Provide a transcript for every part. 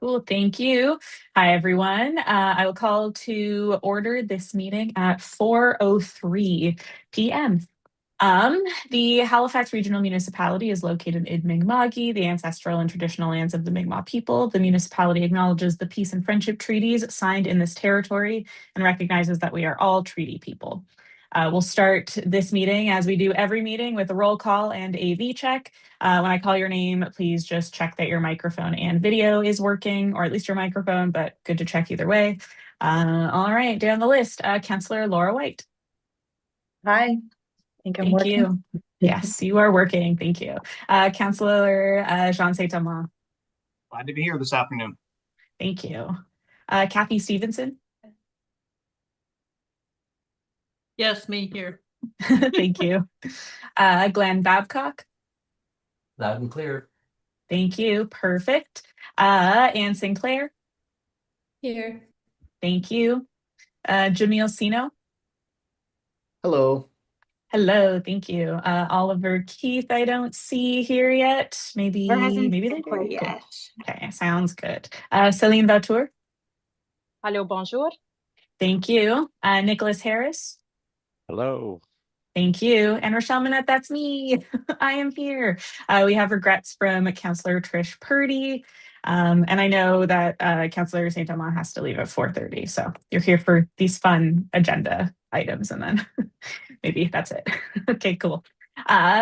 Cool, thank you. Hi, everyone. I will call to order this meeting at 4:03 p.m. Um, the Halifax Regional Municipality is located in Mi'kma'ki, the ancestral and traditional lands of the Mi'kmaq people. The municipality acknowledges the peace and friendship treaties signed in this territory and recognizes that we are all treaty people. We'll start this meeting as we do every meeting with a roll call and AV check. When I call your name, please just check that your microphone and video is working, or at least your microphone, but good to check either way. All right, down the list, Councillor Laura White. Hi, I think I'm Thank working. you. Yes, you are working. Thank you. Councillor Jean Saint-Amand. Glad to be here this afternoon. Thank you. Kathy Stevenson. Yes, me here. Thank you. Glenn Babcock. Loud and clear. Thank you. Perfect. Anne Sinclair. Here. Thank you. Jamil Sino. Hello. Hello, thank you. Oliver Keith, I don't see here yet. Maybe they quite do. Cool. yet. Okay, sounds good. Celine Vautour. Hello, bonjour. Thank you. Nicholas Harris. Hello. Thank you. And Rochelle Minette, that's me. I am here. We have regrets from Councillor Trish Purdy. And I know that Councillor Saint-Amand has to leave at 4:30. So you're here for these fun agenda items, and then maybe that's it. Okay, cool.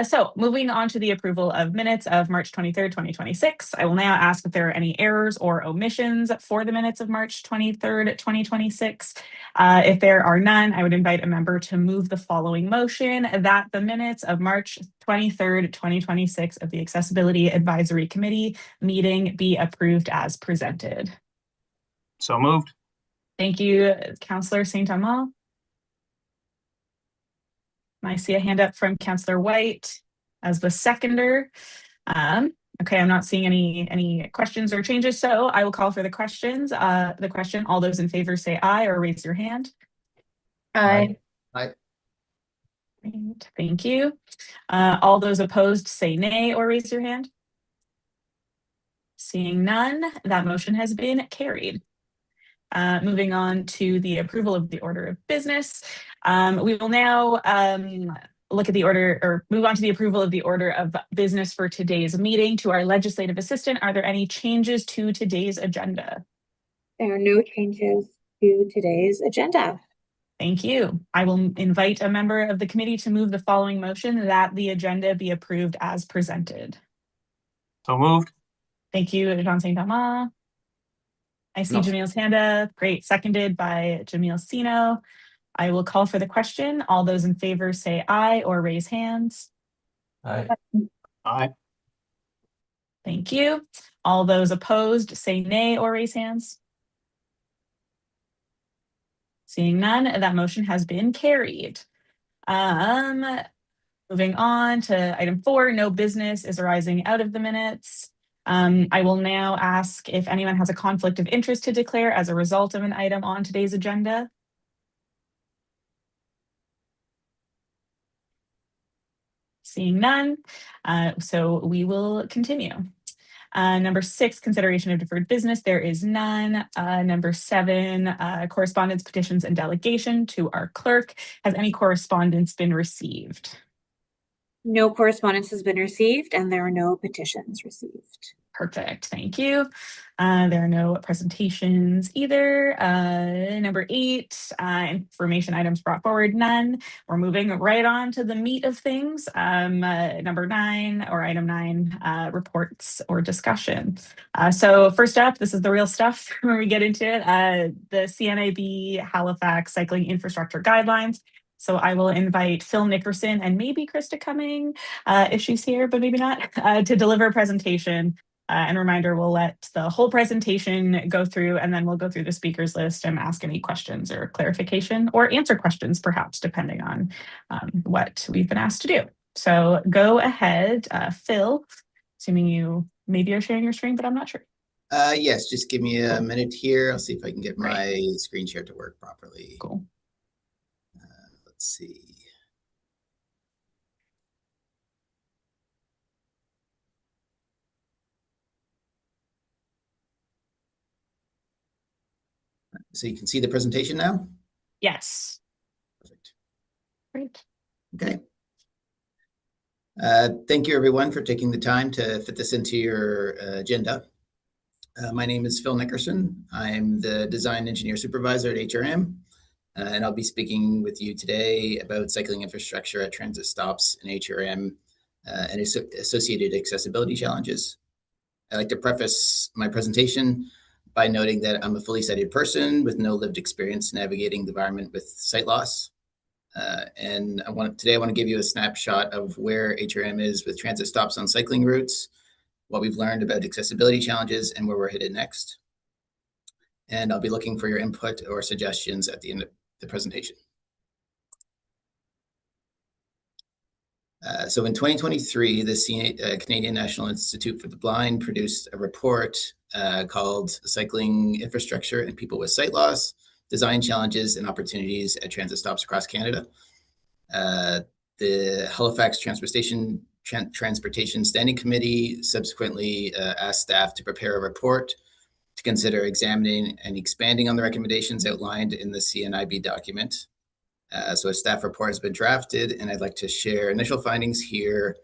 So moving on to the approval of minutes of March 23rd, 2026. I will now ask if there are any errors or omissions for the minutes of March 23rd, 2026. If there are none, I would invite a member to move the following motion that the minutes of March 23rd, 2026 of the Accessibility Advisory Committee meeting be approved as presented. So moved. Thank you, Councillor Saint-Amand. I see a hand up from Councillor White as the seconder. Okay, I'm not seeing any questions or changes, so I will call for the questions. The question, all those in favor say aye or raise your hand. Aye. Aye. Great, thank you. All those opposed say nay or raise your hand. Seeing none, that motion has been carried. Moving on to the approval of the order of business. We will now look at the order or move on to the approval of the order of business for today's meeting. To our legislative assistant, are there any changes to today's agenda? There are no changes to today's agenda. Thank you. I will invite a member of the committee to move the following motion that the agenda be approved as presented. So moved. Thank you, Jean Saint-Amand. I see Jamil's hand up. Great. Seconded by Jamil Sino. I will call for the question. All those in favor say aye or raise hands. Aye. Aye. Thank you. All those opposed say nay or raise hands. Seeing none, that motion has been carried. Moving on to item 4, no business is arising out of the minutes. I will now ask if anyone has a conflict of interest to declare as a result of an item on today's agenda. Seeing none, so we will continue. Number 6, consideration of deferred business. There is none. Number 7, correspondence, petitions, and delegation to our clerk. Has any correspondence been received? No correspondence has been received and there are no petitions received. Perfect, thank you. There are no presentations either. Number 8, information items brought forward, none. We're moving right on to the meat of things. Number 9, or item 9, reports or discussion. So first up, this is the real stuff when we get into it. The CNAB Halifax Cycling Infrastructure Guidelines. So I will invite Phil Nickerson and maybe Krista Cumming, if she's here, but maybe not, to deliver a presentation. And reminder, we'll let the whole presentation go through and then we'll go through the speakers list and ask any questions or clarification or answer questions, perhaps, depending on what we've been asked to do. So go ahead, Phil, assuming you maybe are sharing your screen, but I'm not sure. Yes, just give me a minute here. I'll see if I can get my screen share to work properly. Cool. Let's see. So you can see the presentation now? Yes. Perfect. Great. Okay. Thank you everyone for taking the time to fit this into your agenda. My name is Phil Nickerson. I'm the Design Engineer Supervisor at HRM, and I'll be speaking with you today about cycling infrastructure at transit stops in HRM and associated accessibility challenges. I'd like to preface my presentation by noting that I'm a fully sighted person with no lived experience navigating the environment with sight loss. And today I want to give you a snapshot of where HRM is with transit stops on cycling routes, what we've learned about accessibility challenges, and where we're headed next. And I'll be looking for your input or suggestions at the end of the presentation. So in 2023, the Canadian National Institute for the Blind produced a report called Cycling Infrastructure and People with Sight Loss, Design Challenges and Opportunities at Transit Stops Across Canada. The Halifax Transportation Standing Committee subsequently asked staff to prepare a report to consider examining and expanding on the recommendations outlined in the CNIB document. So a staff report has been drafted, and I'd like to share initial findings here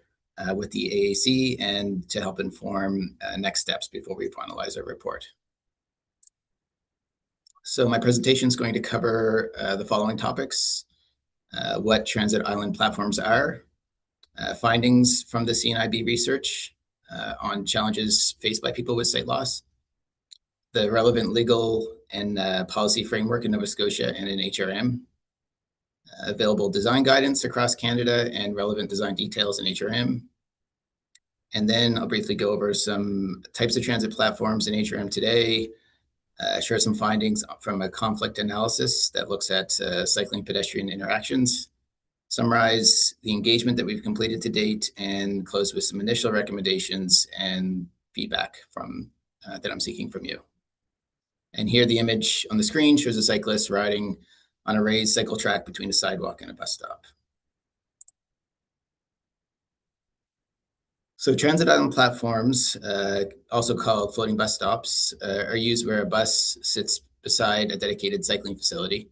with the AAC and to help inform next steps before we finalize our report. So my presentation is going to cover the following topics: what transit island platforms are, findings from the CNIB research on challenges faced by people with sight loss, the relevant legal and policy framework in Nova Scotia and in HRM, available design guidance across Canada and relevant design details in HRM. And then I'll briefly go over some types of transit platforms in HRM today, share some findings from a conflict analysis that looks at cycling pedestrian interactions, summarize the engagement that we've completed to date, and close with some initial recommendations and feedback from that I'm seeking from you. And here the image on the screen shows a cyclist riding on a raised cycle track between a sidewalk and a bus stop. So transit island platforms, also called floating bus stops, are used where a bus sits beside a dedicated cycling facility.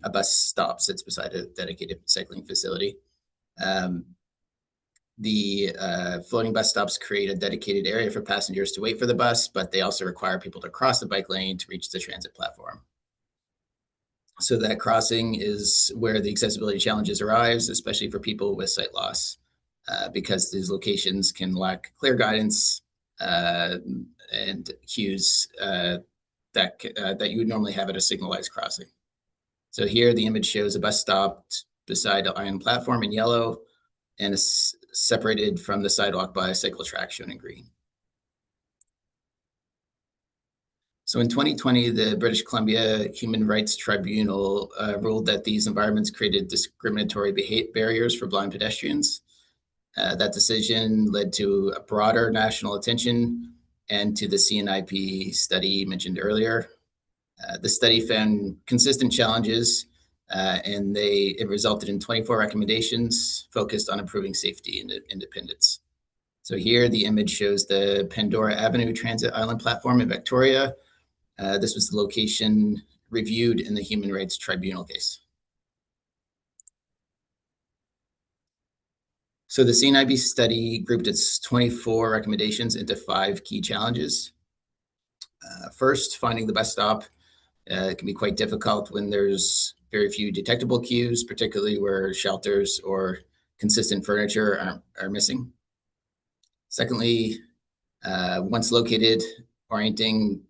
A bus stop sits beside a dedicated cycling facility. The floating bus stops create a dedicated area for passengers to wait for the bus, but they also require people to cross the bike lane to reach the transit platform. So that crossing is where the accessibility challenges arise, especially for people with sight loss, because these locations can lack clear guidance and cues that you would normally have at a signalized crossing. So here the image shows a bus stop beside an island platform in yellow and is separated from the sidewalk by a cycle track shown in green. So in 2020, the British Columbia Human Rights Tribunal ruled that these environments created discriminatory barriers for blind pedestrians. That decision led to a broader national attention and to the CNIB study mentioned earlier. The study found consistent challenges and it resulted in 24 recommendations focused on improving safety and independence. So here the image shows the Pandora Avenue Transit Island platform in Victoria. This was the location reviewed in the Human Rights Tribunal case. So the CNIB study grouped its 24 recommendations into 5 key challenges. First, finding the bus stop can be quite difficult when there's very few detectable cues, particularly where shelters or consistent furniture are missing. Secondly, once located, orienting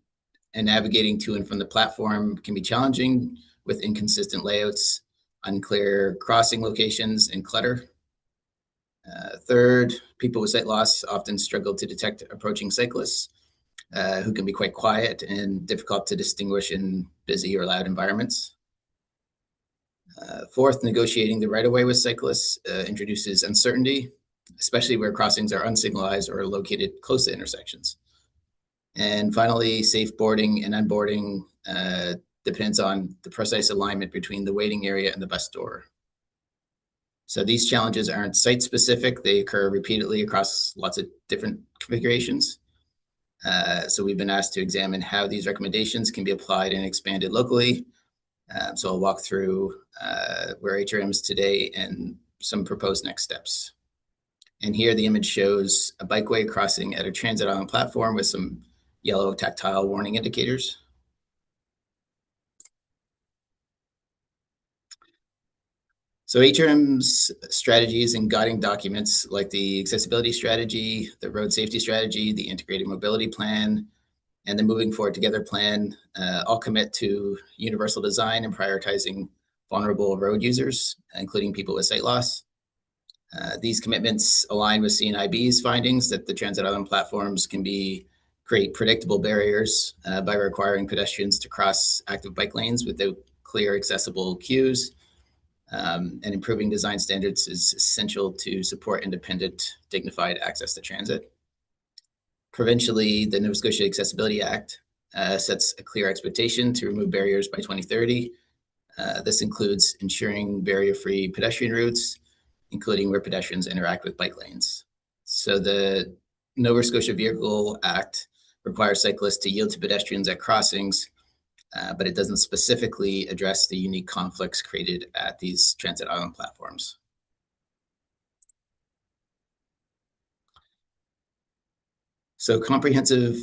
and navigating to and from the platform can be challenging with inconsistent layouts, unclear crossing locations, and clutter. Third, people with sight loss often struggle to detect approaching cyclists who can be quite quiet and difficult to distinguish in busy or loud environments. Fourth, negotiating the right-of-way with cyclists introduces uncertainty, especially where crossings are unsignalized or located close to intersections. And finally, safe boarding and unboarding depends on the precise alignment between the waiting area and the bus door. So these challenges aren't site-specific. They occur repeatedly across lots of different configurations. So we've been asked to examine how these recommendations can be applied and expanded locally. So I'll walk through where HRM is today and some proposed next steps. And here the image shows a bikeway crossing at a transit island platform with some yellow tactile warning indicators. So HRM's strategies and guiding documents like the accessibility strategy, the road safety strategy, the integrated mobility plan, and the moving forward together plan all commit to universal design and prioritizing vulnerable road users, including people with sight loss. These commitments align with CNIB's findings that the transit island platforms can create predictable barriers by requiring pedestrians to cross active bike lanes without clear accessible cues. And improving design standards is essential to support independent, dignified access to transit. Provincially, the Nova Scotia Accessibility Act sets a clear expectation to remove barriers by 2030. This includes ensuring barrier-free pedestrian routes, including where pedestrians interact with bike lanes. So the Nova Scotia Vehicle Act requires cyclists to yield to pedestrians at crossings, but it doesn't specifically address the unique conflicts created at these transit island platforms. So comprehensive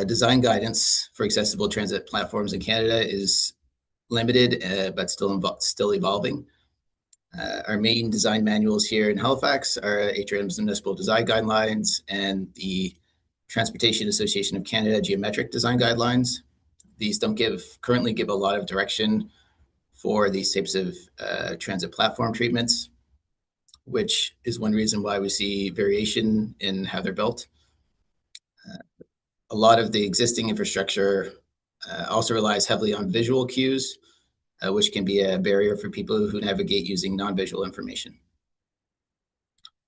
design guidance for accessible transit platforms in Canada is limited, but still evolving. Our main design manuals here in Halifax are HRM's Municipal Design Guidelines and the Transportation Association of Canada Geometric Design Guidelines. These don't currently give a lot of direction for these types of transit platform treatments, which is one reason why we see variation in how they're built. A lot of the existing infrastructure also relies heavily on visual cues, which can be a barrier for people who navigate using non-visual information.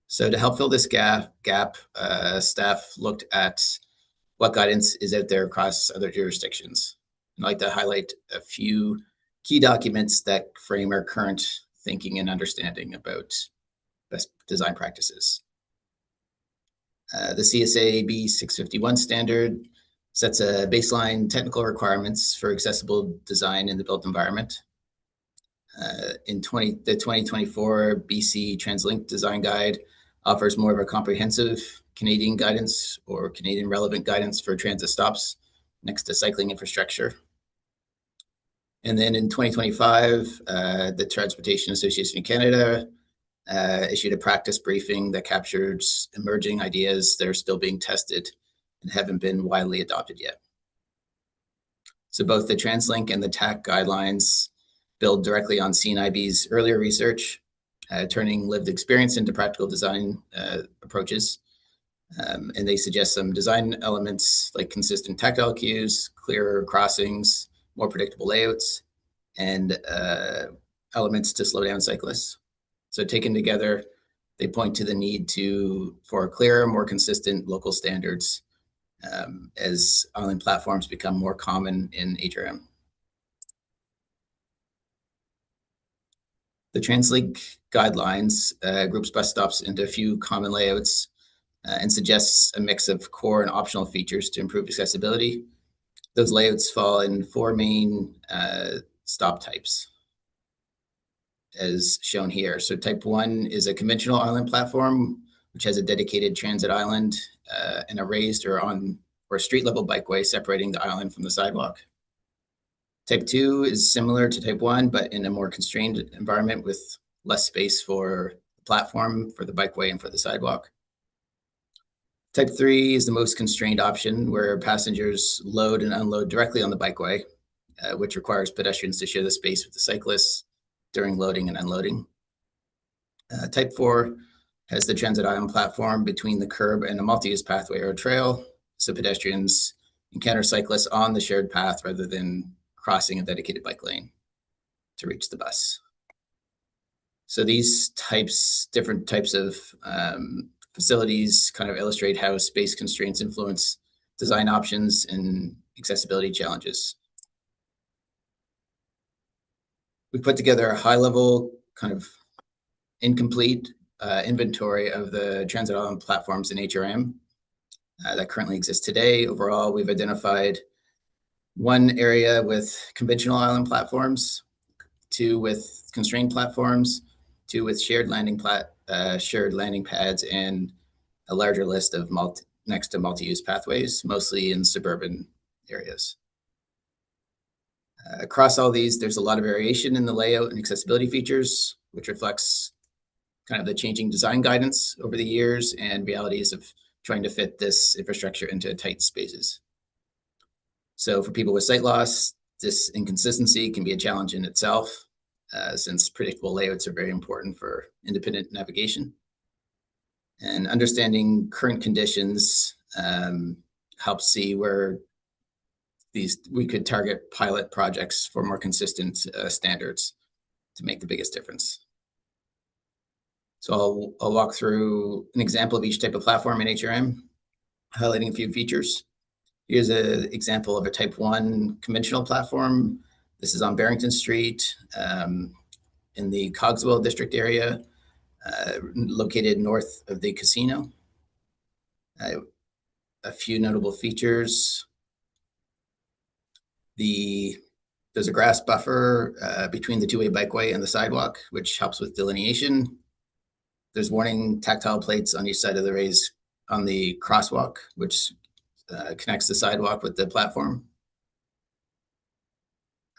So to help fill this gap, staff looked at what guidance is out there across other jurisdictions. I'd like to highlight a few key documents that frame our current thinking and understanding about best design practices. The CSA B651 standard sets a baseline technical requirements for accessible design in the built environment. The 2024 BC TransLink Design Guide offers more of a comprehensive Canadian guidance or Canadian relevant guidance for transit stops next to cycling infrastructure. And then in 2025, the Transportation Association of Canada issued a practice briefing that captures emerging ideas that are still being tested and haven't been widely adopted yet. So both the TransLink and the TAC guidelines build directly on CNIB's earlier research, turning lived experience into practical design approaches. And they suggest some design elements like consistent tactile cues, clearer crossings, more predictable layouts, and elements to slow down cyclists. So taken together, they point to the need for clearer, more consistent local standards as island platforms become more common in HRM. The TransLink guidelines groups bus stops into a few common layouts and suggests a mix of core and optional features to improve accessibility. Those layouts fall in four main stop types, as shown here. So type 1 is a conventional island platform, which has a dedicated transit island and a raised or street level bikeway separating the island from the sidewalk. Type 2 is similar to type 1, but in a more constrained environment with less space for the platform, for the bikeway, and for the sidewalk. Type 3 is the most constrained option, where passengers load and unload directly on the bikeway, which requires pedestrians to share the space with the cyclists during loading and unloading. Type 4 has the transit island platform between the curb and a multi-use pathway or trail, so pedestrians encounter cyclists on the shared path rather than crossing a dedicated bike lane to reach the bus. So these different types of facilities kind of illustrate how space constraints influence design options and accessibility challenges. We put together a high-level kind of incomplete inventory of the transit island platforms in HRM. that currently exists today. Overall, we've identified one area with conventional island platforms, 2 with constrained platforms, 2 with shared landing pads, and a larger list of next to multi-use pathways, mostly in suburban areas. Across all these, there's a lot of variation in the layout and accessibility features, which reflects kind of the changing design guidance over the years and realities of trying to fit this infrastructure into tight spaces. So for people with sight loss, this inconsistency can be a challenge in itself, since predictable layouts are very important for independent navigation. And understanding current conditions helps see where we could target pilot projects for more consistent standards to make the biggest difference. So I'll walk through an example of each type of platform in HRM, highlighting a few features. Here's an example of a type 1 conventional platform. This is on Barrington Street in the Cogswell district area, located north of the casino. A few notable features. There's a grass buffer between the two-way bikeway and the sidewalk, which helps with delineation. There's warning tactile plates on each side of the raise on the crosswalk, which connects the sidewalk with the platform.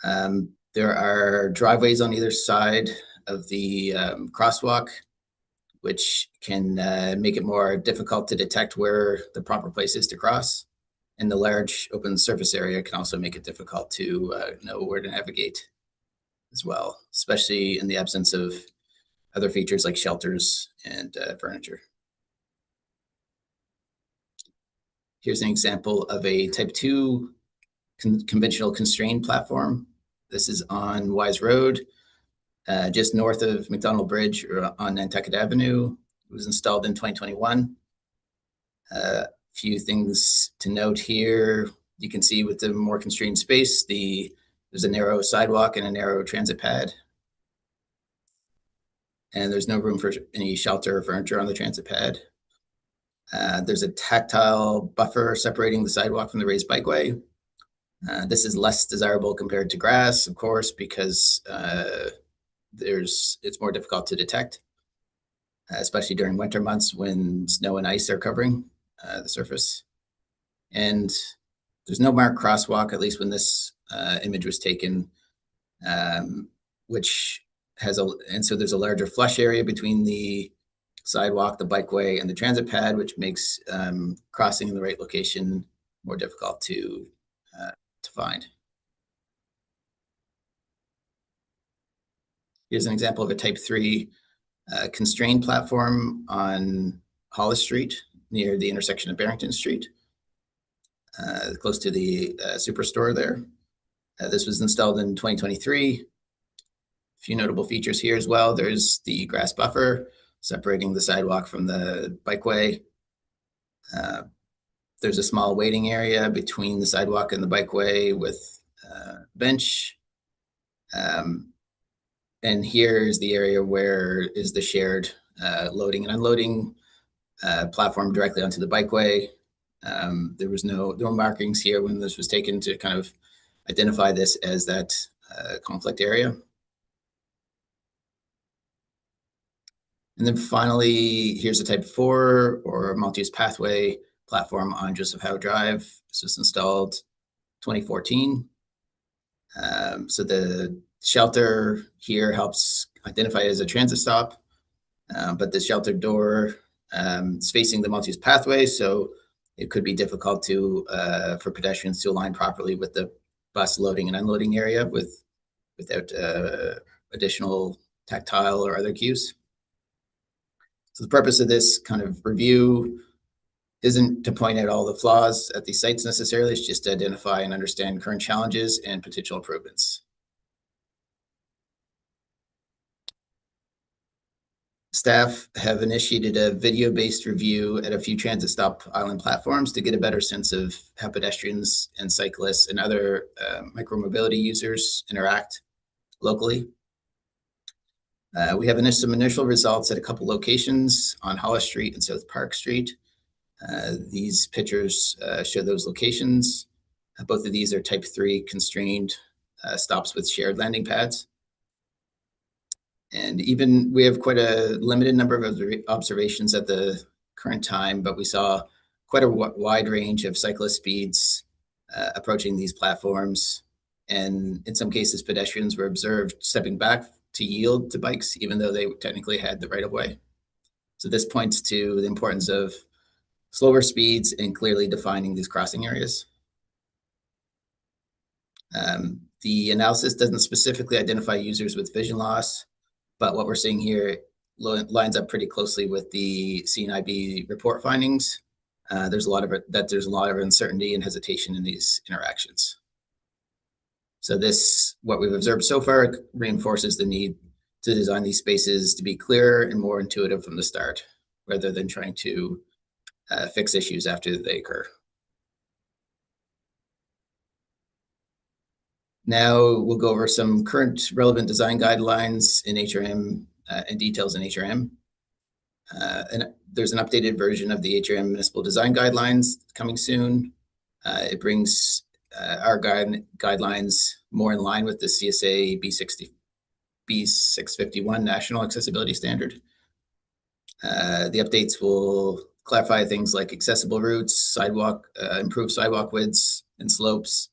There are driveways on either side of the crosswalk, which can make it more difficult to detect where the proper place is to cross. And the large open surface area can also make it difficult to know where to navigate as well, especially in the absence of other features like shelters and furniture. Here's an example of a type 2 conventional constrained platform. This is on Wise Road, just north of McDonald Bridge or on Nantucket Avenue. It was installed in 2021. Few things to note here. You can see with the more constrained space, there's a narrow sidewalk and a narrow transit pad. And there's no room for any shelter or furniture on the transit pad. There's a tactile buffer separating the sidewalk from the raised bikeway. This is less desirable compared to grass, of course, because it's more difficult to detect, especially during winter months when snow and ice are covering the surface. And there's no marked crosswalk, at least when this image was taken, so there's a larger flush area between the sidewalk, the bikeway, and the transit pad, which makes crossing in the right location more difficult to find. Here's an example of a type 3 constrained platform on Hollis Street near the intersection of Barrington Street, close to the superstore there. This was installed in 2023. A few notable features here as well. There's the grass buffer separating the sidewalk from the bikeway. There's a small waiting area between the sidewalk and the bikeway with a bench. And here's the area where is the shared loading and unloading platform directly onto the bikeway. There was no markings here when this was taken to kind of identify this as that conflict area. And then finally, here's a type 4 or multi-use pathway platform on Joseph Howe Drive. This was installed 2014. So the shelter here helps identify it as a transit stop, but the shelter door is facing the multi-use pathway, so it could be difficult for pedestrians to align properly with the bus loading and unloading area without additional tactile or other cues. So the purpose of this kind of review isn't to point out all the flaws at these sites necessarily, it's just to identify and understand current challenges and potential improvements. Staff have initiated a video-based review at a few transit stop island platforms to get a better sense of how pedestrians and cyclists and other micromobility users interact locally. We have some initial results at a couple locations on Hollis Street and South Park Street. These pictures show those locations. Both of these are type 3 constrained stops with shared landing pads. And even we have quite a limited number of observations at the current time, but we saw quite a wide range of cyclist speeds approaching these platforms. And in some cases, pedestrians were observed stepping back to yield to bikes, even though they technically had the right of way. So this points to the importance of slower speeds and clearly defining these crossing areas. The analysis doesn't specifically identify users with vision loss, but what we're seeing here lines up pretty closely with the CNIB report findings. There's a lot of uncertainty and hesitation in these interactions. So what we've observed so far reinforces the need to design these spaces to be clearer and more intuitive from the start, rather than trying to fix issues after they occur. Now we'll go over some current relevant design guidelines in HRM and details in HRM. And there's an updated version of the HRM Municipal Design Guidelines coming soon. It brings our guidelines more in line with the CSA B651 National Accessibility Standard. The updates will clarify things like accessible routes, improve sidewalk widths and slopes,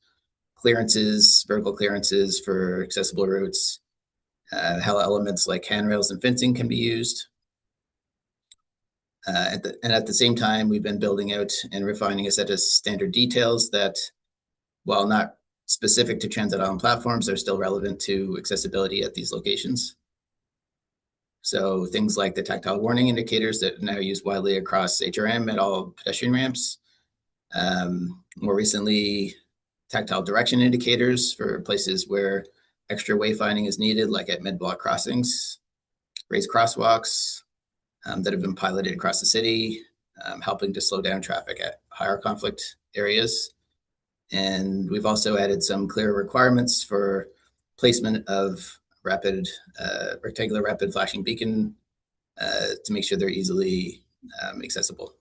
clearances, vertical clearances for accessible routes, how elements like handrails and fencing can be used. And at the same time, we've been building out and refining a set of standard details that, while not specific to transit island platforms, are still relevant to accessibility at these locations. So things like the tactile warning indicators that are now used widely across HRM at all pedestrian ramps. More recently, tactile direction indicators for places where extra wayfinding is needed, like at mid-block crossings, raised crosswalks that have been piloted across the city, helping to slow down traffic at higher conflict areas. And we've also added some clear requirements for placement of rectangular rapid flashing beacon to make sure they're easily accessible.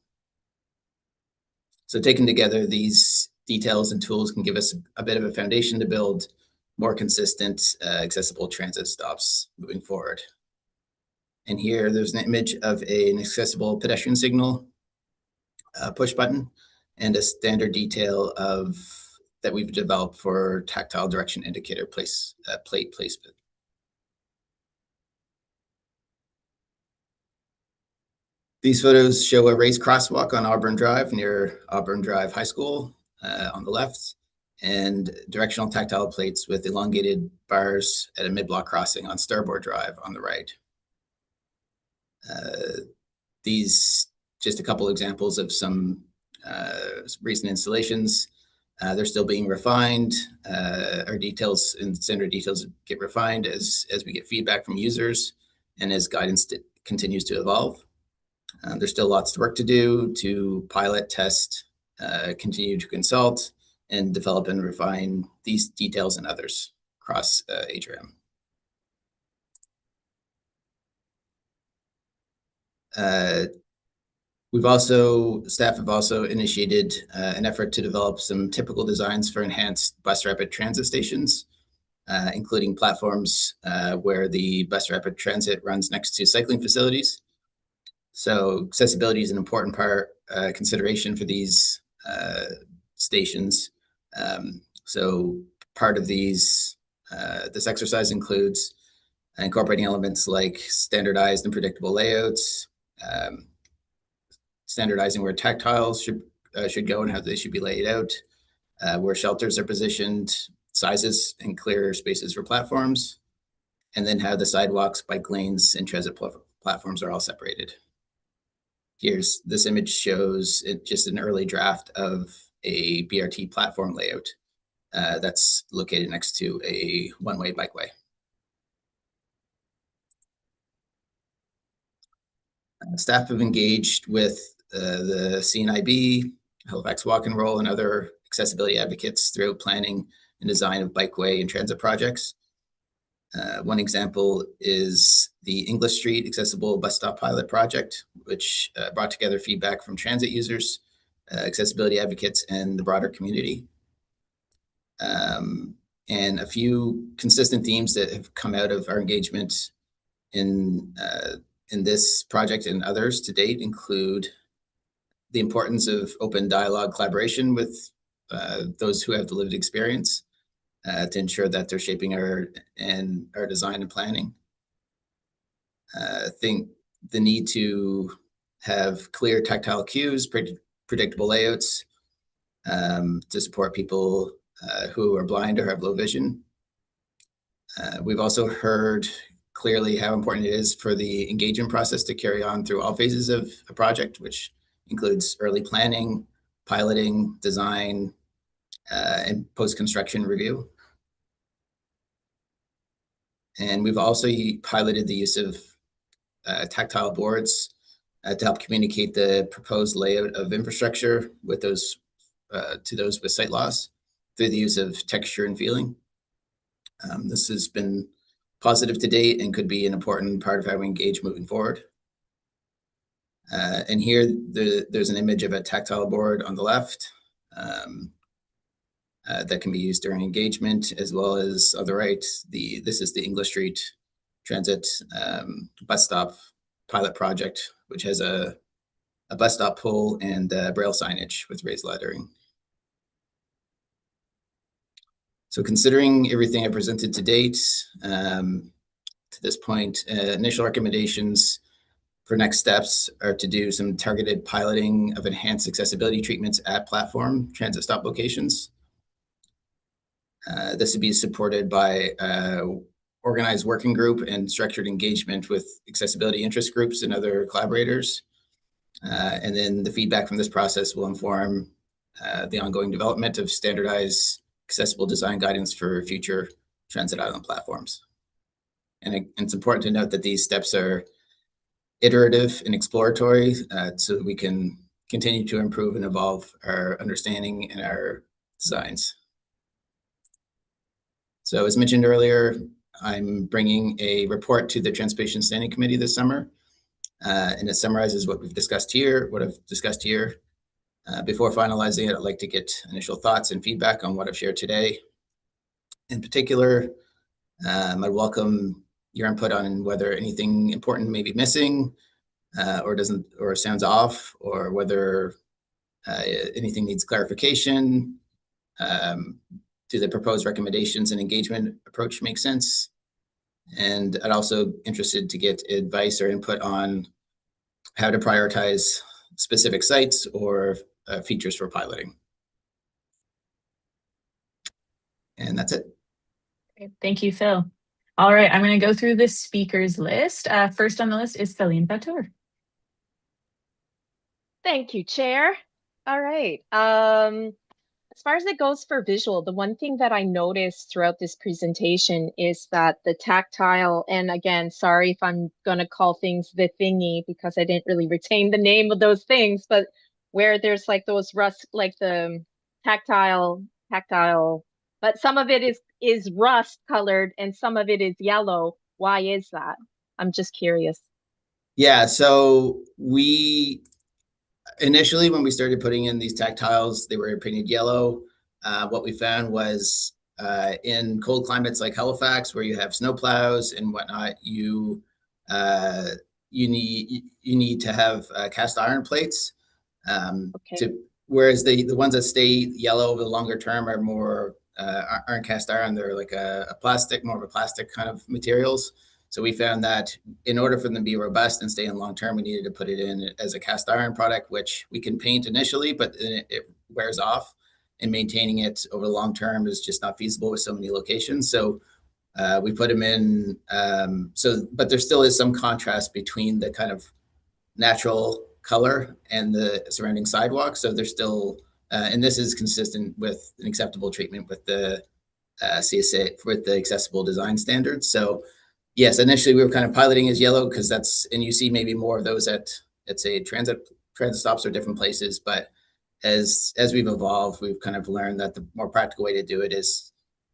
So taken together, these details and tools can give us a bit of a foundation to build more consistent, accessible transit stops moving forward. And here there's an image of an accessible pedestrian signal push button and a standard detail that we've developed for tactile direction indicator plate placement. These photos show a raised crosswalk on Auburn Drive near Auburn Drive High School on the left, and directional tactile plates with elongated bars at a mid-block crossing on Starboard Drive on the right. These just a couple examples of some recent installations. They're still being refined. Our details and standard details get refined as we get feedback from users and as guidance continues to evolve. There's still lots of work to do to pilot, test, continue to consult, and develop and refine these details and others across HRM. Staff have also initiated an effort to develop some typical designs for enhanced bus rapid transit stations, including platforms where the bus rapid transit runs next to cycling facilities. So accessibility is an important consideration for these stations. So part of this exercise includes incorporating elements like standardized and predictable layouts, standardizing where tactiles should go and how they should be laid out, where shelters are positioned, sizes and clear spaces for platforms, and then how the sidewalks, bike lanes, and transit platforms are all separated. This image shows just an early draft of a BRT platform layout that's located next to a one-way bikeway. Staff have engaged with the CNIB, Halifax Walk and Roll, and other accessibility advocates throughout planning and design of bikeway and transit projects. One example is the English Street Accessible Bus Stop Pilot Project, which brought together feedback from transit users, accessibility advocates, and the broader community. And a few consistent themes that have come out of our engagement in this project and others to date include the importance of open dialogue collaboration with those who have the lived experience to ensure that they're shaping our design and planning. I think the need to have clear tactile cues, predictable layouts to support people who are blind or have low vision. We've also heard clearly how important it is for the engagement process to carry on through all phases of a project, which includes early planning, piloting, design, and post-construction review. And we've also piloted the use of tactile boards to help communicate the proposed layout of infrastructure with those to those with sight loss through the use of texture and feeling. This has been positive to date and could be an important part of how we engage moving forward. And here there's an image of a tactile board on the left that can be used during engagement, as well as on the right, this is the English Street Transit bus stop pilot project, which has a bus stop pole and braille signage with raised lettering. So considering everything I presented to date, to this point, initial recommendations for next steps are to do some targeted piloting of enhanced accessibility treatments at platform transit stop locations. This would be supported by organized working group and structured engagement with accessibility interest groups and other collaborators. And then the feedback from this process will inform the ongoing development of standardized accessible design guidance for future transit island platforms. And it's important to note that these steps are iterative and exploratory so that we can continue to improve and evolve our understanding and our designs. So as mentioned earlier, I'm bringing a report to the Transportation Standing Committee this summer, and it summarizes what I've discussed here. Before finalizing it, I'd like to get initial thoughts and feedback on what I've shared today. In particular, I welcome your input on whether anything important may be missing or sounds off, or whether anything needs clarification. Do the proposed recommendations and engagement approach make sense? And I'd also interested to get advice or input on how to prioritize specific sites or features for piloting. And that's it. Great. Thank you, Phil. All right, I'm going to go through the speakers list. First on the list is Celine Patour. Thank you, Chair. All right. As far as it goes for visual, the one thing that I noticed throughout this presentation is that the tactile, and again, sorry if I'm going to call things the thingy because I didn't really retain the name of those things, but where there's like those rust, like the tactile, but some of it is rust colored and some of it is yellow. Why is that? I'm just curious. Yeah, so initially, when we started putting in these tactiles, they were painted yellow. What we found was in cold climates like Halifax, where you have snow plows and whatnot, you need to have cast iron plates. Whereas the ones that stay yellow over the longer term are more aren't cast iron. They're like a plastic, more of a plastic kind of materials. So we found that in order for them to be robust and stay in long term, we needed to put it in as a cast iron product, which we can paint initially, but then it wears off, and maintaining it over the long term is just not feasible with so many locations. So we put them in. But there still is some contrast between the kind of natural color and the surrounding sidewalk. So there's still, and this is consistent with an acceptable treatment with the CSA, with the accessible design standards. So yes, initially we were kind of piloting as yellow because that's, and you see maybe more of those at say transit stops or different places. But as we've evolved, we've kind of learned that the more practical way to do it is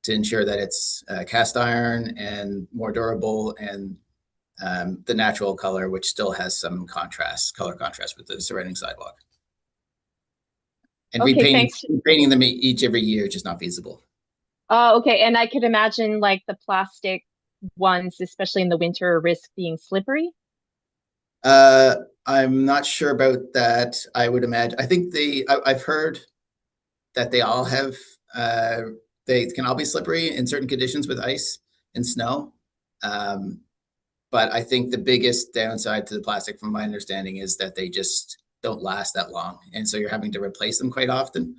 to ensure that it's cast iron and more durable, and the natural color, which still has some color contrast with the surrounding sidewalk. And Okay, thanks. repainting them each every year is just not feasible. Oh, okay. And I could imagine like the plastic ones, especially in the winter, risk being slippery. I'm not sure about that. I would imagine, I think I've heard that they all have, they can all be slippery in certain conditions with ice and snow. But I think the biggest downside to the plastic, from my understanding, is that they just don't last that long. And so you're having to replace them quite often.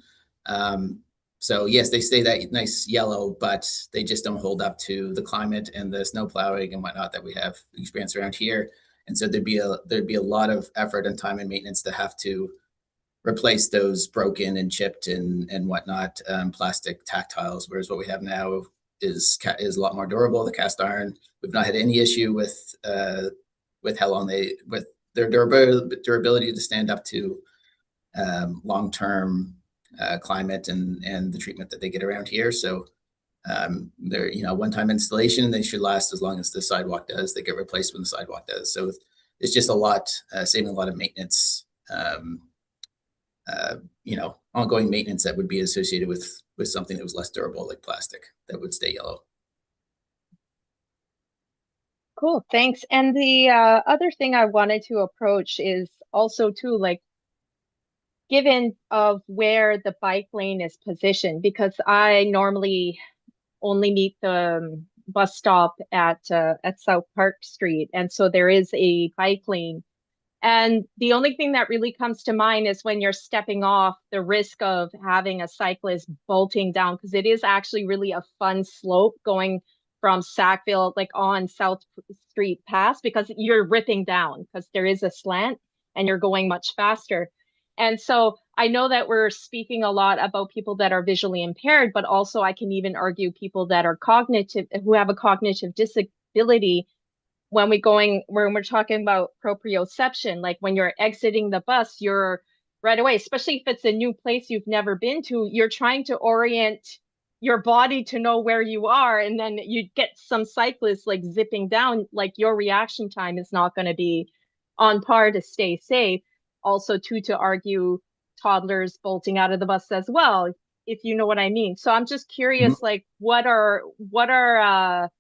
So yes, they stay that nice yellow, but they just don't hold up to the climate and the snow plowing and whatnot that we have experienced around here. And so there'd be a lot of effort and time and maintenance to have to replace those broken and chipped and whatnot plastic tactiles. Whereas what we have now is a lot more durable. The cast iron, we've not had any issue with how long with their durability to stand up to long-term climate and the treatment that they get around here. So they're, one-time installation, they should last as long as the sidewalk does. They get replaced when the sidewalk does. So it's just a lot, saving a lot of maintenance, ongoing maintenance that would be associated with something that was less durable, like plastic, that would stay yellow. Cool, thanks. And the other thing I wanted to approach is also too, like, given of where the bike lane is positioned, because I normally only meet the bus stop at South Park Street, and so there is a bike lane. And the only thing that really comes to mind is when you're stepping off, the risk of having a cyclist bolting down, because it is actually really a fun slope going from Sackville, like on South Street Pass, because you're ripping down because there is a slant and you're going much faster. And so I know that we're speaking a lot about people that are visually impaired, but also I can even argue people that are who have a cognitive disability. When we're talking about proprioception, like when you're exiting the bus, you're right away, especially if it's a new place you've never been to, you're trying to orient your body to know where you are. And then you get some cyclists like zipping down, like your reaction time is not going to be on par to stay safe. Also, too, to argue toddlers bolting out of the bus as well, if you know what I mean. So I'm just curious, like, what have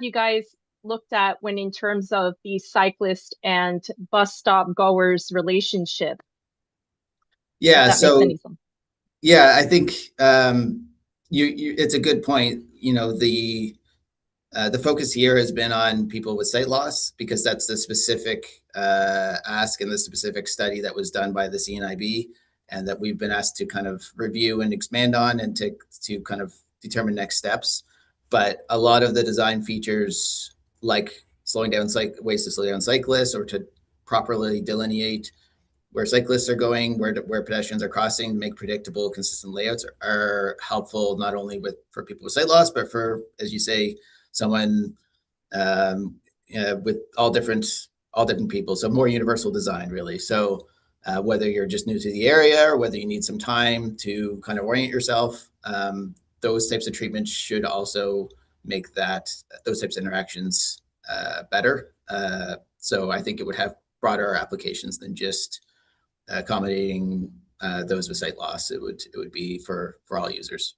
you guys looked at when in terms of the cyclist and bus stop goers relationship? Yeah, so yeah, I think it's a good point. The focus here has been on people with sight loss, because that's the specific ask and the specific study that was done by the CNIB, and that we've been asked to kind of review and expand on and to kind of determine next steps. But a lot of the design features, like ways to slow down cyclists, or to properly delineate where cyclists are going, where pedestrians are crossing, make predictable, consistent layouts are helpful, not only for people with sight loss, but for, as you say, someone with all different people. So more universal design, really. So whether you're just new to the area or whether you need some time to kind of orient yourself, those types of treatments should also make those types of interactions better. So I think it would have broader applications than just accommodating those with sight loss. It would be for all users.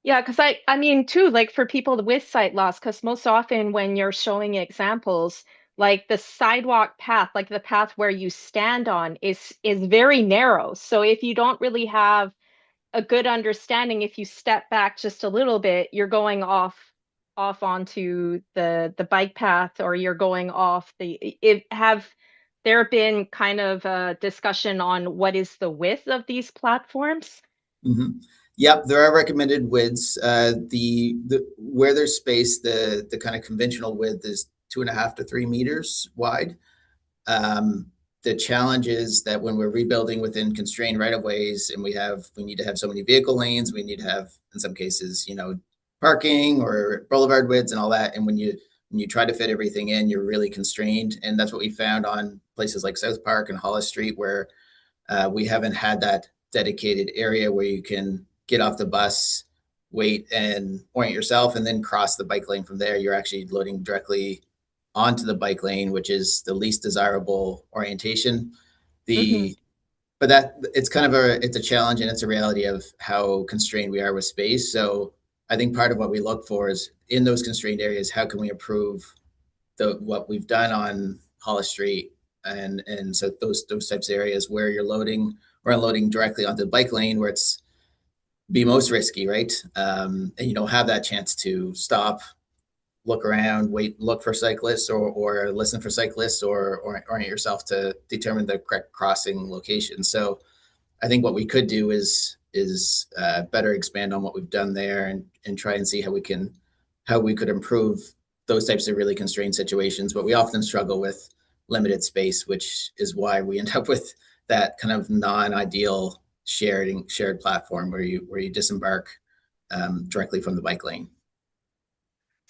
Yeah, because I mean too, like for people with sight loss, because most often when you're showing examples, like the sidewalk path, like the path where you stand on is very narrow. So if you don't really have a good understanding, if you step back just a little bit, you're going off onto the bike path, or you're going off have there been kind of a discussion on what is the width of these platforms? Mm-hmm. Yep, there are recommended widths. Where there's space, the kind of conventional width is 2.5 to 3 meters wide. The challenge is that when we're rebuilding within constrained right-of-ways, and we need to have so many vehicle lanes, we need to have, in some cases, parking or boulevard widths and all that. And when you try to fit everything in, you're really constrained. And that's what we found on places like South Park and Hollis Street, where we haven't had that dedicated area where you can get off the bus wait and orient yourself, and then cross the bike lane from there. You're actually loading directly onto the bike lane, which is the least desirable orientation. But that it's kind of it's a challenge, and it's a reality of how constrained we are with space. So I think part of what we look for is in those constrained areas, how can we improve what we've done on Hollis Street, and so those types of areas where you're loading or unloading directly onto the bike lane, where it's be most risky, right? And you don't have that chance to stop, look around, wait, look for cyclists, or listen for cyclists, or orient yourself to determine the correct crossing location. So I think what we could do is better expand on what we've done there, and try and see how we could improve those types of really constrained situations. But we often struggle with limited space, which is why we end up with that kind of non-ideal shared platform where you disembark directly from the bike lane.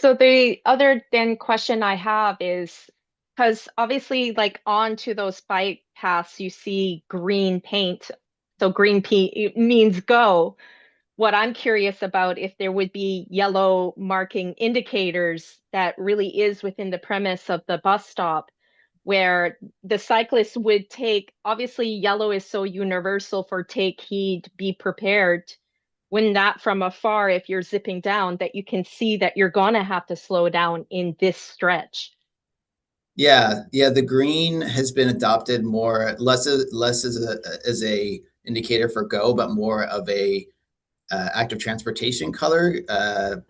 So the other then question I have is, because obviously like onto those bike paths, you see green paint. So green means go. What I'm curious about, if there would be yellow marking indicators that really is within the premise of the bus stop, where the cyclist would take, obviously yellow is so universal for take heed, be prepared. When that from afar, if you're zipping down, that you can see that you're gonna have to slow down in this stretch. Yeah, the green has been adopted less as a indicator for go, but more of a active transportation color.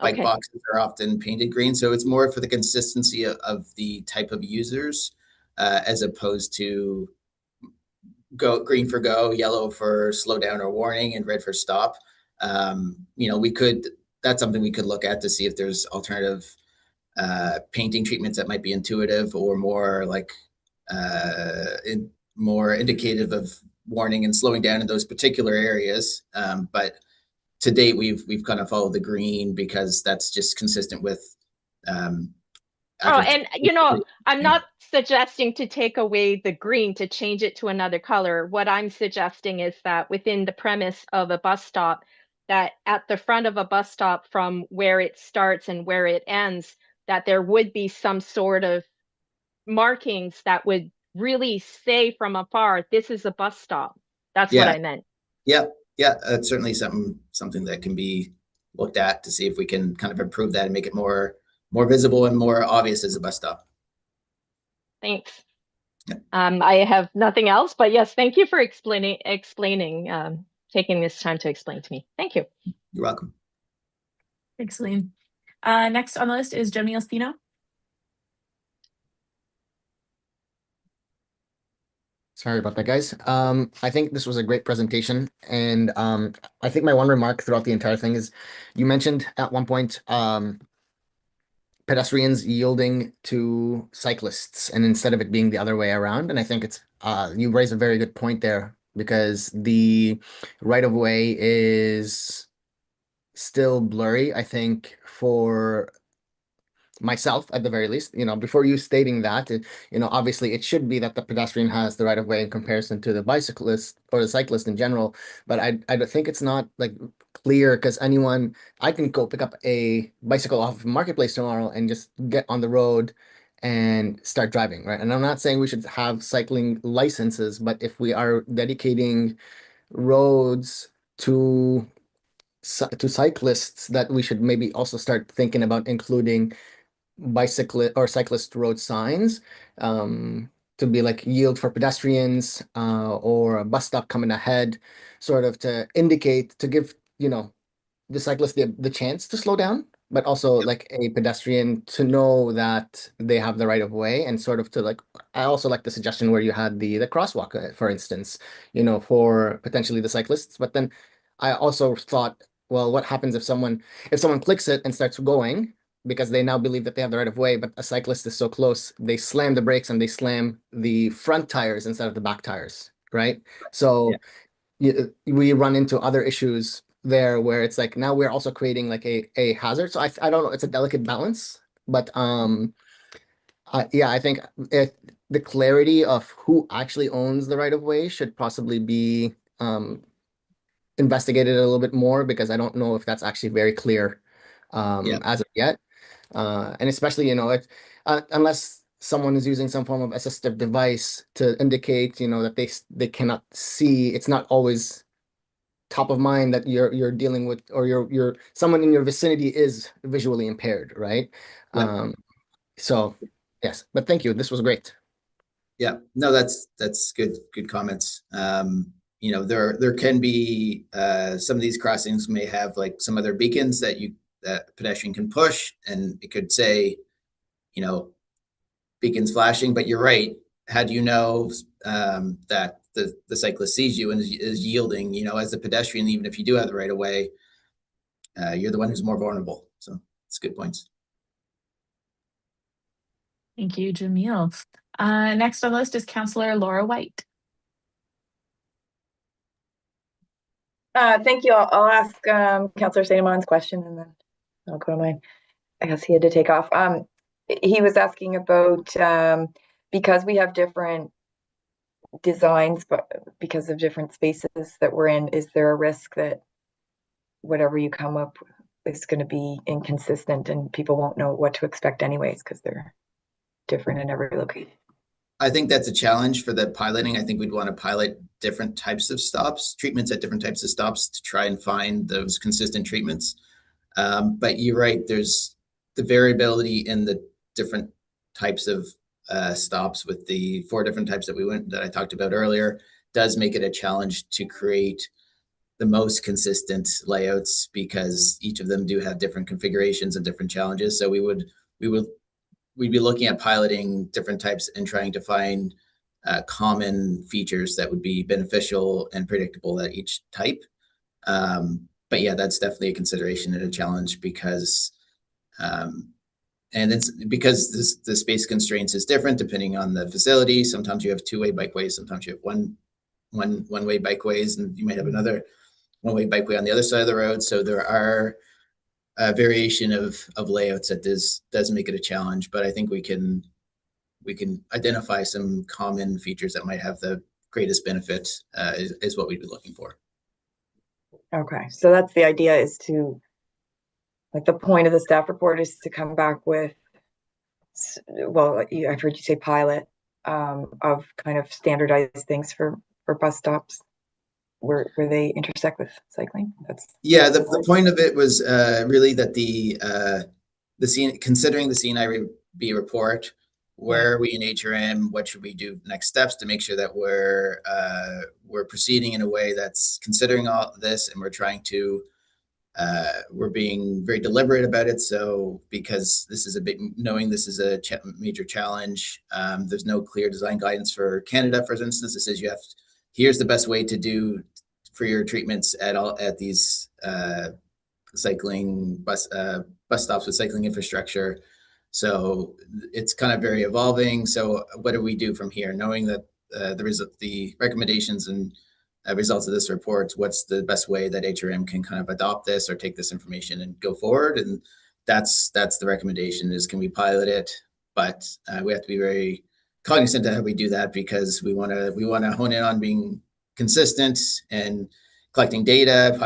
Bike boxes are often painted green, so it's more for the consistency of the type of users, as opposed to green for go, yellow for slow down or warning, and red for stop. That's something we could look at to see if there's alternative painting treatments that might be intuitive, or more like more indicative of warning and slowing down in those particular areas. But to date, we've kind of followed the green because that's just consistent with. I'm not suggesting to take away the green to change it to another color. What I'm suggesting is that within the premise of a bus stop, that at the front of a bus stop, from where it starts and where it ends, that there would be some sort of markings that would really say from afar, this is a bus stop. That's what I meant. Yeah, that's certainly something that can be looked at to see if we can kind of improve that and make it more visible and more obvious as a bus stop. Thanks. Yeah. I have nothing else, but yes, thank you for explaining, taking this time to explain to me. Thank you. You're welcome. Thanks, Celine. Next on the list is Jamil Stino. Sorry about that, guys. I think this was a great presentation, and I think my one remark throughout the entire thing is, you mentioned at one point pedestrians yielding to cyclists, and instead of it being the other way around. And I think it's you raise a very good point there, because the right of way is still blurry, I think, for myself at the very least. Before you stating that, obviously it should be that the pedestrian has the right of way in comparison to the bicyclist or the cyclist in general. But I think it's not like clear, because I can go pick up a bicycle off of Marketplace tomorrow and just get on the road and start driving, right? And I'm not saying we should have cycling licenses, but if we are dedicating roads to cyclists, that we should maybe also start thinking about including bicycle or cyclist road signs, to be like yield for pedestrians, or a bus stop coming ahead, sort of to indicate, to give the cyclist the chance to slow down, but also like a pedestrian to know that they have the right of way, and sort of to like, I also like the suggestion where you had the crosswalk, for instance, for potentially the cyclists. But then I also thought, well, what happens if someone clicks it and starts going, because they now believe that they have the right of way, but a cyclist is so close, they slam the brakes and they slam the front tires instead of the back tires, right? So we run into other issues there, where it's like, now we're also creating like a hazard. So I don't know, it's a delicate balance, but I think the clarity of who actually owns the right of way should possibly be investigate it a little bit more because I don't know if that's actually very clear Yeah. as of yet. And especially, unless someone is using some form of assistive device to indicate, that they cannot see, it's not always top of mind that you're dealing with, or you're someone in your vicinity is visually impaired, right? Yeah. So yes, but thank you. This was great. Yeah, no, that's good comments. There can be some of these crossings may have like some other beacons that pedestrian can push, and it could say, beacons flashing, but you're right. How do you know that the cyclist sees you and is yielding? As a pedestrian, even if you do have the right of way, you're the one who's more vulnerable. So it's good points. Thank you, Jamil. Next on the list is Councillor Laura White. Thank you. I'll ask Councillor St. Amon's question, and then I'll go to mine. I guess he had to take off. He was asking about because we have different designs, but because of different spaces that we're in, is there a risk that whatever you come up with is going to be inconsistent and people won't know what to expect anyways because they're different in every location? I think that's a challenge for the piloting. I think we'd want to pilot different types of stops, treatments at different types of stops to try and find those consistent treatments. But you're right, there's the variability in the different types of stops with the 4 different types that I talked about earlier, does make it a challenge to create the most consistent layouts because each of them do have different configurations and different challenges. So we'd be looking at piloting different types and trying to find common features that would be beneficial and predictable at each type. But yeah, that's definitely a consideration and a challenge because it's because the space constraints is different depending on the facility. Sometimes you have 2-way bikeways, sometimes you have one-way bikeways, and you might have another one-way bikeway on the other side of the road. So there are a variation of layouts that does make it a challenge, but I think we can identify some common features that might have the greatest benefit is what we'd be looking for. Okay, so that's the idea, is to, like, the point of the staff report is to come back with, well, I've heard you say pilot, of kind of standardized things for bus stops where they intersect with cycling. The point of it was really that considering the CNIB report, where are we in HRM, what should we do next steps to make sure that we're proceeding in a way that's considering all this, and we're trying to we're being very deliberate about it. So because this is knowing this is a major challenge, there's no clear design guidance for Canada, for instance. It says here's the best way to do for your treatments at these cycling bus stops with cycling infrastructure. So it's kind of very evolving. So what do we do from here? Knowing that the recommendations and results of this report, what's the best way that HRM can kind of adopt this or take this information and go forward? And that's the recommendation, is can we pilot it? But we have to be very cognizant of how we do that, because we want to hone in on being consistent and collecting data,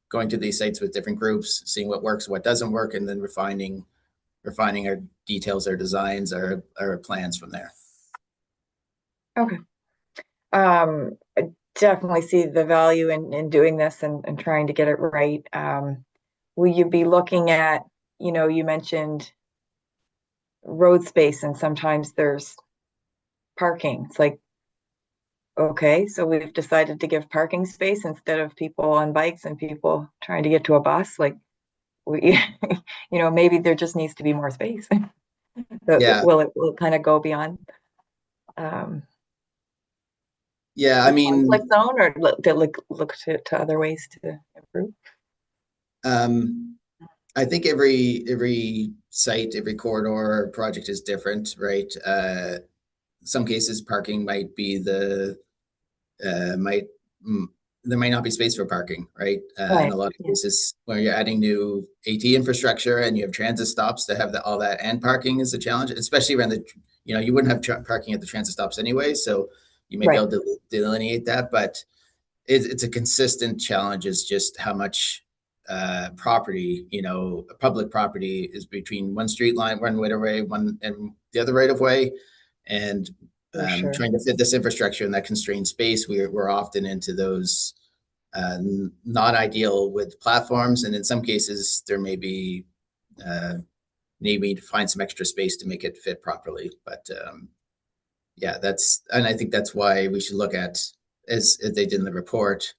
going to these sites with different groups, seeing what works, what doesn't work, and then refining our details, our designs, our plans from there. Okay. I definitely see the value in doing this and trying to get it right. Will you be looking at, you mentioned road space, and sometimes there's parking. It's like, okay, so we've decided to give parking space instead of people on bikes and people trying to get to a bus. Like, maybe there just needs to be more space. Yeah. Will it kind of go beyond? Yeah, I mean, like zone, or look to other ways to improve. I think every site, every corridor project is different, right? Some cases parking might be there might not be space for parking, right? Right. In a lot of cases, when you're adding new AT infrastructure and you have transit stops that have all that, and parking is a challenge, especially around you wouldn't have parking at the transit stops anyway, so you may be able to delineate that. But it's a consistent challenge. It's just how much property, public property is between one street line, one right of way, one and the other right of way, and For sure. trying to fit this infrastructure in that constrained space. We're often into those not ideal with platforms, and in some cases there may be needing to find some extra space to make it fit properly. But yeah, and I think that's why we should look at, as they did in the report,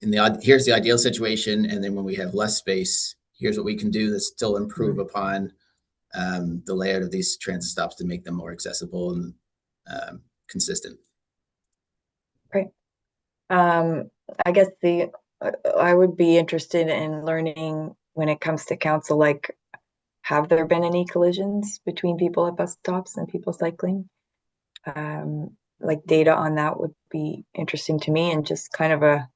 here's the ideal situation, and then when we have less space, here's what we can do to still improve upon the layout of these transit stops to make them more accessible and consistent. Great. I guess I would be interested in learning when it comes to council, like, have there been any collisions between people at bus stops and people cycling? Like, data on that would be interesting to me, and just kind of a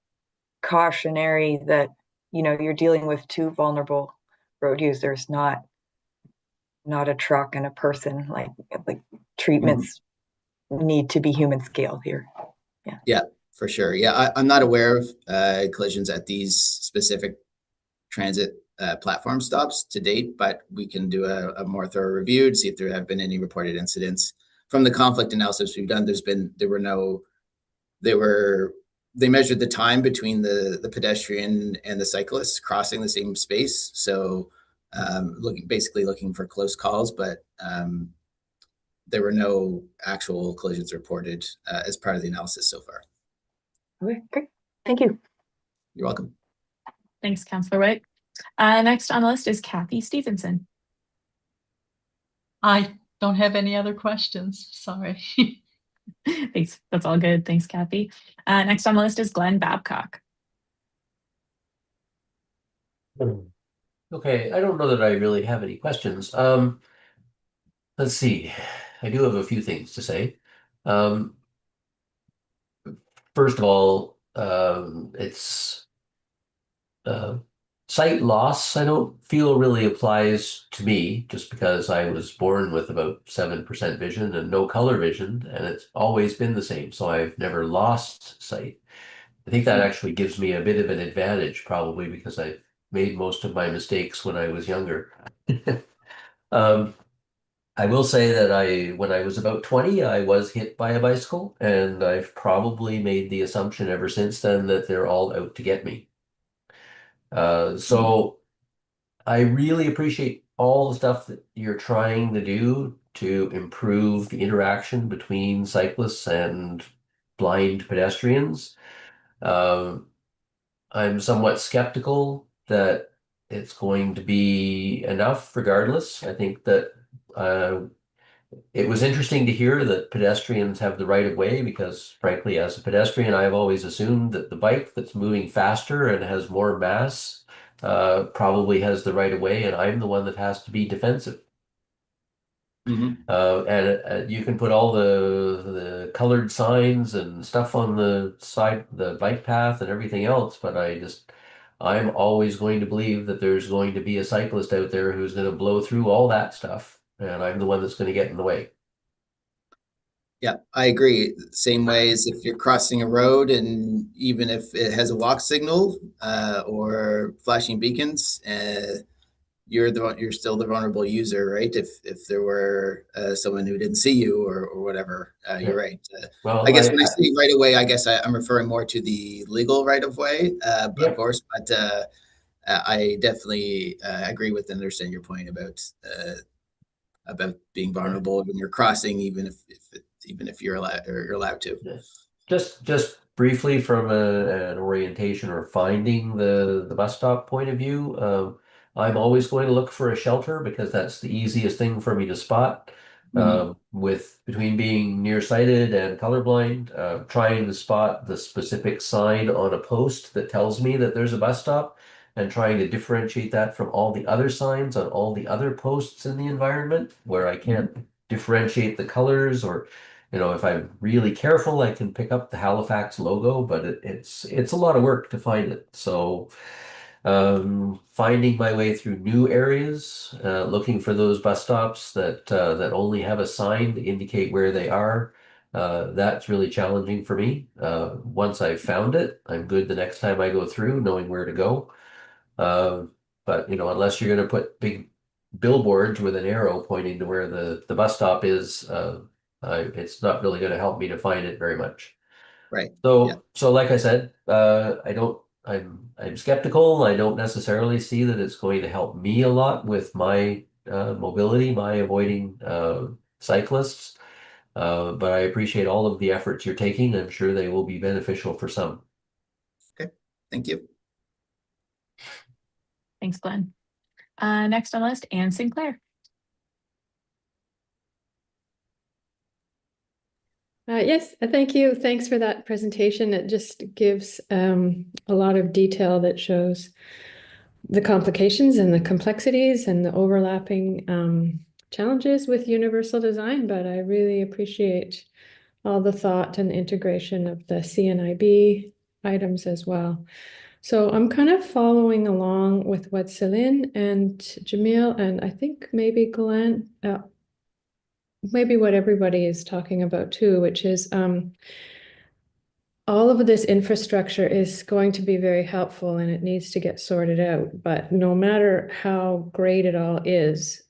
cautionary that, you're dealing with two vulnerable road users, not a truck and a person. Like treatments need to be human scale here. Yeah, for sure. Yeah, I'm not aware of collisions at these specific transit platform stops to date, but we can do a more thorough review to see if there have been any reported incidents. From the conflict analysis we've done, they measured the time between the pedestrian and the cyclist crossing the same space. So looking for close calls, but there were no actual collisions reported as part of the analysis so far. Okay, great. Thank you. You're welcome. Thanks, Councillor White. Next on the list is Kathy Stevenson. I don't have any other questions. Sorry. Thanks. That's all good. Thanks, Kathy. Next on the list is Glenn Babcock. Okay, I don't know that I really have any questions. Let's see. I do have a few things to say. First of all, it's sight loss. I don't feel really applies to me, just because I was born with about 7% vision and no color vision, and it's always been the same. So I've never lost sight. I think that actually gives me a bit of an advantage, probably because I've made most of my mistakes when I was younger. I will say that when I was about 20, I was hit by a bicycle, and I've probably made the assumption ever since then that they're all out to get me. So I really appreciate all the stuff that you're trying to do to improve the interaction between cyclists and blind pedestrians. I'm somewhat skeptical that it's going to be enough regardless. I think that it was interesting to hear that pedestrians have the right of way, because frankly, as a pedestrian, I've always assumed that the bike that's moving faster and has more mass probably has the right of way, and I'm the one that has to be defensive. And you can put all the colored signs and stuff on the side, the bike path and everything else, but I'm always going to believe that there's going to be a cyclist out there who's going to blow through all that stuff, and I'm the one that's going to get in the way. Yeah, I agree. Same way as if you're crossing a road, and even if it has a walk signal or flashing beacons, you're still the vulnerable user, right? If there were someone who didn't see you or whatever, you're right. Well, I guess when I say right of way, I guess I'm referring more to the legal right of way, of course. But I definitely agree with and understand your point about being vulnerable when you're crossing, even if you're allowed to. Just briefly, from an orientation or finding the bus stop point of view, I'm always going to look for a shelter, because that's the easiest thing for me to spot. Between being nearsighted and colorblind, trying to spot the specific sign on a post that tells me that there's a bus stop, and trying to differentiate that from all the other signs on all the other posts in the environment where I can't differentiate the colors, or if I'm really careful, I can pick up the Halifax logo, but it's a lot of work to find it. So finding my way through new areas, looking for those bus stops that only have a sign to indicate where they are, That's really challenging for me. Once I've found it, I'm good the next time I go through, knowing where to go. But unless you're going to put big billboards with an arrow pointing to where the bus stop is, it's not really going to help me to find it very much. Right. So like I said, I'm skeptical. I don't necessarily see that it's going to help me a lot with my mobility, my avoiding cyclists. But I appreciate all of the efforts you're taking. I'm sure they will be beneficial for some. Okay, thank you. Thanks, Glenn. Next on the list, Anne Sinclair. Yes, thank you. Thanks for that presentation. It just gives a lot of detail that shows the complications and the complexities and the overlapping challenges with universal design, but I really appreciate all the thought and integration of the CNIB items as well. So I'm kind of following along with what Celine and Jamil, and I think maybe Glenn, maybe what everybody is talking about too, which is all of this infrastructure is going to be very helpful and it needs to get sorted out. But no matter how great it all is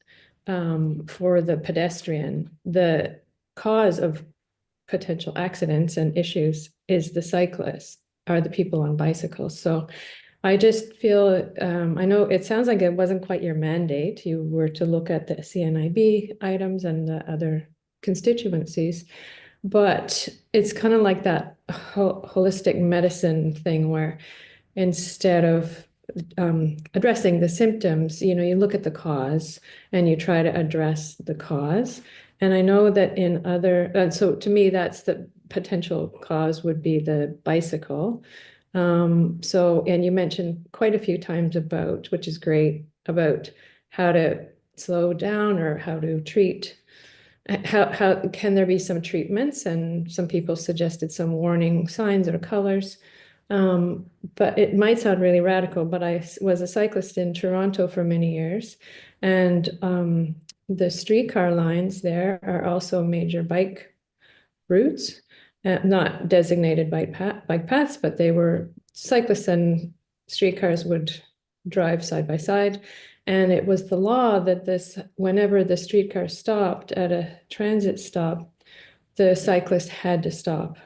for the pedestrian, the cause of potential accidents and issues is the cyclists, are the people on bicycles. So I just feel, I know it sounds like it wasn't quite your mandate. You were to look at the CNIB items and the other constituencies, but it's kind of like that holistic medicine thing where instead of addressing the symptoms, you look at the cause and you try to address the cause. And I know that in other, so to me, that's the potential cause would be the bicycle. And you mentioned quite a few times about, which is great, about how to slow down or how to treat. How can there be some treatments? And some people suggested some warning signs or colors. But it might sound really radical, but I was a cyclist in Toronto for many years. And the streetcar lines there are also major bike routes, not designated bike paths, but they were cyclists and streetcars would drive side by side. And it was the law that whenever the streetcar stopped at a transit stop, the cyclist had to stop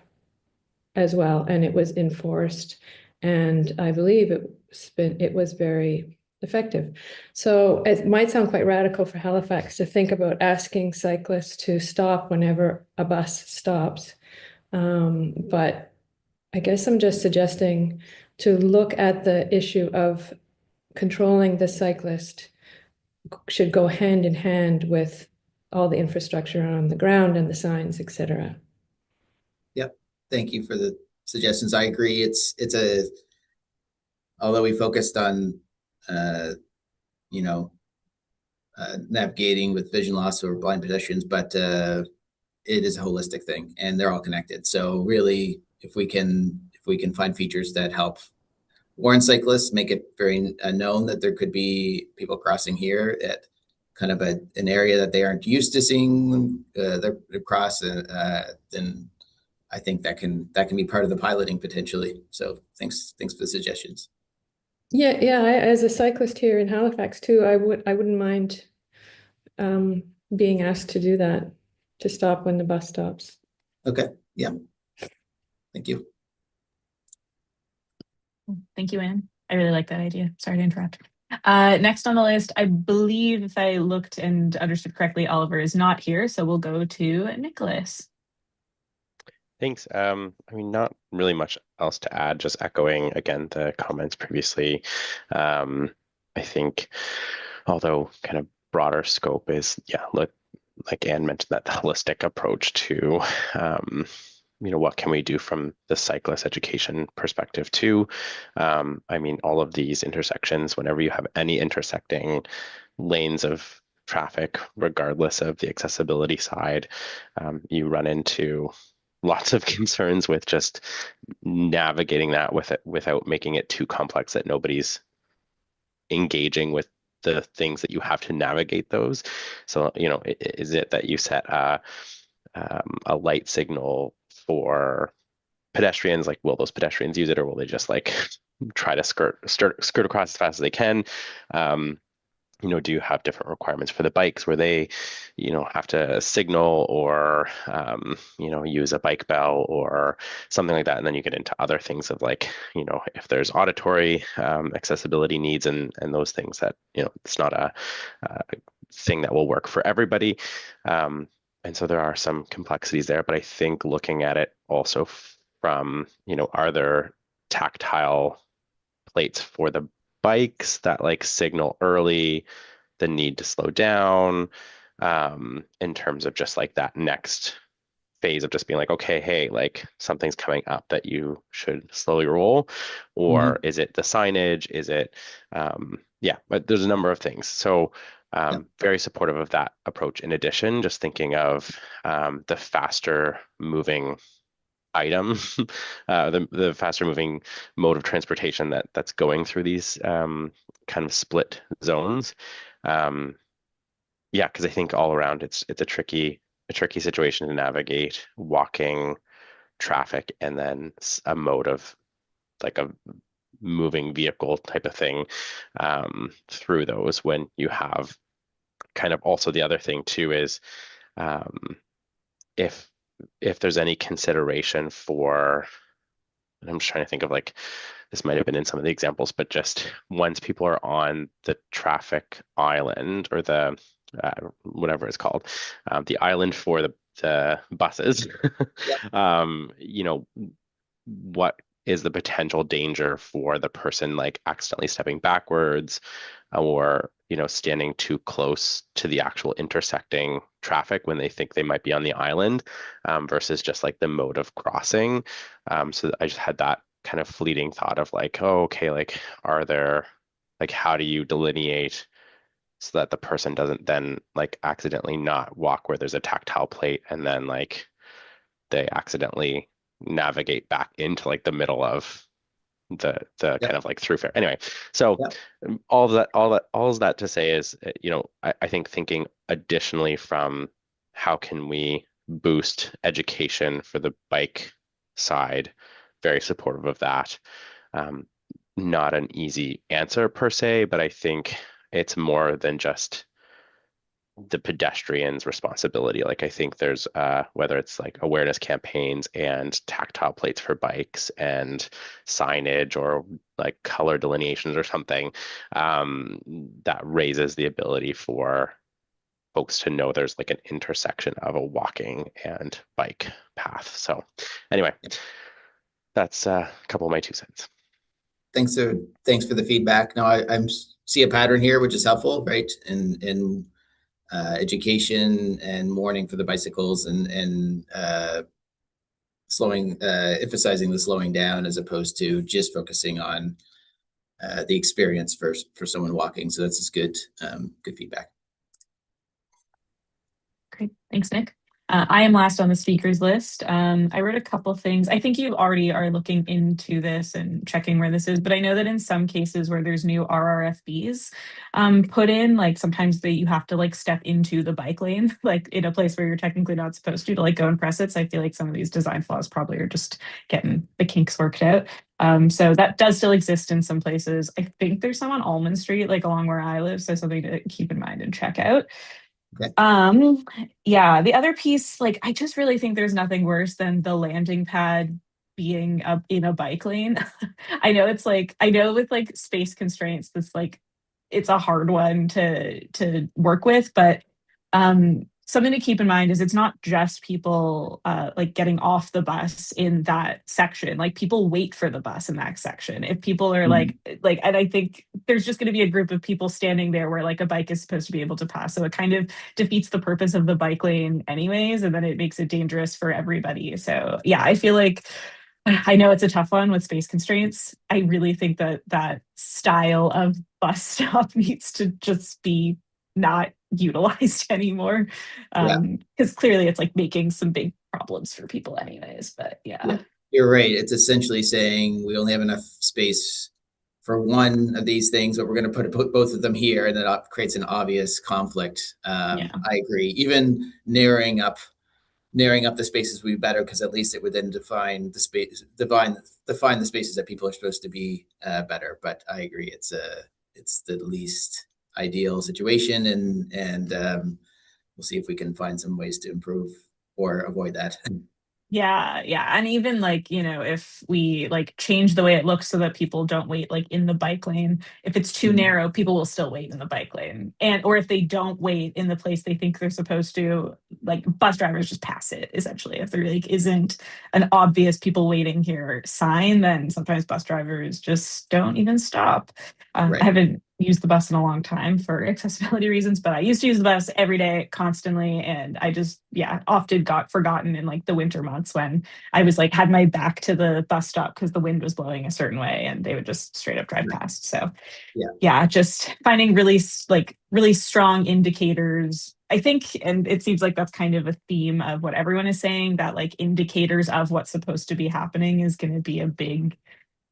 as well, and it was enforced. And I believe it was very effective. So it might sound quite radical for Halifax to think about asking cyclists to stop whenever a bus stops. But I guess I'm just suggesting to look at the issue of controlling the cyclist should go hand in hand with all the infrastructure on the ground and the signs, etc. Yep. Thank you for the suggestions. I agree. Although we focused on, navigating with vision loss or blind pedestrians, but it is a holistic thing and they're all connected. So really, if we can find features that help warn cyclists, make it very known that there could be people crossing here at kind of an area that they aren't used to seeing them cross, then I think that can be part of the piloting potentially. So thanks for the suggestions. Yeah. As a cyclist here in Halifax too, I wouldn't mind being asked to do that, to stop when the bus stops. Okay. Yeah. Thank you. Thank you, Anne. I really like that idea. Sorry to interrupt. Next on the list, I believe if I looked and understood correctly, Oliver is not here, so we'll go to Nicholas. Thanks. Not really much else to add, just echoing again the comments previously. I think although kind of broader scope is, look, like Anne mentioned, that holistic approach to what can we do from the cyclist education perspective too. All of these intersections, whenever you have any intersecting lanes of traffic, regardless of the accessibility side, you run into lots of concerns with just navigating that without making it too complex that nobody's engaging with the things that you have to navigate those. So, is it that you set a light signal for pedestrians, like will those pedestrians use it, or will they just like try to skirt across as fast as they can? Do you have different requirements for the bikes where they, have to signal or, use a bike bell or something like that? And then you get into other things of like, if there's auditory accessibility needs and those things that, it's not a thing that will work for everybody. And so there are some complexities there, but I think looking at it also from, are there tactile plates for the bikes that like signal early the need to slow down, in terms of just like that next phase of just being like, okay, hey, like something's coming up that you should slowly roll, or is it the signage? Is it, but there's a number of things. So very supportive of that approach. In addition, just thinking of the faster moving item, the faster moving mode of transportation that's going through these kind of split zones. Because I think all around it's a tricky situation to navigate walking, traffic, and then a mode of like a moving vehicle type of thing through those, when you have kind of also the other thing too is if there's any consideration for, and I'm just trying to think of like, this might have been in some of the examples, but just once people are on the traffic island or the whatever it's called, the island for the buses, what is the potential danger for the person like accidentally stepping backwards or, standing too close to the actual intersecting traffic when they think they might be on the island, versus just like the mode of crossing. So I just had that kind of fleeting thought of like, oh, okay, like, are there, like, how do you delineate so that the person doesn't then like accidentally not walk where there's a tactile plate and then like they accidentally navigate back into like the middle of the kind of like throughfare. Anyway, so all of that to say is, I think thinking additionally from how can we boost education for the bike side, very supportive of that. Not an easy answer per se, but I think it's more than just the pedestrian's responsibility. Like I think there's whether it's like awareness campaigns and tactile plates for bikes and signage or like color delineations or something, that raises the ability for folks to know there's like an intersection of a walking and bike path. So anyway, that's a couple of my 2 cents. Thanks for the feedback. No, I see a pattern here, which is helpful, right? In education and warning for the bicycles and emphasizing the slowing down as opposed to just focusing on the experience for someone walking. So that's just good feedback. Great, thanks, Nick. I am last on the speakers list. I wrote a couple things. I think you already are looking into this and checking where this is, but I know that in some cases where there's new RRFBs put in, like sometimes you have to like step into the bike lane, like in a place where you're technically not supposed to like go and press it. So I feel like some of these design flaws probably are just getting the kinks worked out. So that does still exist in some places. I think there's some on Almond Street, like along where I live. So something to keep in mind and check out. Okay. The other piece, like I just really think there's nothing worse than the landing pad being up in a bike lane. I know with like space constraints, this like it's a hard one to work with, but something to keep in mind is it's not just people like getting off the bus in that section. Like people wait for the bus in that section. If people are and I think there's just going to be a group of people standing there where like a bike is supposed to be able to pass. So it kind of defeats the purpose of the bike lane anyways, and then it makes it dangerous for everybody. So yeah, I feel like I know it's a tough one with space constraints. I really think that style of bus stop needs to just be not utilized anymore, because clearly it's like making some big problems for people anyways. But yeah, you're right. It's essentially saying we only have enough space for one of these things, but we're going to put both of them here, and that creates an obvious conflict. I agree. Even narrowing up narrowing up the spaces would be better, because at least it would then define the spaces that people are supposed to be better. But I agree, it's the least ideal situation, and we'll see if we can find some ways to improve or avoid that. Yeah, and even like, if we like change the way it looks so that people don't wait like in the bike lane, if it's too narrow, people will still wait in the bike lane. Or if they don't wait in the place they think they're supposed to, like bus drivers just pass it essentially. If there like isn't an obvious people waiting here sign, then sometimes bus drivers just don't even stop. Right. I haven't used the bus in a long time for accessibility reasons, but I used to use the bus every day constantly, and I just often got forgotten in like the winter months when I was like had my back to the bus stop because the wind was blowing a certain way and they would just straight up drive past. So just finding really strong indicators, I think, and it seems like that's kind of a theme of what everyone is saying, that like indicators of what's supposed to be happening is going to be a big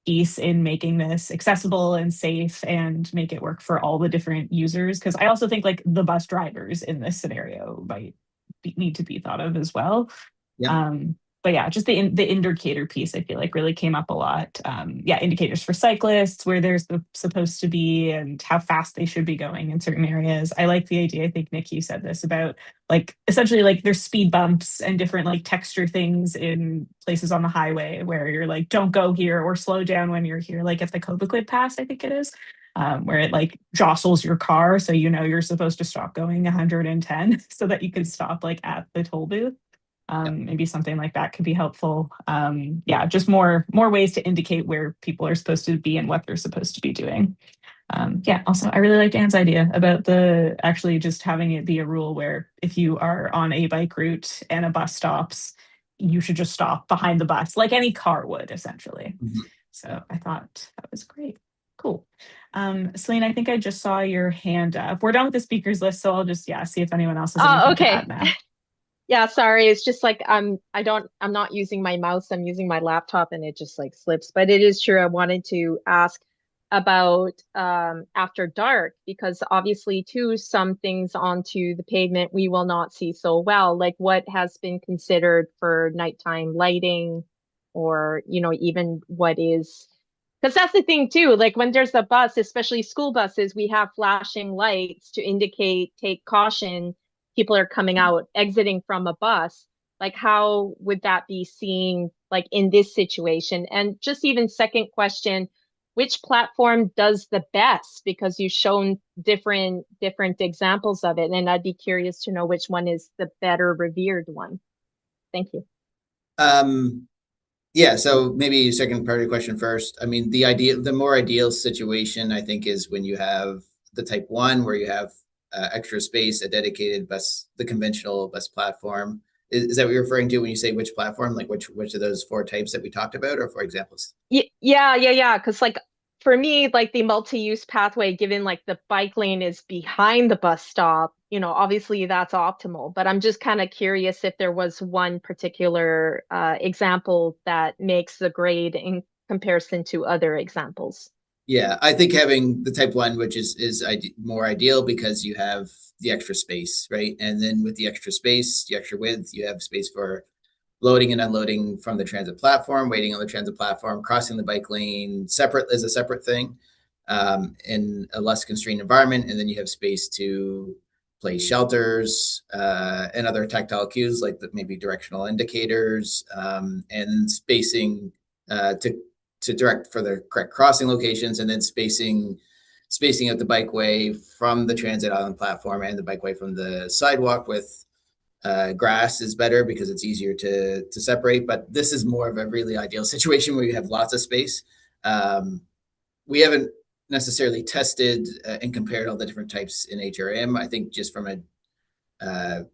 piece in making this accessible and safe and make it work for all the different users. Because I also think like the bus drivers in this scenario might need to be thought of as well. But just the indicator piece, I feel like really came up a lot. Indicators for cyclists, where there's supposed to be and how fast they should be going in certain areas. I like the idea, I think Nick, you said this, about like essentially like there's speed bumps and different like texture things in places on the highway where you're like, don't go here or slow down when you're here, like at the Cobequid Pass, I think it is. Where it like jostles your car, so you're supposed to stop going 110 so that you can stop like at the toll booth. Maybe something like that could be helpful. Just more ways to indicate where people are supposed to be and what they're supposed to be doing. Also, I really liked Anne's idea about actually just having it be a rule where if you are on a bike route and a bus stops, you should just stop behind the bus, like any car would, essentially. So I thought that was great. Cool. Celine, I think I just saw your hand up. We're done with the speakers list, so I'll just see if anyone else has anything to add now. Yeah, sorry. It's just like I'm not using my mouse. I'm using my laptop and it just like slips. But it is true. I wanted to ask about after dark, because obviously too, some things onto the pavement we will not see so well. Like what has been considered for nighttime lighting, or even what is, because that's the thing too. Like when there's a bus, especially school buses, we have flashing lights to indicate take caution. People are coming out, exiting from a bus. Like how would that be seen like in this situation? And just even second question, which platform does the best? Because you've shown different examples of it, and I'd be curious to know which one is the better revered one. Thank you. So maybe second part of the question first. I mean, the more ideal situation, I think, is when you have the type 1 where you have extra space, a dedicated bus, the conventional bus platform. Is that what you're referring to when you say which platform? Like which of those 4 types that we talked about, or for examples? Yeah. Because like for me, like the multi-use pathway, given like the bike lane is behind the bus stop, obviously that's optimal. But I'm just kind of curious if there was one particular example that makes the grade in comparison to other examples. Yeah, I think having the type 1, which is more ideal, because you have the extra space, right? And then with the extra space, the extra width, you have space for loading and unloading from the transit platform, waiting on the transit platform, crossing the bike lane is a separate thing in a less constrained environment. And then you have space to place shelters and other tactile cues, like maybe directional indicators, and spacing to direct for the correct crossing locations, and then spacing out the bikeway from the transit island platform and the bikeway from the sidewalk with grass is better because it's easier to separate. But this is more of a really ideal situation where you have lots of space. We haven't necessarily tested and compared all the different types in HRM. I think just from a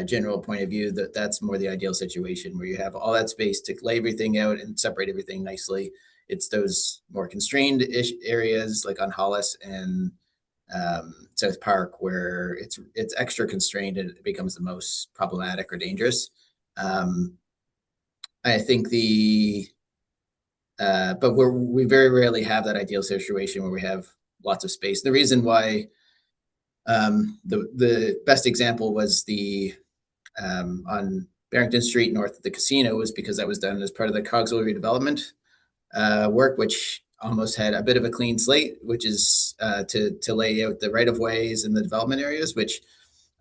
general point of view, that's more the ideal situation where you have all that space to lay everything out and separate everything nicely. It's those more constrained-ish areas like on Hollis and South Park where it's extra constrained and it becomes the most problematic or dangerous. I think but we very rarely have that ideal situation where we have lots of space. The reason why the best example was on Barrington Street north of the casino was because that was done as part of the Cogswell redevelopment work, which almost had a bit of a clean slate, which is to lay out the right of ways and the development areas, which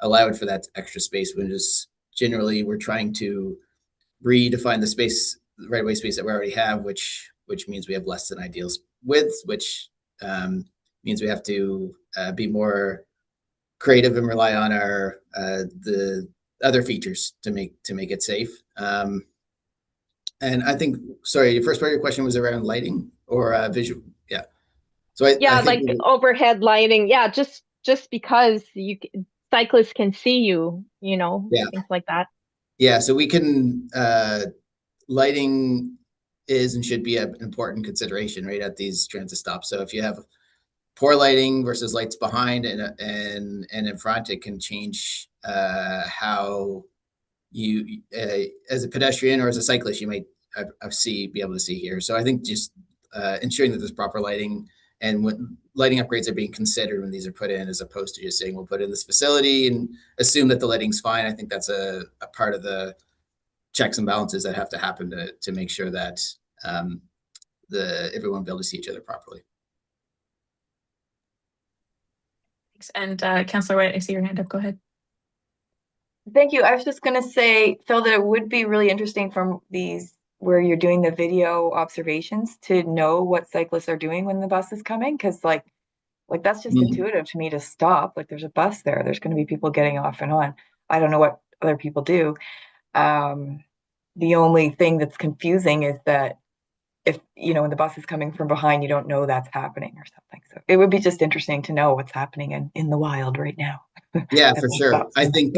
allowed for that extra space. When just generally we're trying to redefine the space, the right of way space that we already have, which means we have less than ideal width, which means we have to be more creative and rely on our the other features to make it safe. And I think, sorry, your first part of your question was around lighting or visual. Yeah. So I like think overhead lighting. Yeah, just because cyclists can see you, Yeah. things like that. Yeah, so we can lighting is and should be an important consideration right at these transit stops. So if you have poor lighting versus lights behind and in front, it can change how you as a pedestrian or as a cyclist you might be able to see here. So I think just ensuring that there's proper lighting and when lighting upgrades are being considered when these are put in, as opposed to just saying we'll put in this facility and assume that the lighting's fine. I think that's a part of the checks and balances that have to happen to make sure that everyone will be able to see each other properly. Thanks. And Councillor White, I see your hand up. Go ahead. Thank you. I was just going to say, Phil, that it would be really interesting from these where you're doing the video observations to know what cyclists are doing when the bus is coming, because like that's just intuitive to me to stop. Like there's a bus there. There's going to be people getting off and on. I don't know what other people do. The only thing that's confusing is that if, when the bus is coming from behind, you don't know that's happening or something. So it would be just interesting to know what's happening in the wild right now. Yeah, for sure. I think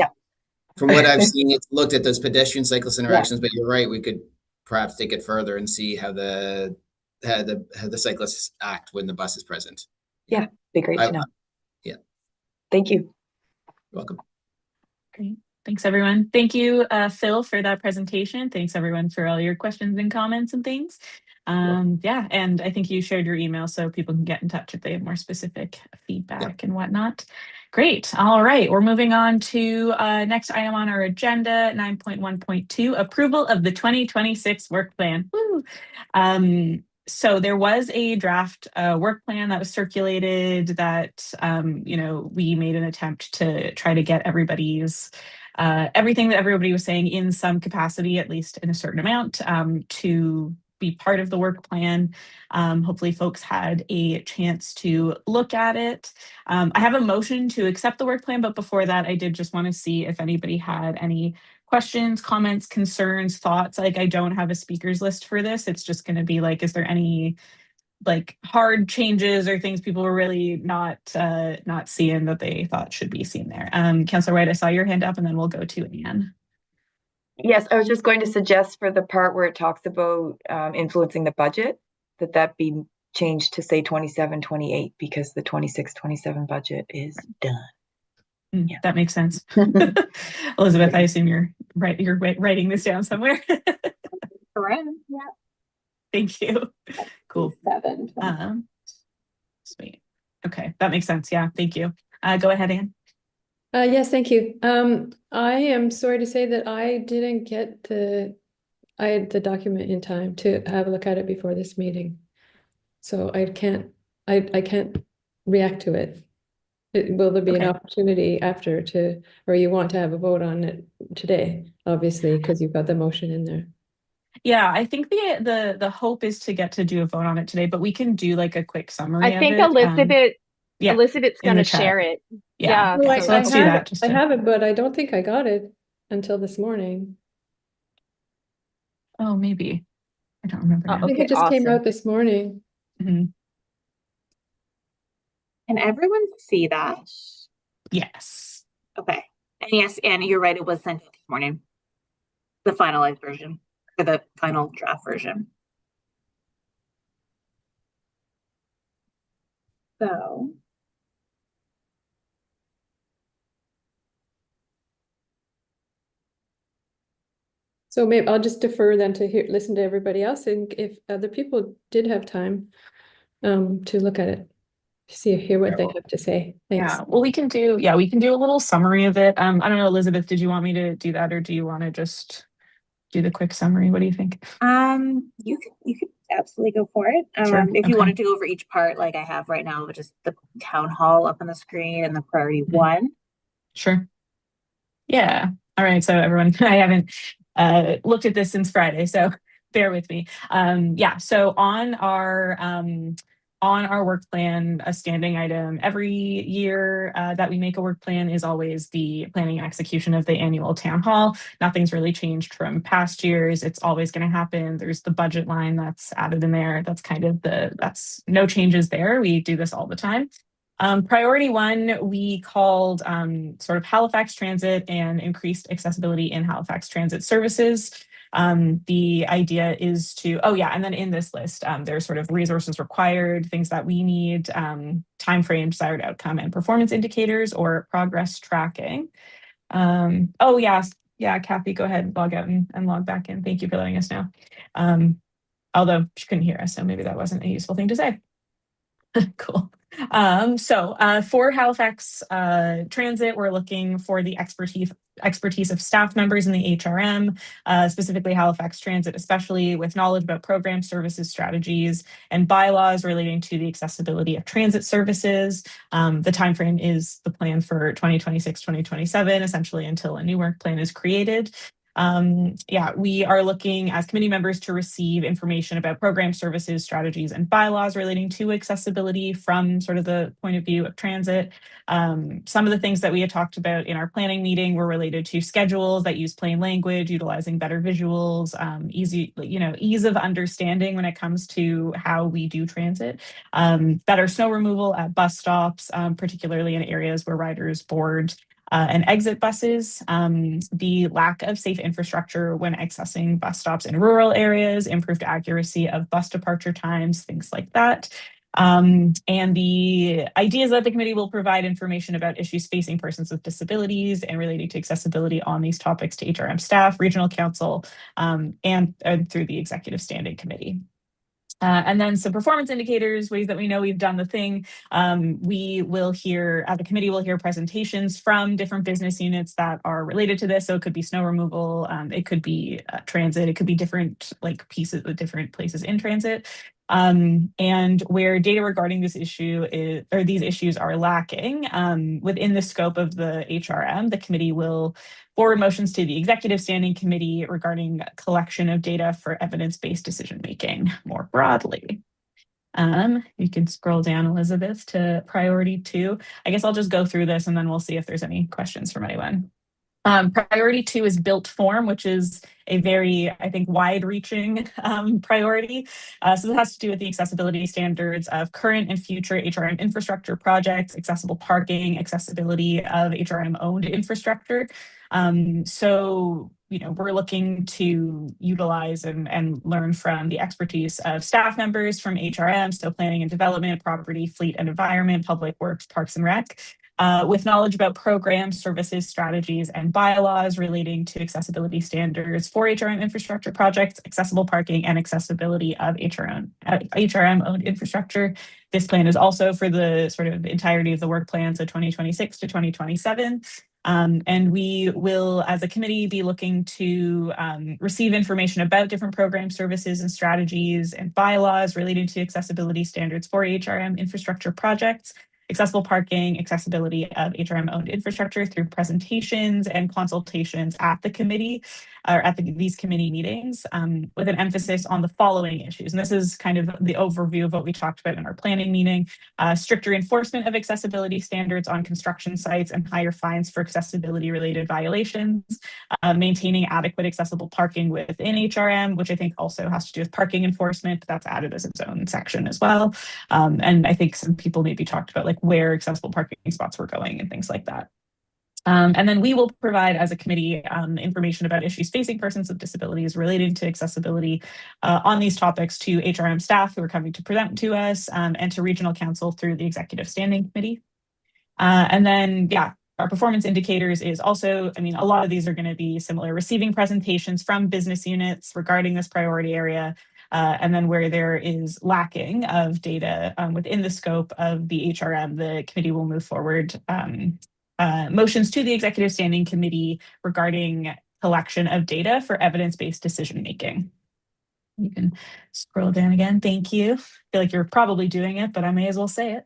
from what I've seen, it's looked at those pedestrian cyclist interactions, but you're right. We could perhaps take it further and see how the cyclists act when the bus is present. Yeah, be great to know. Yeah. Thank you. You're welcome. Great. Thanks, everyone. Thank you, Phil, for that presentation. Thanks, everyone, for all your questions and comments and things. Yeah, and I think you shared your email so people can get in touch if they have more specific feedback and whatnot. Great. All right. We're moving on to next item on our agenda, 9.1.2, approval of the 2026 work plan. Woo! So there was a draft work plan that was circulated that, we made an attempt to try to get everybody's everything that everybody was saying in some capacity, at least in a certain amount, to be part of the work plan. Hopefully folks had a chance to look at it. I have a motion to accept the work plan, but before that, I did just want to see if anybody had any questions, comments, concerns, thoughts. Like I don't have a speakers list for this. It's just going to be like, is there any like hard changes or things people were really not seeing that they thought should be seen there? Councillor White, I saw your hand up, and then we'll go to Anne. Yes, I was just going to suggest for the part where it talks about influencing the budget, that be changed to say 27, 28, because the 26-27 budget is done. Yeah, that makes sense. Elizabeth, I assume you're writing this down somewhere. Correct. Yeah. Thank you. Cool. 7. Sweet. Okay, that makes sense. Yeah, thank you. Go ahead, Anne. Yes, thank you. I am sorry to say that I didn't get the document in time to have a look at it before this meeting. So I can't react to it. Will there be an opportunity after or you want to have a vote on it today, obviously, because you've got the motion in there? Yeah, I think the hope is to get to do a vote on it today, but we can do like a quick summary. I think of it. Elizabeth's going to share it. Yeah. Well, So let's do that. I have it, but I don't think I got it until this morning. Oh, maybe. I don't remember. I think it just came out this morning. Mm-hmm. Can everyone see that? Yes. Okay. And yes, Annie, you're right. It was sent out this morning. The finalized version, or the final draft version. So maybe I'll just defer then to listen to everybody else, and if other people did have time to look at it, hear what they have to say. Thanks. Yeah. Well, we can do a little summary of it. I don't know, Elizabeth, did you want me to do that, or do you want to just do the quick summary? What do you think? You could absolutely go for it. Sure, If you okay. wanted to go over each part, like I have right now, just the town hall up on the screen and the priority one. Sure. Yeah. All right. So everyone, I haven't looked at this since Friday, so bear with me. Yeah. So on our work plan, a standing item every year that we make a work plan is always the planning and execution of the annual town hall. Nothing's really changed from past years. It's always going to happen. There's the budget line that's added in there. That's kind of that's no changes there. We do this all the time. Priority one, we called sort of Halifax Transit and increased accessibility in Halifax Transit services. The idea is to, and then in this list, there's sort of resources required, things that we need, timeframe, desired outcome, and performance indicators or progress tracking. Yeah, Kathy, go ahead, log out and log back in. Thank you for letting us know. Although she couldn't hear us, so maybe that wasn't a useful thing to say. Cool. For Halifax Transit, we're looking for the expertise of staff members in the HRM, specifically Halifax Transit, especially with knowledge about program services, strategies, and bylaws relating to the accessibility of transit services. The timeframe is the plan for 2026-2027, essentially until a new work plan is created. We are looking as committee members to receive information about program services, strategies, and bylaws relating to accessibility from sort of the point of view of transit. Some of the things that we had talked about in our planning meeting were related to schedules that use plain language, utilizing better visuals, ease of understanding when it comes to how we do transit, better snow removal at bus stops, particularly in areas where riders board and exit buses, the lack of safe infrastructure when accessing bus stops in rural areas, improved accuracy of bus departure times, things like that. And the idea is that the committee will provide information about issues facing persons with disabilities and relating to accessibility on these topics to HRM staff, regional council, and through the executive standing committee. And then some performance indicators, ways that we know we've done the thing. We will hear, as a committee, we'll hear presentations from different business units that are related to this. So it could be snow removal, it could be transit, it could be different pieces of different places in transit. And where data regarding this issue these issues are lacking, within the scope of the HRM, the committee will forward motions to the executive standing committee regarding collection of data for evidence-based decision-making more broadly. You can scroll down, Elizabeth, to priority 2. I guess I'll just go through this and then we'll see if there's any questions from anyone. Priority 2 is built form, which is a very, I think, wide-reaching priority. So this has to do with the accessibility standards of current and future HRM infrastructure projects, accessible parking, accessibility of HRM-owned infrastructure. We're looking to utilize and learn from the expertise of staff members from HRM, so planning and development, property, fleet and environment, public works, parks and rec, with knowledge about programs, services, strategies, and bylaws relating to accessibility standards for HRM infrastructure projects, accessible parking, and accessibility of HRM-owned infrastructure. This plan is also for the sort of entirety of the work plan, so 2026 to 2027. And we will, as a committee, be looking to receive information about different program services and strategies and bylaws relating to accessibility standards for HRM infrastructure projects, accessible parking, accessibility of HRM-owned infrastructure through presentations and consultations at the committee or at these committee meetings, with an emphasis on the following issues. And this is kind of the overview of what we talked about in our planning meeting: stricter enforcement of accessibility standards on construction sites and higher fines for accessibility-related violations, maintaining adequate accessible parking within HRM, which I think also has to do with parking enforcement, but that's added as its own section as well. And I think some people maybe talked about where accessible parking spots were going and things like that. And then we will provide, as a committee, information about issues facing persons with disabilities related to accessibility on these topics to HRM staff who are coming to present to us, and to regional council through the executive standing committee. And then, our performance indicators is also, a lot of these are going to be similar, receiving presentations from business units regarding this priority area. And then where there is lacking of data within the scope of the HRM, the committee will move forward motions to the executive standing committee regarding collection of data for evidence-based decision making. You can scroll down again. Thank you. I feel like you're probably doing it, but I may as well say it.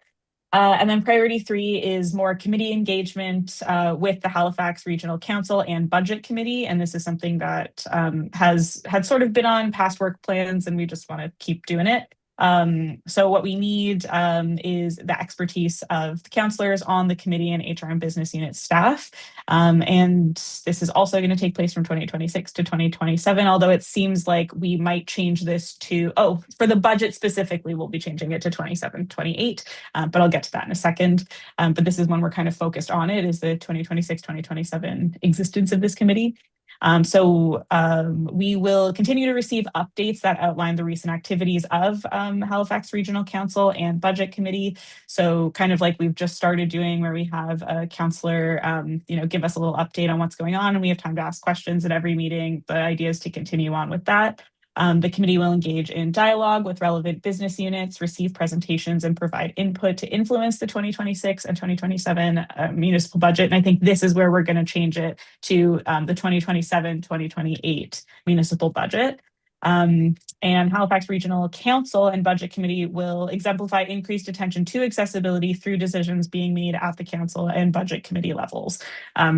And then priority 3 is more committee engagement with the Halifax Regional Council and Budget Committee. And this is something that had sort of been on past work plans, and we just want to keep doing it. So what we need is the expertise of the counselors on the committee and HR and business unit staff. And this is also going to take place from 2026 to 2027, although it seems like we might change this to, for the budget specifically, we'll be changing it to 27, 28, but I'll get to that in a second. But this is when we're kind of focused on it, is the 2026, 2027 existence of this committee. We will continue to receive updates that outline the recent activities of Halifax Regional Council and Budget Committee. So kind of like we've just started doing, where we have a counselor, give us a little update on what's going on, and we have time to ask questions at every meeting. The idea is to continue on with that. The committee will engage in dialogue with relevant business units, receive presentations, and provide input to influence the 2026 and 2027 municipal budget. And I think this is where we're going to change it to the 2027-2028 municipal budget. And Halifax Regional Council and Budget Committee will exemplify increased attention to accessibility through decisions being made at the council and budget committee levels.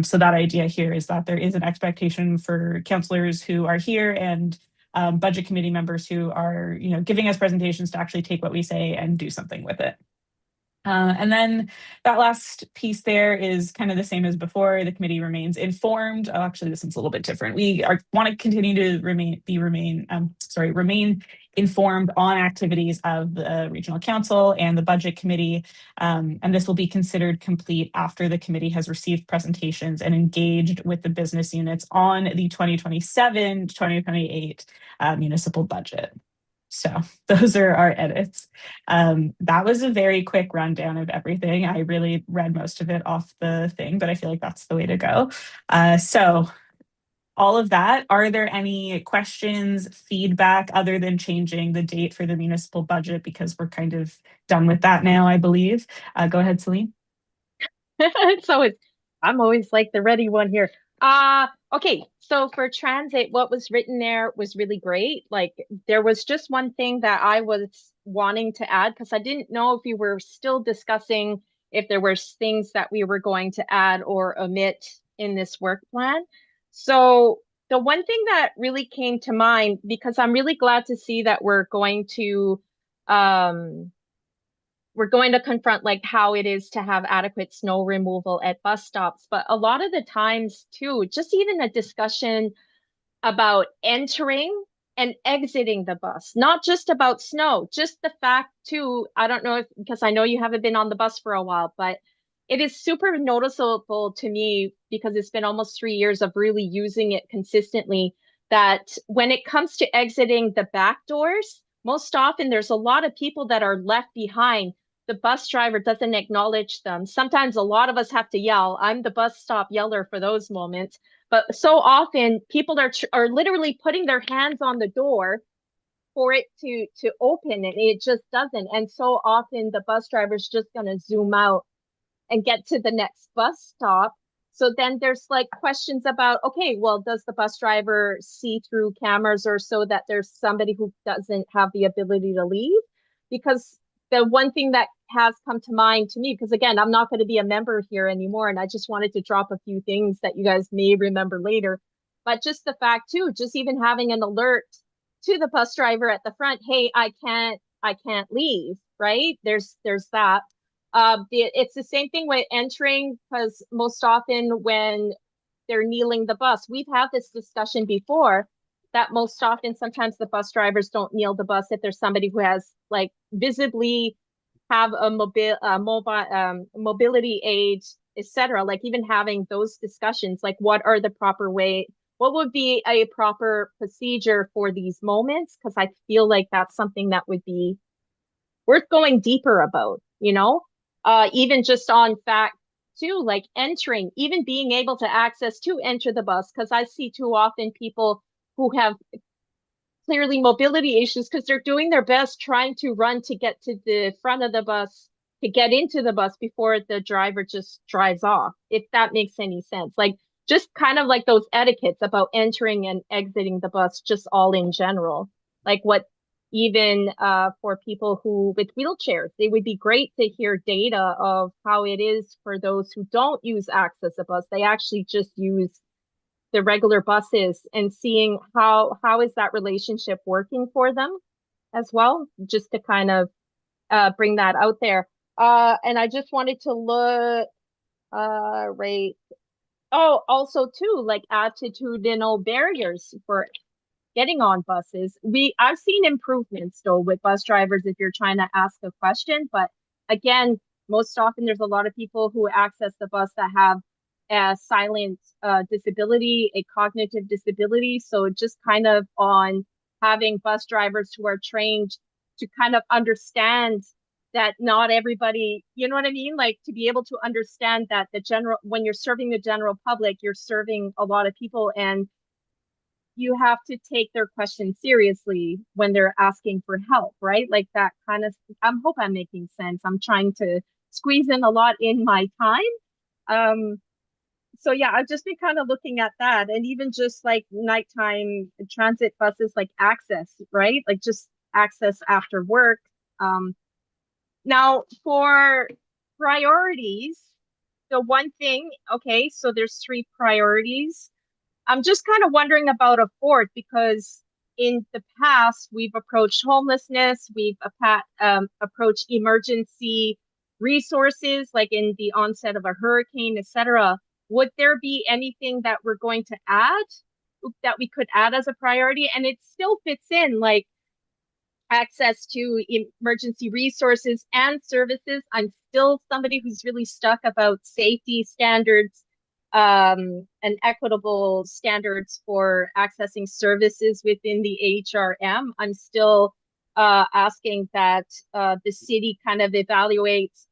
So that idea here is that there is an expectation for councillors who are here and budget committee members who are, giving us presentations to actually take what we say and do something with it. And then that last piece there is kind of the same as before. The committee remains informed. Oh, actually, this one's a little bit different. We want to continue to remain informed on activities of the Regional Council and the Budget Committee. And this will be considered complete after the committee has received presentations and engaged with the business units on the 2027-2028 municipal budget. So those are our edits. That was a very quick rundown of everything. I really read most of it off the thing, but I feel like that's the way to go. So all of that, are there any questions, feedback, other than changing the date for the municipal budget? Because we're kind of done with that now, I believe. Go ahead, Celine. I'm always like the ready one here. Okay, so for transit, what was written there was really great. Like, there was just one thing that I was wanting to add, because I didn't know if you were still discussing if there were things that we were going to add or omit in this work plan. So the one thing that really came to mind, because I'm really glad to see that we're going to confront like how it is to have adequate snow removal at bus stops. But a lot of the times too, just even a discussion about entering and exiting the bus, not just about snow, just the fact too, I don't know if, because I know you haven't been on the bus for a while, but it is super noticeable to me, because it's been almost 3 years of really using it consistently, that when it comes to exiting the back doors, most often there's a lot of people that are left behind. The bus driver doesn't acknowledge them. Sometimes a lot of us have to yell. I'm the bus stop yeller for those moments. But so often people are literally putting their hands on the door for it to open, and it just doesn't. And so often the bus driver's just going to zoom out and get to the next bus stop. So then there's like questions about, okay, well, does the bus driver see through cameras or so that there's somebody who doesn't have the ability to leave? Because the one thing that has come to mind to me, because again, I'm not going to be a member here anymore, and I just wanted to drop a few things that you guys may remember later. But just the fact too, just even having an alert to the bus driver at the front, hey, I can't leave, right? There's that. It's the same thing with entering, because most often when they're kneeling the bus, we've had this discussion before, that most often sometimes the bus drivers don't kneel the bus if there's somebody who has like visibly have a mobility aid, etc. Like even having those discussions, like what are the proper what would be a proper procedure for these moments? Because I feel like that's something that would be worth going deeper about, even just on fact too, like entering, even being able to access to enter the bus. Because I see too often people who have clearly mobility issues because they're doing their best trying to run to get to the front of the bus, to get into the bus before the driver just drives off, if that makes any sense. Like just kind of like those etiquettes about entering and exiting the bus, just all in general. Like what even for people who with wheelchairs, it would be great to hear data of how it is for those who don't use Access a Bus. They actually just use the regular buses, and seeing how is that relationship working for them as well, just to kind of bring that out there. And I just wanted to look right. Oh, also too, like attitudinal barriers for getting on buses. I've seen improvements though with bus drivers if you're trying to ask a question, but again, most often there's a lot of people who access the bus that have a silent disability, a cognitive disability. So just kind of on having bus drivers who are trained to kind of understand that not everybody, you know what I mean? Like to be able to understand that when you're serving the general public, you're serving a lot of people, and you have to take their questions seriously when they're asking for help, right? Like that kind of, I hope I'm making sense. I'm trying to squeeze in a lot in my time. So yeah, I've just been kind of looking at that, and even just like nighttime transit buses, like Access, right? Like just Access after work. Now for priorities, the one thing, okay, so there's 3 priorities. I'm just kind of wondering about a 4th, because in the past we've approached homelessness, we've approached emergency resources, like in the onset of a hurricane, etc. Would there be anything that we're going to add, that we could add as a priority? And it still fits in, like access to emergency resources and services. I'm still somebody who's really stuck about safety standards and equitable standards for accessing services within the AHRM. I'm still asking that the city kind of evaluates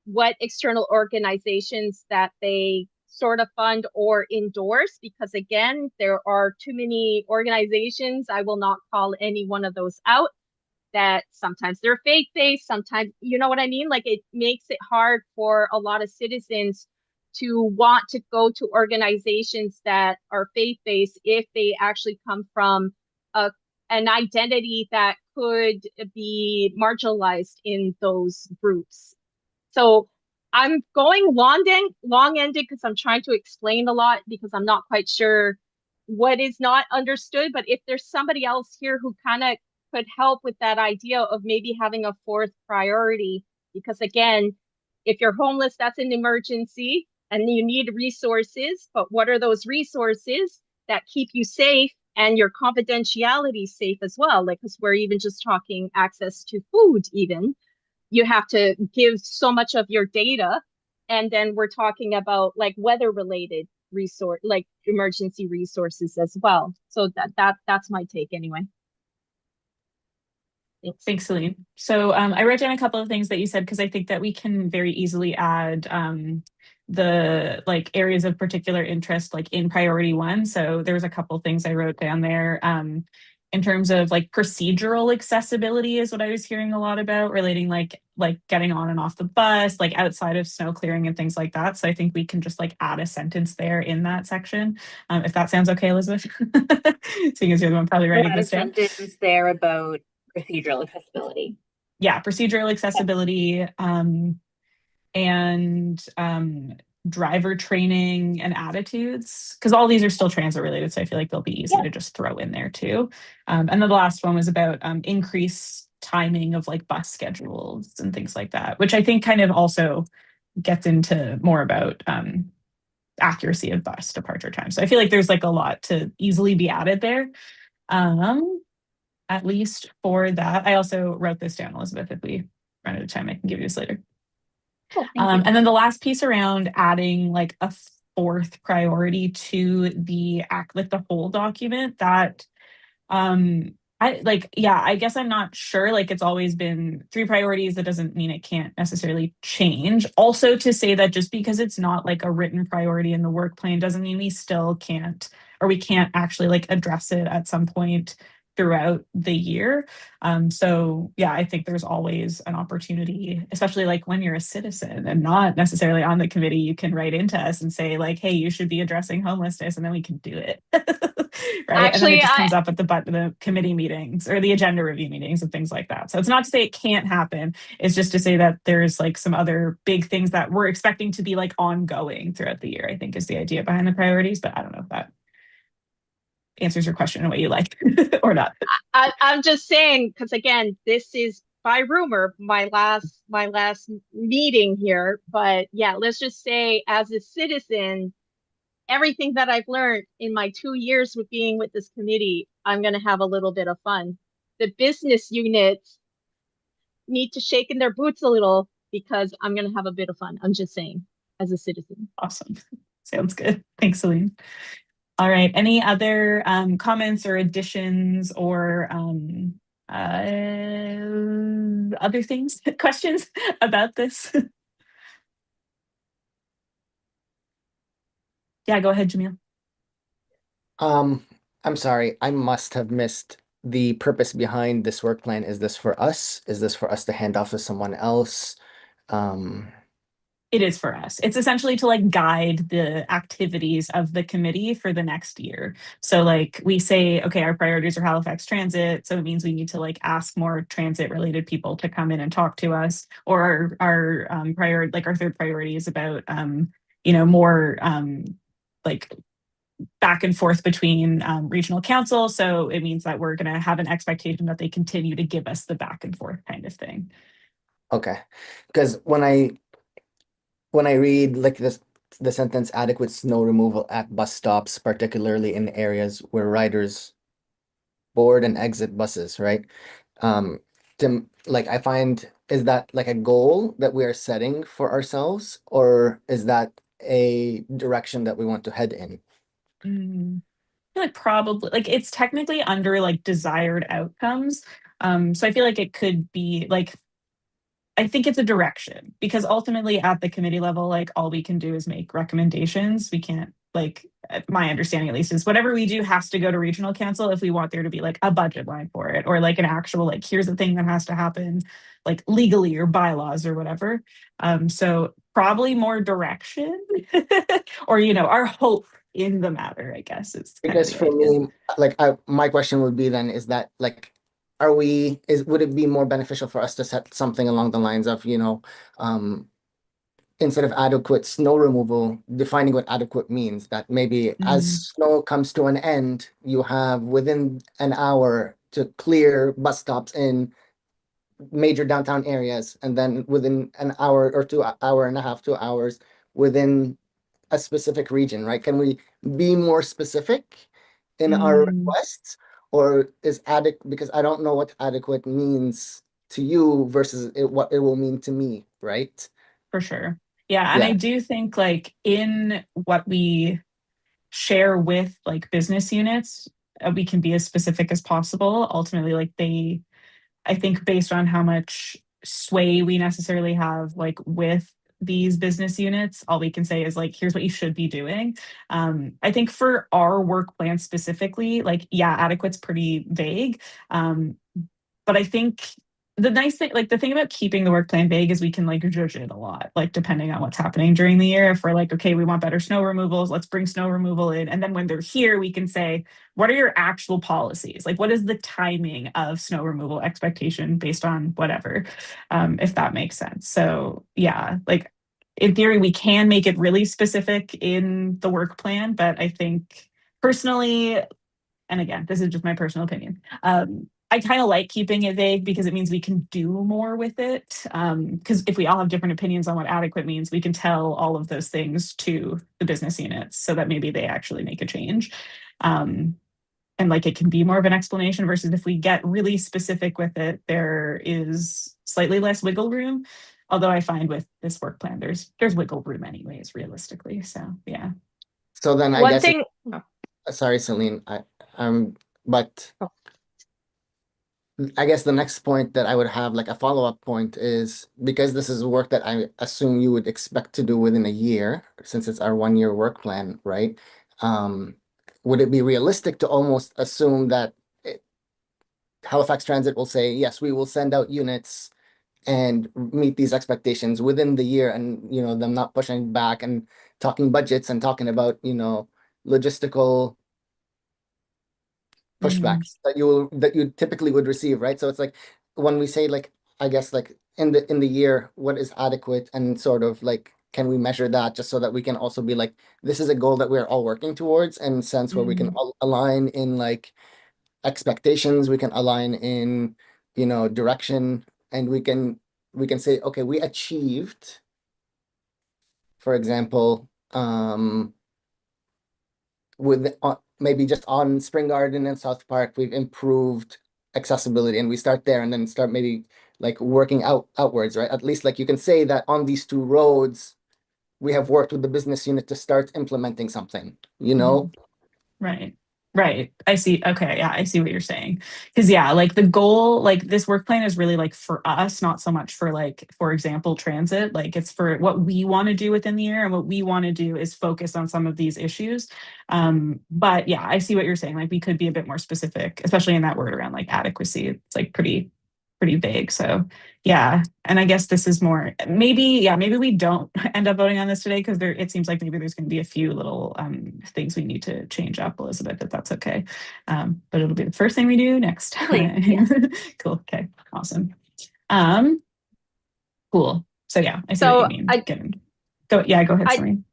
what external organizations that they sort of fund or endorse, because again, there are too many organizations, I will not call any one of those out, that sometimes they're faith-based, sometimes, you know what I mean? Like it makes it hard for a lot of citizens to want to go to organizations that are faith-based if they actually come from an identity that could be marginalized in those groups. So I'm going long-ended because I'm trying to explain a lot, because I'm not quite sure what is not understood. But if there's somebody else here who kind of could help with that idea of maybe having a 4th priority, because again, if you're homeless, that's an emergency and you need resources, but what are those resources that keep you safe and your confidentiality safe as well? Like, because we're even just talking access to food, even you have to give so much of your data, and then we're talking about like weather related resource, like emergency resources as well. So that's my take anyway. Thanks, Celine. So I wrote down a couple of things that you said, because I think that we can very easily add the like areas of particular interest like in priority 1. So there was a couple things I wrote down there in terms of like procedural accessibility is what I was hearing a lot about, relating like getting on and off the bus, like outside of snow clearing and things like that. So I think we can just like add a sentence there in that section, if that sounds okay, Elizabeth. Seeing as you're the one probably writing this down. A sentence there about procedural accessibility. Yeah, procedural accessibility and driver training and attitudes, because all these are still transit related, so I feel like they'll be easy to just throw in there too. And then the last one was about increased timing of like bus schedules and things like that, which I think kind of also gets into more about accuracy of bus departure time. So I feel like there's like a lot to easily be added there. At least for that. I also wrote this down, Elizabeth. If we run out of time, I can give you this later. Cool, and then the last piece around adding like a 4th priority to the like the whole document, that I guess I'm not sure. Like it's always been 3 priorities. That doesn't mean it can't necessarily change. Also to say that just because it's not like a written priority in the work plan doesn't mean we still can't, or we can't actually like address it at some point throughout the year. So yeah, I think there's always an opportunity, especially like when you're a citizen and not necessarily on the committee, you can write into us and say like, hey, you should be addressing homelessness, and then we can do it. Right. And then Actually, it just comes up at the committee meetings or the agenda review meetings and things like that. So it's not to say it can't happen. It's just to say that there's like some other big things that we're expecting to be like ongoing throughout the year, I think is the idea behind the priorities. But I don't know if that answers your question in a way you like or not. I'm just saying, because again, this is by rumor, my last meeting here. But yeah, let's just say as a citizen, everything that I've learned in my 2 years with being with this committee, I'm going to have a little bit of fun. The business units need to shake in their boots a little because I'm going to have a bit of fun. I'm just saying, as a citizen. Awesome. Sounds good. Thanks, Celine. All right. Any other comments or additions or other things, questions about this? Yeah, go ahead, Jamil. I'm sorry, I must have missed the purpose behind this work plan. Is this for us? Is this for us to hand off to someone else? It is for us. It's essentially to like guide the activities of the committee for the next year. So like we say, okay, our priorities are Halifax Transit. So it means we need to like ask more transit related people to come in and talk to us. Or our our third priority is about more like back and forth between regional council. So it means that we're going to have an expectation that they continue to give us the back and forth kind of thing. Okay, because when I read like the sentence adequate snow removal at bus stops, particularly in areas where riders board and exit buses, right? I find, is that like a goal that we are setting for ourselves, or is that a direction that we want to head in? I feel like probably like it's technically under like desired outcomes. So I feel like it could be like, I think it's a direction because ultimately at the committee level, like all we can do is make recommendations. We can't like, my understanding at least is whatever we do has to go to regional council if we want there to be like a budget line for it or like an actual, like, here's the thing that has to happen like legally or bylaws or whatever. So probably more direction or, our hope in the matter, I guess is kind of Because the for idea. me, like my question would be then is that like, would it be more beneficial for us to set something along the lines of, instead of adequate snow removal, defining what adequate means, that maybe as snow comes to an end, you have within an hour to clear bus stops in major downtown areas, and then within an hour or 2 hour and a half, 2 hours within a specific region, right? Can we be more specific in our requests, or is adequate, because I don't know what adequate means to you versus what it will mean to me, right? For sure. Yeah. And I do think like in what we share with like business units, we can be as specific as possible. Ultimately, like I think based on how much sway we necessarily have like with these business units, all we can say is like, here's what you should be doing. I think for our work plan specifically, like, yeah, adequate's pretty vague. But I think the nice thing, like the thing about keeping the work plan vague is we can like judge it a lot, like depending on what's happening during the year. If we're like, okay, we want better snow removals, let's bring snow removal in. And then when they're here, we can say, what are your actual policies? Like, what is the timing of snow removal expectation based on whatever, if that makes sense. So yeah, like in theory, we can make it really specific in the work plan, but I think personally, and again, this is just my personal opinion, I kind of like keeping it vague because it means we can do more with it. Because if we all have different opinions on what adequate means, we can tell all of those things to the business units so that maybe they actually make a change. And like it can be more of an explanation versus if we get really specific with it, there is slightly less wiggle room. Although I find with this work plan, there's wiggle room anyways, realistically. So yeah. So then I One guess thing. sorry, Celine, but I guess the next point that I would have, like a follow-up point, is because this is work that I assume you would expect to do within a year, since it's our 1 year work plan, right? Would it be realistic to almost assume that Halifax Transit will say, yes, we will send out units and meet these expectations within the year, and them not pushing back and talking budgets and talking about logistical pushbacks that you typically would receive, right? So it's like when we say, like, I guess, like in the year, what is adequate, and sort of like, can we measure that, just so that we can also be like, this is a goal that we're all working towards, in a sense where we can all align in like expectations, we can align in direction, and we can say, okay, we achieved, for example, with maybe just on Spring Garden and South Park, we've improved accessibility, and we start there and then start maybe like working outwards, right? At least like you can say that on these two roads, we have worked with the business unit to start implementing something, Right. Right. I see. Okay. Yeah, I see what you're saying. Because yeah, like the goal, like this work plan is really like for us, not so much for like, for example, transit. Like it's for what we want to do within the year, and what we want to do is focus on some of these issues. But yeah, I see what you're saying. Like we could be a bit more specific, especially in that word around like adequacy. It's like pretty vague. So yeah. And I guess this is more, maybe we don't end up voting on this today, because it seems like maybe there's going to be a few little things we need to change up, Elizabeth, if that's okay. But it'll be the first thing we do next time. Yes. Cool. Okay. Awesome. Cool. So yeah, I see what you mean. Go ahead, Serene.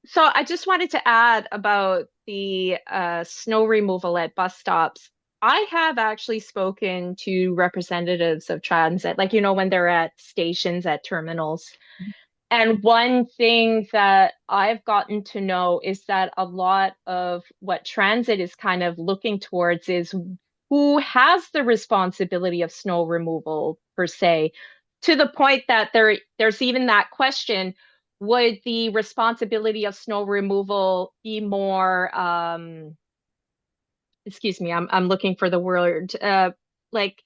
So I just wanted to add about the snow removal at bus stops. I have actually spoken to representatives of transit, like, when they're at stations, at terminals. And one thing that I've gotten to know is that a lot of what transit is kind of looking towards is who has the responsibility of snow removal, per se, to the point that there's even that question, would the responsibility of snow removal be more, excuse me, I'm looking for the word, like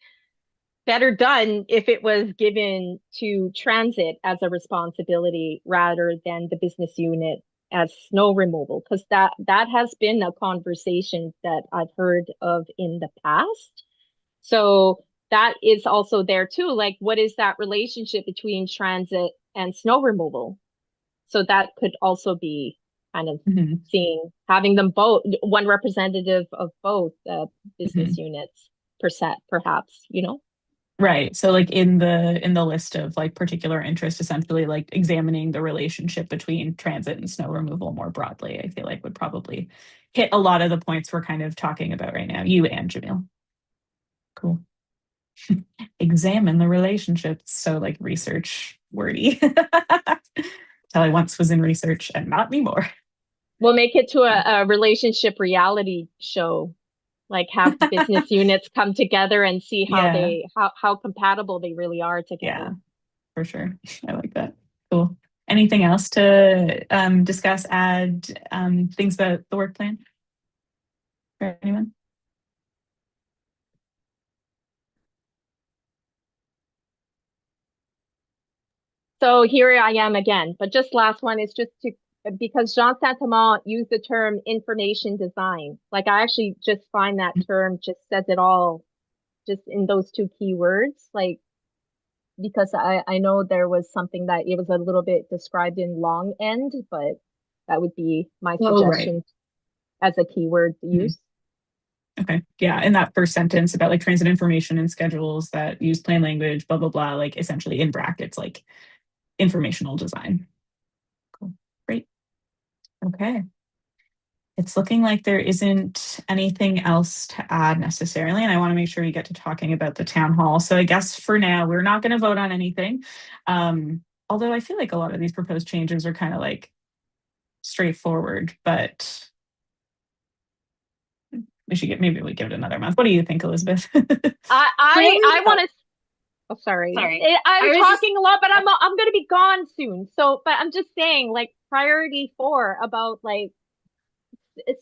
better done if it was given to transit as a responsibility rather than the business unit as snow removal, because that has been a conversation that I've heard of in the past. So that is also there too. Like, what is that relationship between transit and snow removal? So that could also be kind of having them both, one representative of both business units perhaps, Right. So like in the list of like particular interest, essentially like examining the relationship between transit and snow removal more broadly, I feel like would probably hit a lot of the points we're kind of talking about right now, you and Jamil. Cool. Examine the relationship. So like research wordy. Till I once was in research and not anymore. We'll make it to a relationship reality show, like have the business units come together and see how compatible they really are together. Yeah, for sure. I like that. Cool. Anything else to discuss, add things about the work plan for anyone? So here I am again, but just last one is just because Jean Saint-Amand used the term information design. Like I actually just find that term just says it all, just in those two key words. Like, because I know there was something that it was a little bit described in long end, but that would be my suggestion as a keyword to use. Okay. Yeah. In that first sentence about like transit information and schedules that use plain language, blah, blah, blah, like essentially in brackets, like informational design. Cool. Great. Okay. It's looking like there isn't anything else to add necessarily, and I want to make sure we get to talking about the town hall. So I guess for now, we're not going to vote on anything. Although I feel like a lot of these proposed changes are kind of like straightforward, but maybe we give it another month. What do you think, Elizabeth? I want to. Oh, sorry. I'm talking a lot, but I'm going to be gone soon. So, but I'm just saying, like, priority 4 about like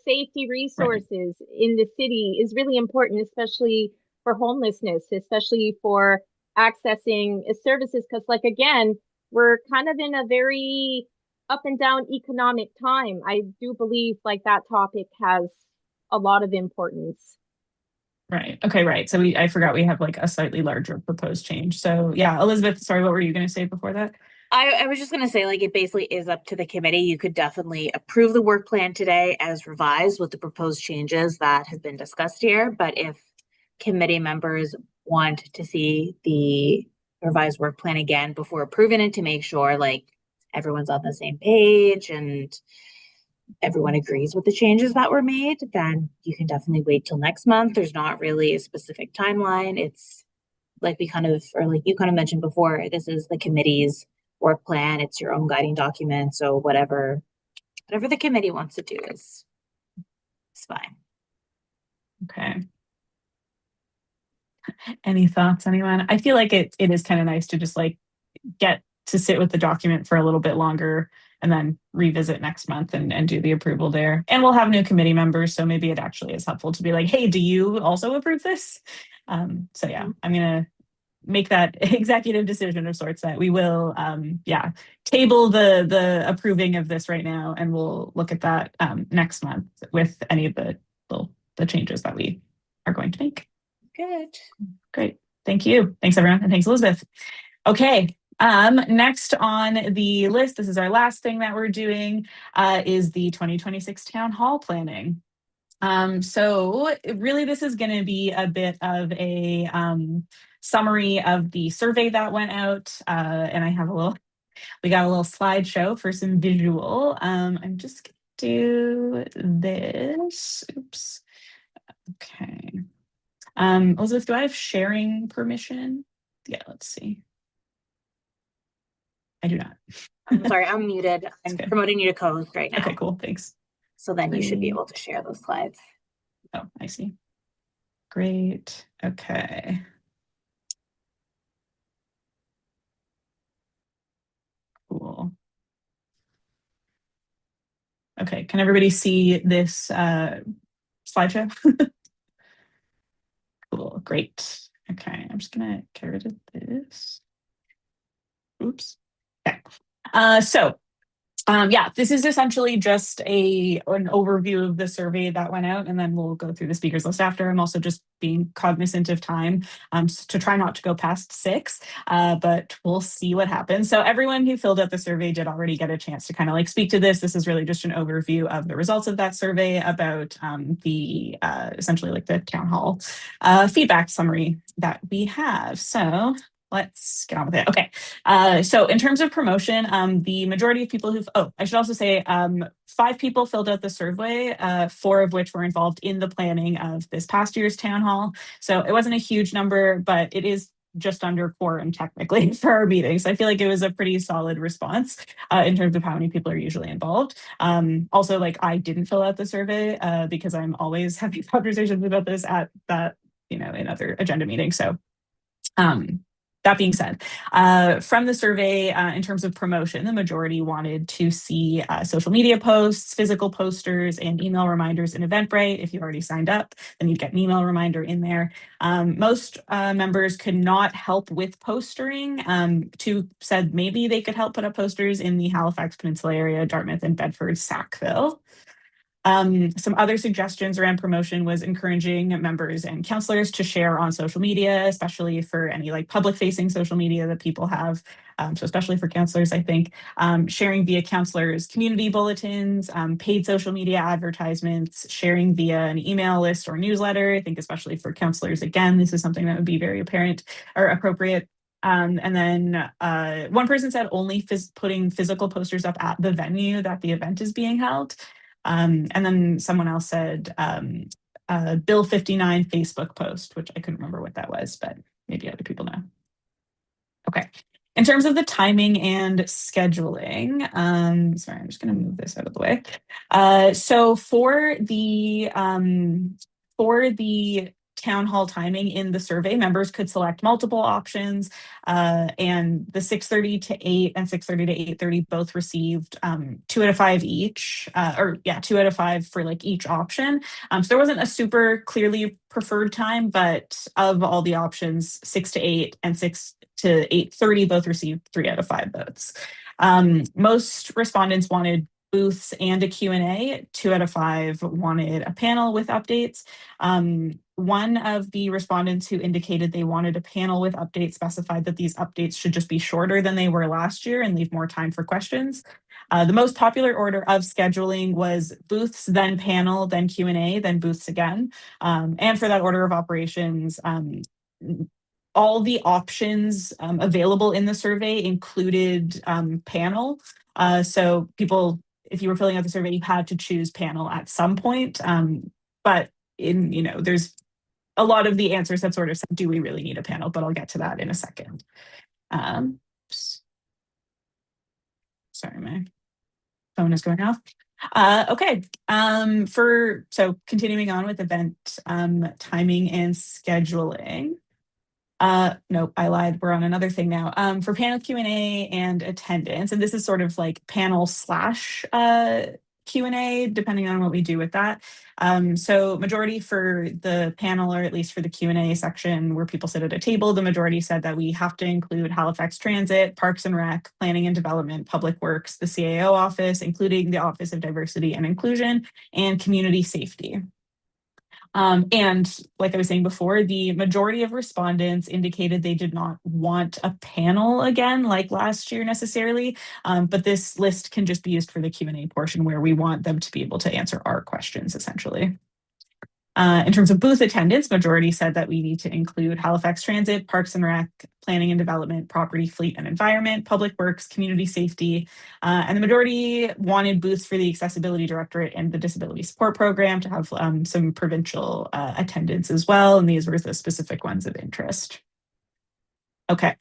safety resources in the city is really important, especially for homelessness, especially for accessing services. Because, like, again, we're kind of in a very up and down economic time. I do believe like that topic has a lot of importance. Right. Okay. Right. So I forgot we have like a slightly larger proposed change. So yeah, Elizabeth, sorry, what were you going to say before that? I was just gonna say, like, it basically is up to the committee. You could definitely approve the work plan today as revised with the proposed changes that have been discussed here. But if committee members want to see the revised work plan again before approving it to make sure like everyone's on the same page and everyone agrees with the changes that were made, then you can definitely wait till next month. There's not really a specific timeline. It's like we kind of, or like you kind of mentioned before, this is the committee's work plan. It's your own guiding document. So whatever the committee wants to do is fine. Okay. Any thoughts, anyone? I feel like it is kind of nice to just like get to sit with the document for a little bit longer and then revisit next month and do the approval there. And we'll have new committee members, so maybe it actually is helpful to be like, hey, do you also approve this? So yeah, I'm gonna make that executive decision of sorts that we will table the approving of this right now, and we'll look at that next month with any of the changes that we are going to make. Good. Great. Thank you. Thanks everyone. And thanks Elizabeth. Okay. Next on the list, this is our last thing that we're doing, is the 2026 town hall planning. So really this is going to be a bit of a summary of the survey that went out, and we got a little slideshow for some visual. I'm just gonna do this. Oops. Okay. Elizabeth, do I have sharing permission? Yeah, let's see. I do not. I'm sorry, I'm muted. I'm good. promoting you to co-host right now. Okay, cool. Thanks. So then you should be able to share those slides. Oh, I see. Great. Okay. Cool. Okay, can everybody see this slideshow? Cool, great. Okay, I'm just gonna get rid of this. Oops. Okay. This is essentially just an overview of the survey that went out, and then we'll go through the speakers list after. I'm also just being cognizant of time to try not to go past 6, but we'll see what happens. So everyone who filled out the survey did already get a chance to kind of like speak to this. This is really just an overview of the results of that survey about the essentially like the town hall feedback summary that we have. So let's get on with it. Okay. So in terms of promotion, the majority of people I should also say 5 people filled out the survey, 4 of which were involved in the planning of this past year's town hall. So it wasn't a huge number, but it is just under quorum technically for our meeting. So I feel like it was a pretty solid response in terms of how many people are usually involved. Also, like I didn't fill out the survey because I'm always having conversations about this at that, in other agenda meetings. So that being said, from the survey, in terms of promotion, the majority wanted to see social media posts, physical posters, and email reminders in Eventbrite. If you already signed up, then you'd get an email reminder in there. Most members could not help with postering. 2 said maybe they could help put up posters in the Halifax Peninsula area, Dartmouth, and Bedford, Sackville. Some other suggestions around promotion was encouraging members and counselors to share on social media, especially for any like public facing social media that people have. So especially for counselors, I think sharing via counselors' community bulletins, paid social media advertisements, sharing via an email list or newsletter. I think especially for counselors, again, this is something that would be very apparent or appropriate. And then one person said only putting physical posters up at the venue that the event is being held. And then someone else said Bill 59 Facebook post, which I couldn't remember what that was, but maybe other people know. Okay. In terms of the timing and scheduling, sorry, I'm just going to move this out of the way. So for the town hall timing in the survey, members could select multiple options, and the 6:30 to 8 and 6:30 to 8:30 both received 2 out of 5 each, 2 out of 5 for like each option. So there wasn't a super clearly preferred time, but of all the options, 6 to 8 and 6 to 8:30 both received 3 out of 5 votes. Most respondents wanted booths and a Q&A. 2 out of 5 wanted a panel with updates. one of the respondents who indicated they wanted a panel with updates specified that these updates should just be shorter than they were last year and leave more time for questions. The most popular order of scheduling was booths, then panel, then Q&A, then booths again. And for that order of operations, all the options available in the survey included panel. So people, if you were filling out the survey, you had to choose panel at some point. But there's a lot of the answers that sort of said, do we really need a panel? But I'll get to that in a second. Sorry, my phone is going off. Okay, so continuing on with event timing and scheduling. Nope, I lied. We're on another thing now. For panel Q&A and attendance, and this is sort of like panel / Q&A, depending on what we do with that. So majority for the panel, or at least for the Q&A section where people sit at a table, the majority said that we have to include Halifax Transit, Parks and Rec, Planning and Development, Public Works, the CAO office, including the Office of Diversity and Inclusion, and Community Safety. And like I was saying before, the majority of respondents indicated they did not want a panel again, like last year necessarily, but this list can just be used for the Q&A portion where we want them to be able to answer our questions, essentially. In terms of booth attendance, majority said that we need to include Halifax Transit, Parks and Rec, Planning and Development, Property, Fleet and Environment, Public Works, Community Safety, and the majority wanted booths for the Accessibility Directorate and the Disability Support Program to have some provincial attendance as well, and these were the specific ones of interest. Okay.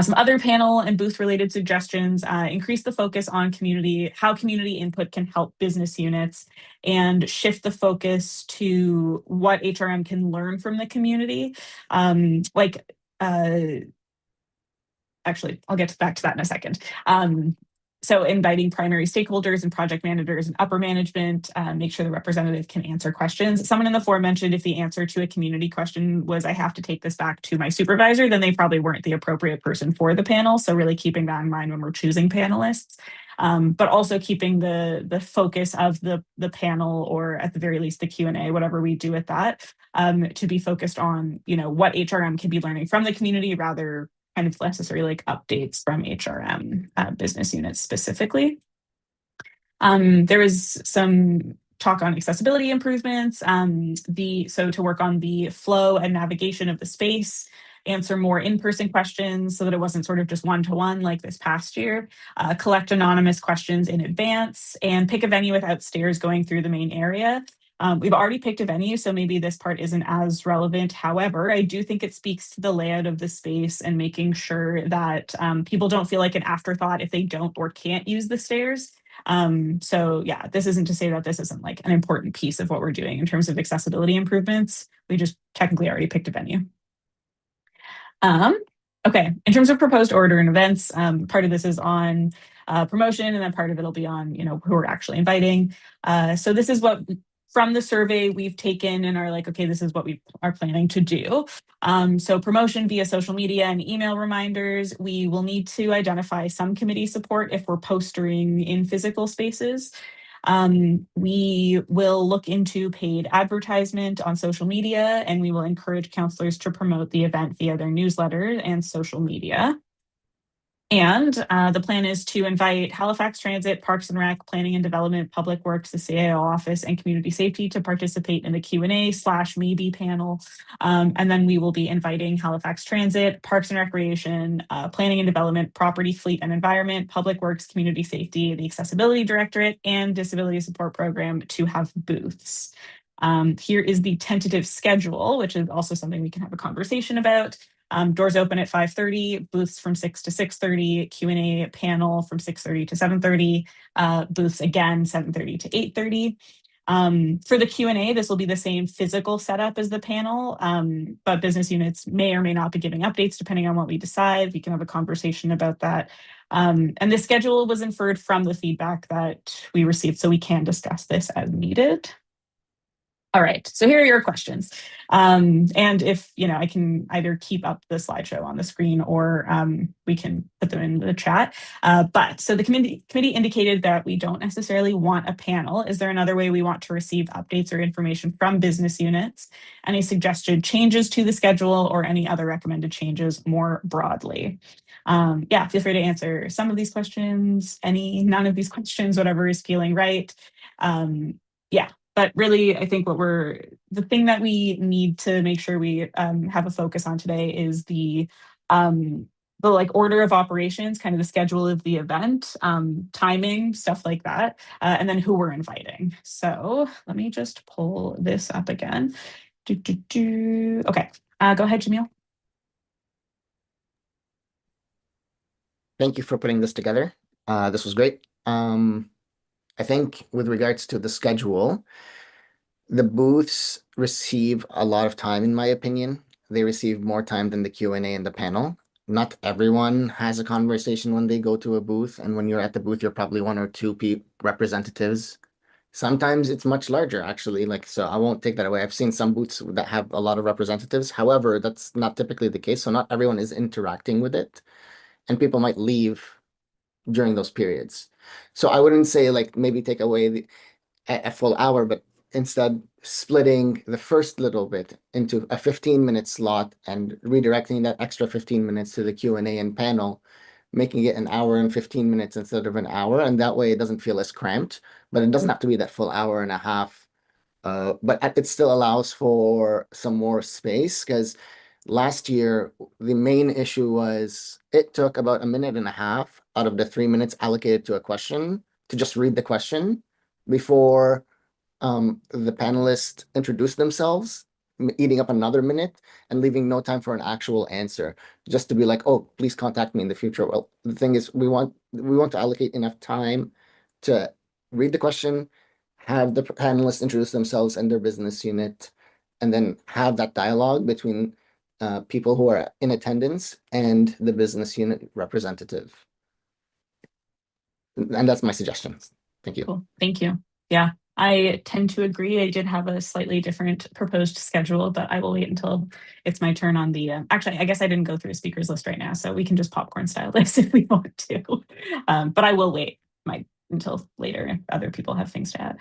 Some other panel and booth related suggestions: increase the focus on how community input can help business units, and shift the focus to what HRM can learn from the community. Actually, I'll get back to that in a second. So inviting primary stakeholders and project managers and upper management, make sure the representative can answer questions. Someone in the forum mentioned if the answer to a community question was, I have to take this back to my supervisor, then they probably weren't the appropriate person for the panel. So really keeping that in mind when we're choosing panelists, but also keeping the focus of the panel, or at the very least the Q&A, whatever we do with that, to be focused on, what HRM can be learning from the community, rather kind of necessarily like updates from HRM business units specifically. There was some talk on accessibility improvements. So to work on the flow and navigation of the space, answer more in-person questions so that it wasn't sort of just one-to-one like this past year, collect anonymous questions in advance, and pick a venue without stairs going through the main area. We've already picked a venue, so maybe this part isn't as relevant. However, I do think it speaks to the layout of the space and making sure that people don't feel like an afterthought if they don't or can't use the stairs. So yeah, this isn't to say that this isn't like an important piece of what we're doing in terms of accessibility improvements. We just technically already picked a venue. Okay, in terms of proposed order and events, part of this is on promotion, and then part of it'll be on, who we're actually inviting. So this is what from the survey we've taken and are like, okay, this is what we are planning to do. So promotion via social media and email reminders. We will need to identify some committee support if we're postering in physical spaces. We will look into paid advertisement on social media, and we will encourage counselors to promote the event via their newsletter and social media. And the plan is to invite Halifax Transit, Parks and Rec, Planning and Development, Public Works, the CAO office, and Community Safety to participate in the Q&A / maybe panel. And then we will be inviting Halifax Transit, Parks and Recreation, Planning and Development, Property, Fleet and Environment, Public Works, Community Safety, the Accessibility Directorate, and Disability Support Program to have booths. Here is the tentative schedule, which is also something we can have a conversation about. Doors open at 5:30, booths from 6 to 6:30, Q&A panel from 6:30 to 7:30, booths again 7:30 to 8:30. For the Q&A, this will be the same physical setup as the panel, but business units may or may not be giving updates depending on what we decide. We can have a conversation about that. And the schedule was inferred from the feedback that we received, so we can discuss this as needed. All right, so here are your questions. And if, I can either keep up the slideshow on the screen or we can put them in the chat. But so the committee indicated that we don't necessarily want a panel. Is there another way we want to receive updates or information from business units? Any suggested changes to the schedule or any other recommended changes more broadly? Yeah, feel free to answer some of these questions, none of these questions, whatever is feeling right. Yeah. But really, I think the thing that we need to make sure we have a focus on today is the order of operations, kind of the schedule of the event, timing, stuff like that, and then who we're inviting. So let me just pull this up again. Okay, go ahead, Jamil. Thank you for putting this together. This was great. I think with regards to the schedule, the booths receive a lot of time, in my opinion. They receive more time than the Q&A and the panel. Not everyone has a conversation when they go to a booth, and when you're at the booth, you're probably one or two representatives. Sometimes it's much larger, actually. So I won't take that away. I've seen some booths that have a lot of representatives. However, that's not typically the case. So not everyone is interacting with it, and people might leave during those periods. So I wouldn't say maybe take away a full hour, but instead splitting the first little bit into a 15-minute slot and redirecting that extra 15 minutes to the Q&A and panel, making it an hour and 15 minutes instead of an hour. And that way it doesn't feel as cramped, but it doesn't have to be that full hour and a half. But it still allows for some more space, because last year, the main issue was it took about a minute and a half out of the 3 minutes allocated to a question to just read the question before the panelists introduced themselves, eating up another minute and leaving no time for an actual answer, just to be like, oh, please contact me in the future. Well, the thing is, we want to allocate enough time to read the question, have the panelists introduce themselves and their business unit, and then have that dialogue between people who are in attendance and the business unit representative. And that's my suggestion. Thank you. Cool. Thank you. Yeah, I tend to agree. I did have a slightly different proposed schedule, but I will wait until it's my turn on the, actually, I guess I didn't go through a speakers list right now, so we can just popcorn style this if we want to. But I will wait until later if other people have things to add.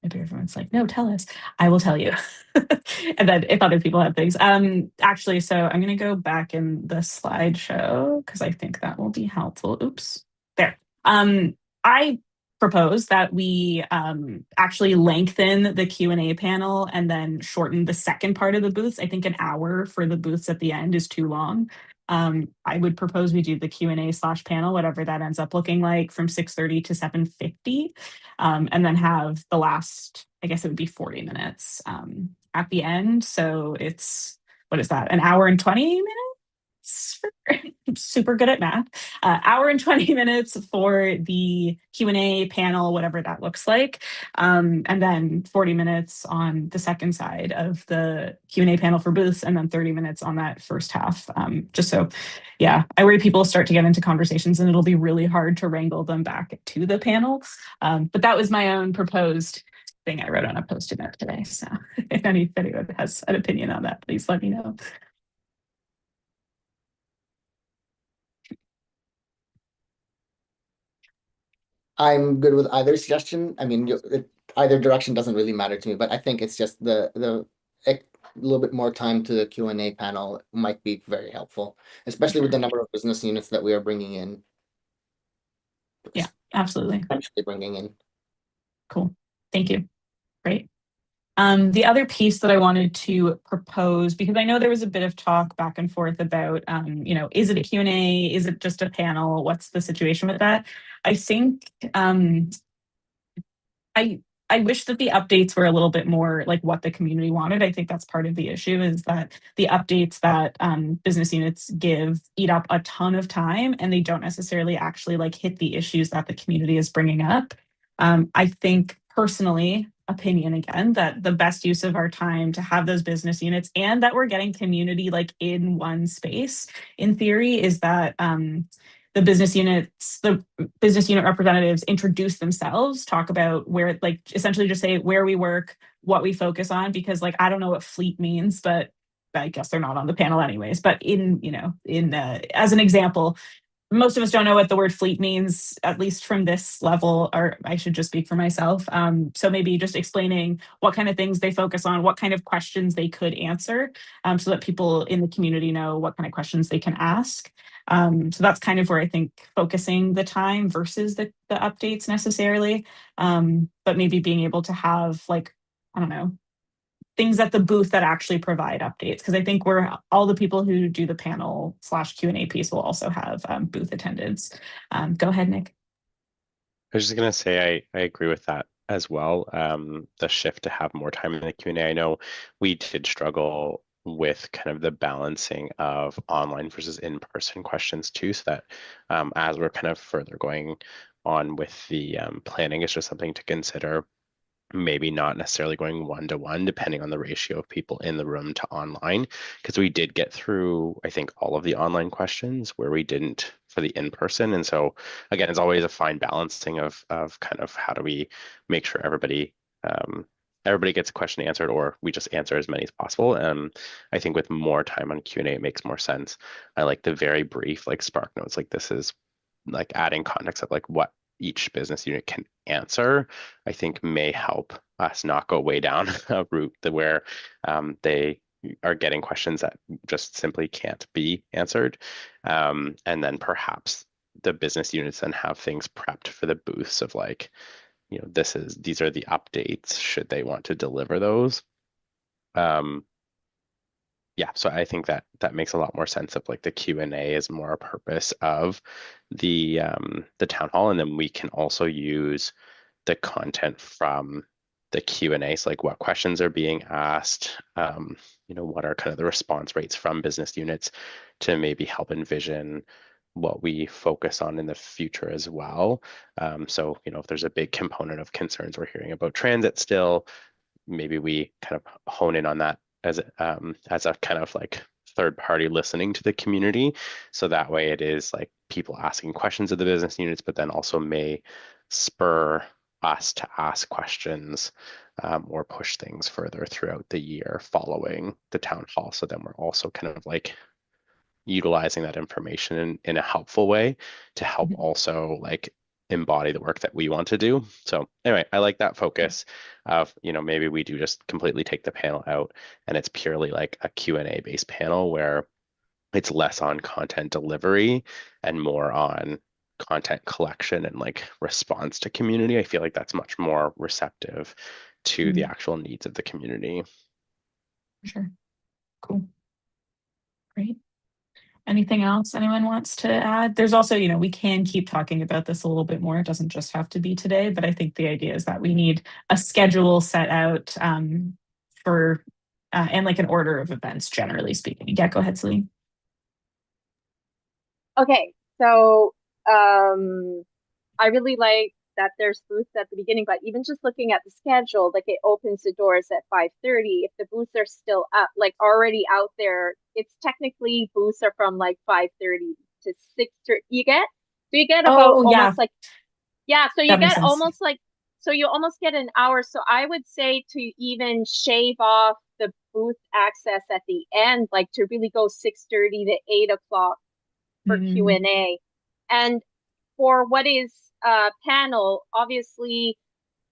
Maybe everyone's like, no, tell us. I will tell you. And then if other people have things. Actually, so I'm going to go back in the slideshow because I think that will be helpful. Oops. There. I propose that we actually lengthen the Q&A panel and then shorten the second part of the booths. I think an hour for the booths at the end is too long. I would propose we do the Q&A/panel, whatever that ends up looking like, from 6:30 to 7:50, and then have the last, I guess it would be 40 minutes at the end. So it's, what is that, an hour and 20 minutes? I'm super good at math. Hour and 20 minutes for the Q&A panel, whatever that looks like. And then 40 minutes on the second side of the Q&A panel for booths, and then 30 minutes on that first half. Just so, yeah, I worry people start to get into conversations and it'll be really hard to wrangle them back to the panel. But that was my own proposed thing I wrote on a Post-it note today. So if anyone has an opinion on that, please let me know. I'm good with either suggestion. I mean, either direction doesn't really matter to me, but I think it's just a little bit more time to the Q&A panel might be very helpful, especially with the number of business units that we are bringing in. Yeah, absolutely. Actually bringing in. Cool. Thank you. Great. The other piece that I wanted to propose, because I know there was a bit of talk back and forth about, is it a Q&A? Is it just a panel? What's the situation with that? I think I wish that the updates were a little bit more like what the community wanted. I think that's part of the issue, is that the updates that business units give eat up a ton of time, and they don't necessarily actually hit the issues that the community is bringing up. I think personally, opinion again, that the best use of our time to have those business units and that we're getting community in one space, in theory, is that the business unit representatives introduce themselves, talk about where, like, essentially just say where we work, what we focus on, because like I don't know what fleet means, but I guess they're not on the panel anyways. But as an example, most of us don't know what the word fleet means, at least from this level, or I should just speak for myself. So maybe just explaining what kind of things they focus on, what kind of questions they could answer, so that people in the community know what kind of questions they can ask. So that's kind of where I think focusing the time versus the updates necessarily, but maybe being able to have, like, I don't know, things at the booth that actually provide updates, because I think all the people who do the panel / Q&A piece will also have booth attendance. Go ahead, Nick. I was just gonna say I agree with that as well. The shift to have more time in the Q&A. I know we did struggle with kind of the balancing of online versus in-person questions too, so that as we're kind of further going on with the planning, it's just something to consider. Maybe not necessarily going 1-to-1, depending on the ratio of people in the room to online, because we did get through, I think, all of the online questions where we didn't for the in-person. And so again, it's always a fine balancing of kind of how do we make sure everybody gets a question answered, or we just answer as many as possible. I think with more time on Q&A, it makes more sense. I like the very brief, like, Spark Notes, like this is like adding context of like what each business unit can answer, I think may help us not go way down a route where they are getting questions that just simply can't be answered. And then perhaps the business units then have things prepped for the booths of like, these are the updates should they want to deliver those. Yeah, so I think that makes a lot more sense of like the Q&A is more a purpose of the town hall, and then we can also use the content from the Q&A, so like what questions are being asked, what are kind of the response rates from business units to maybe help envision what we focus on in the future as well. So if there's a big component of concerns we're hearing about transit still, maybe we kind of hone in on that as a kind of like third party listening to the community. So that way it is like people asking questions of the business units, but then also may spur us to ask questions or push things further throughout the year following the town hall. So then we're also kind of like utilizing that information in a helpful way to help also like embody the work that we want to do. So anyway, I like that focus of, maybe we do just completely take the panel out and it's purely like a Q&A based panel where it's less on content delivery and more on content collection and like response to community. I feel like that's much more receptive to the actual needs of the community. Sure. Cool. Great. Anything else anyone wants to add? There's also, we can keep talking about this a little bit more. It doesn't just have to be today, but I think the idea is that we need a schedule set out for and like an order of events, generally speaking. Yeah, go ahead, Celine. Okay, so I really like that there's booths at the beginning, but even just looking at the schedule, like it opens the doors at 5:30. If the booths are still up, like already out there, it's technically booths are from like 5:30 to 6:30. You get about almost like, yeah. So you get almost like, so you almost get an hour. So I would say to even shave off the booth access at the end, like to really go 6:30 to 8 o'clock for Q&A. And for what is panel, obviously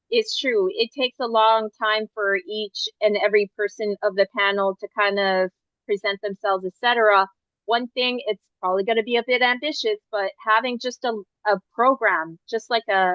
it's true. It takes a long time for each and every person of the panel to kind of present themselves, etc. One thing, it's probably going to be a bit ambitious, but having just a program, just like a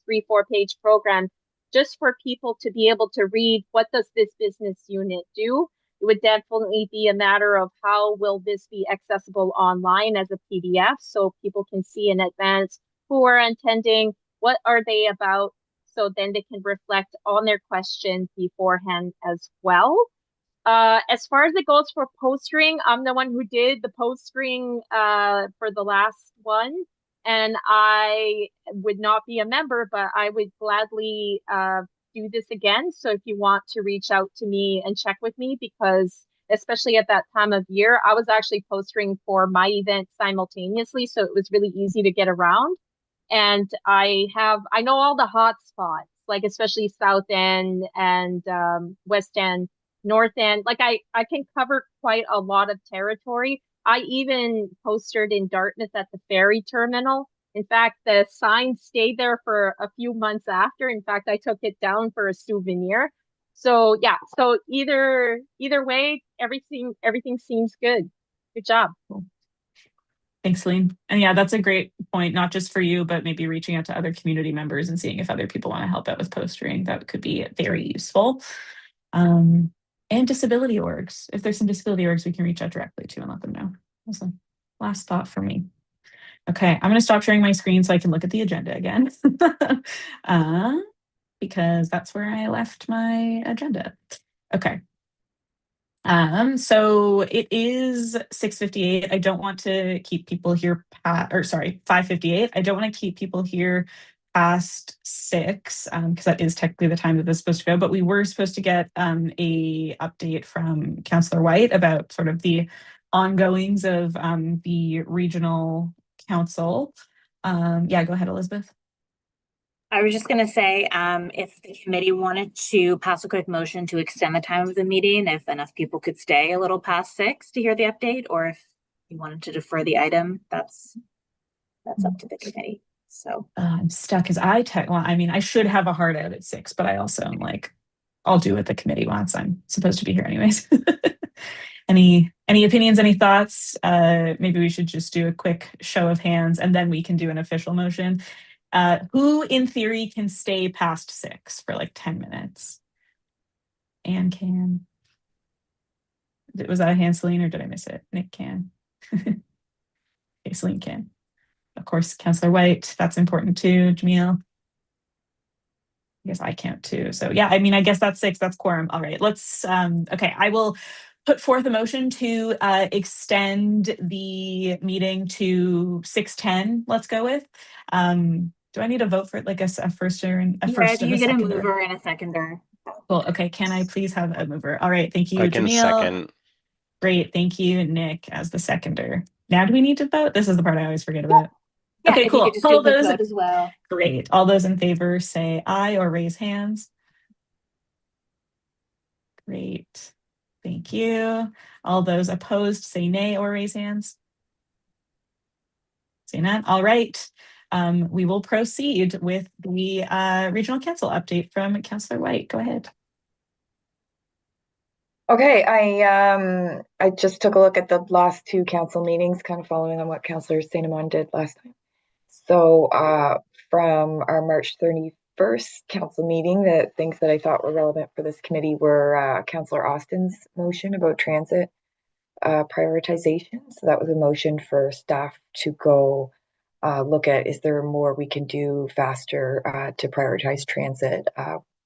3-4 page program, just for people to be able to read, what does this business unit do? It would definitely be a matter of how will this be accessible online as a PDF so people can see in advance who are attending, what are they about, so then they can reflect on their questions beforehand as well. As far as it goes for postering, I'm the one who did the postering for the last one, and I would not be a member, but I would gladly do this again. So if you want to reach out to me and check with me, because especially at that time of year. I was actually postering for my event simultaneously, so it was really easy to get around. And I know all the hot spots, like especially South End and West End, North End. Like I can cover quite a lot of territory. I even postered in Dartmouth at the ferry terminal. In fact, the sign stayed there for a few months after. In fact, I took it down for a souvenir. So yeah, so either way, everything seems good. Good job. Thanks, Celine. And yeah, that's a great point, not just for you, but maybe reaching out to other community members and seeing if other people want to help out with postering. That could be very useful. And disability orgs. If there's some disability orgs, we can reach out directly to and let them know. Awesome. Last thought for me. Okay, I'm going to stop sharing my screen so I can look at the agenda again. Because that's where I left my agenda. Okay. So it is 6:58. I don't want to keep people here 5:58. I don't want to keep people here past 6, because that is technically the time that this is supposed to go, but we were supposed to get a update from Councillor White about sort of the ongoings of the regional council. Yeah, go ahead, Elizabeth. I was just going to say, if the committee wanted to pass a quick motion to extend the time of the meeting, if enough people could stay a little past 6 to hear the update, or if you wanted to defer the item, that's up to the committee. So I'm stuck as I should have a hard out at 6, but I also am like, I'll do what the committee wants. I'm supposed to be here anyways. Any opinions, any thoughts? Maybe we should just do a quick show of hands and then we can do an official motion. Who in theory can stay past 6 for like 10 minutes? Anne can. Was that a hand, Celine, or did I miss it? Nick can. Okay, Celine can. Of course, Councillor White, that's important too. Jamil. I guess I count too. So yeah, I mean, I guess that's 6, that's quorum. All right, let's, okay, I will put forth a motion to extend the meeting to 6:10, let's go with. Do I need a vote for it, like a first or a first and a seconder? you get a mover and a seconder. Cool, okay, can I please have a mover? All right, thank you, I can Jamil. second. Great, thank you, Nick, as the seconder. Now do we need to vote? This is the part I always forget about. Yeah, Okay, if cool. you could just do the vote as well. Great. All those in favor say aye or raise hands. Great. Thank you. All those opposed say nay or raise hands. Say none. All right. We will proceed with the regional council update from Councillor White. Go ahead. Okay, I just took a look at the last 2 council meetings, kind of following on what Councillor St. Amand did last time. So from our March 31st council meeting, the things that I thought were relevant for this committee were Councillor Austin's motion about transit prioritization. So that was a motion for staff to go look at, is there more we can do faster to prioritize transit,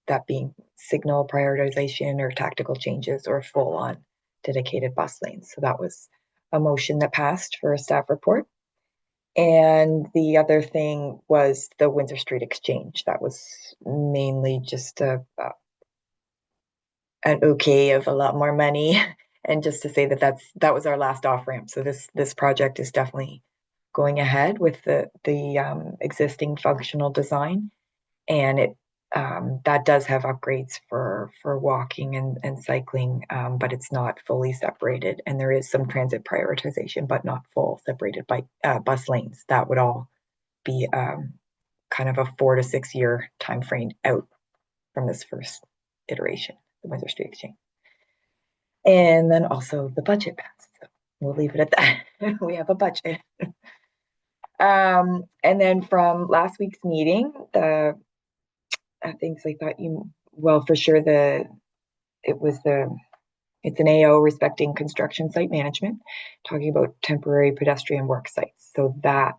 that being signal prioritization or tactical changes or full on dedicated bus lanes. So that was a motion that passed for a staff report. And the other thing was the Windsor Street Exchange. That was mainly just an okay of a lot more money, and just to say that was our last off ramp. So this project is definitely going ahead with the existing functional design, and it that does have upgrades for walking and cycling, but it's not fully separated. And there is some transit prioritization, but not full separated by bus lanes. That would all be kind of a 4 to 6 year time frame out from this first iteration, the Windsor Street Exchange. And then also the budget passed. So we'll leave it at that. We have a budget. And then from last week's meeting, the things I thought for sure it's an AO respecting construction site management, talking about temporary pedestrian work sites. So that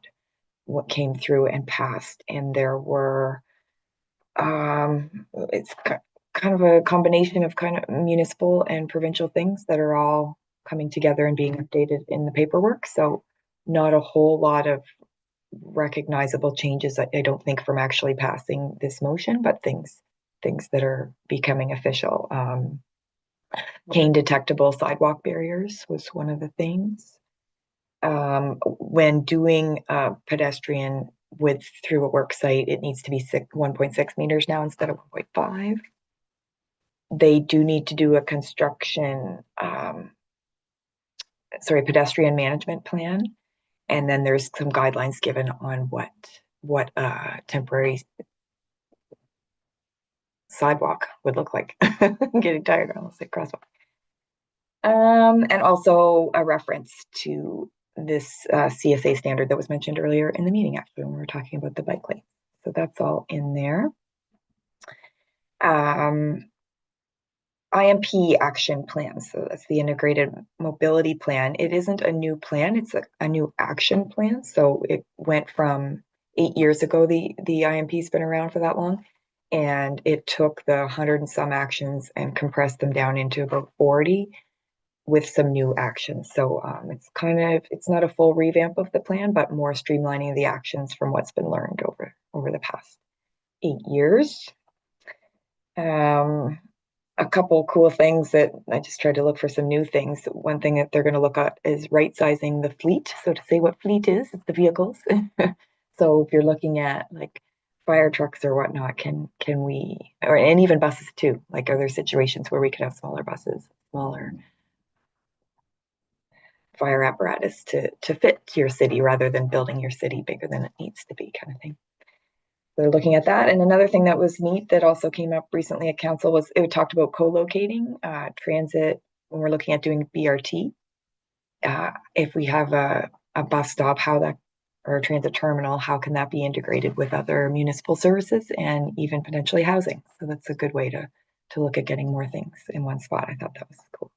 what came through and passed, and there were it's kind of a combination of kind of municipal and provincial things that are all coming together and being updated in the paperwork. So not a whole lot of recognizable changes, I don't think, from actually passing this motion, but things that are becoming official. Cane detectable sidewalk barriers was one of the things. When doing pedestrian width through a work site, it needs to be 1.6 meters now instead of 1.5. They do need to do a pedestrian management plan. And then there's some guidelines given on what temporary sidewalk would look like. I'm getting tired, I almost say crosswalk. And also a reference to this CSA standard that was mentioned earlier in the meeting, actually, when we were talking about the bike lane. So that's all in there. IMP action plan. So that's the integrated mobility plan. It isn't a new plan, it's a new action plan. So it went from 8 years ago, the IMP's been around for that long. And it took the 100 and some actions and compressed them down into about 40 with some new actions. So it's not a full revamp of the plan, but more streamlining the actions from what's been learned over the past 8 years. A couple cool things that I just tried to look for some new things. One thing that they're going to look at is right sizing the fleet. So to say what fleet is, it's the vehicles. So if you're looking at like fire trucks or whatnot, and even buses too, like are there situations where we could have smaller buses, smaller fire apparatus to fit your city rather than building your city bigger than it needs to be, kind of thing. They're looking at that. And another thing that was neat that also came up recently at council was it talked about co-locating transit when we're looking at doing BRT. If we have a bus stop, or a transit terminal, how can that be integrated with other municipal services and even potentially housing? So that's a good way to look at getting more things in one spot. I thought that was cool.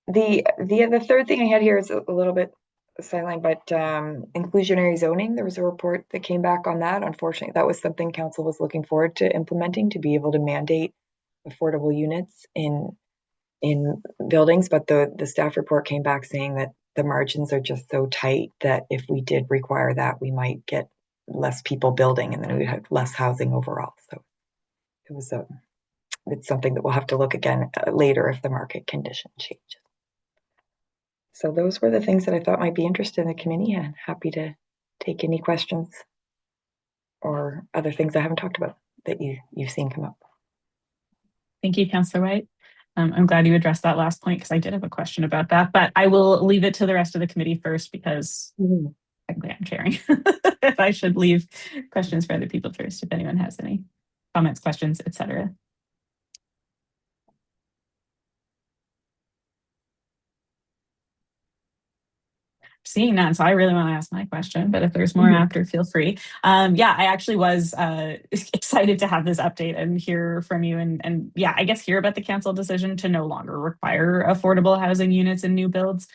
The third thing I had here is a little bit sideline, but inclusionary zoning. There was a report that came back on that. Unfortunately, that was something council was looking forward to implementing, to be able to mandate affordable units in buildings. But the staff report came back saying that the margins are just so tight that if we did require that, we might get less people building, and then we'd have less housing overall. So it's something that we'll have to look again later if the market condition changes. So those were the things that I thought might be interested in the committee, and happy to take any questions or other things I haven't talked about that you've seen come up. Thank you, Councillor White. I'm glad you addressed that last point because I did have a question about that, but I will leave it to the rest of the committee first because technically I'm chairing. If I should leave questions for other people first, if anyone has any comments, questions, etc. Seeing none, so I really want to ask my question, but if there's more after, feel free. Yeah, I actually was excited to have this update and hear from you, and yeah, I guess hear about the council decision to no longer require affordable housing units in new builds.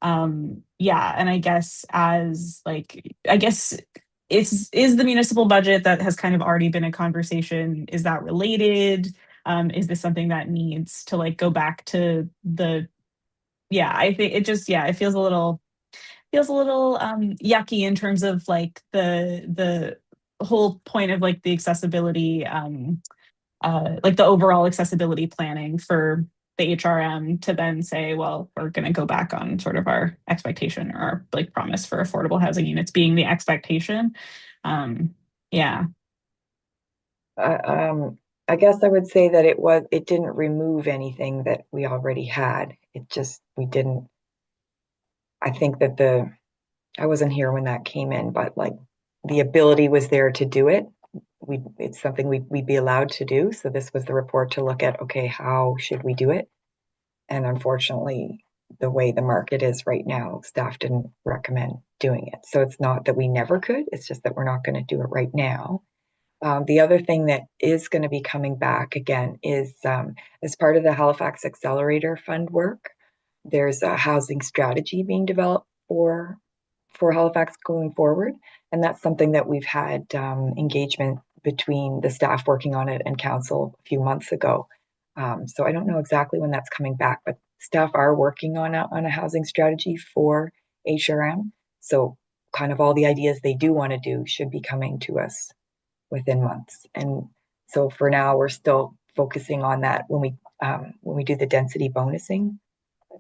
Yeah, and I guess is the municipal budget that has kind of already been a conversation, is that related? Is this something that needs to like go back to the, yeah, I think it just, yeah, it feels a little yucky in terms of like the whole point of like the accessibility, like the overall accessibility planning for the HRM to then say, well, we're going to go back on sort of our expectation or our like promise for affordable housing units being the expectation. Yeah. I guess I would say that it didn't remove anything that we already had. I think that I wasn't here when that came in, but like the ability was there to do it. It's something we'd be allowed to do. So this was the report to look at, okay, how should we do it? And unfortunately, the way the market is right now, staff didn't recommend doing it. So it's not that we never could, it's just that we're not going to do it right now. The other thing that is going to be coming back again is as part of the Halifax Accelerator Fund work, there's a housing strategy being developed for Halifax going forward. And that's something that we've had engagement between the staff working on it and council a few months ago. So I don't know exactly when that's coming back, but staff are working on a housing strategy for HRM. So kind of all the ideas they do want to do should be coming to us within months. And So for now, we're still focusing on that when we do the density bonusing,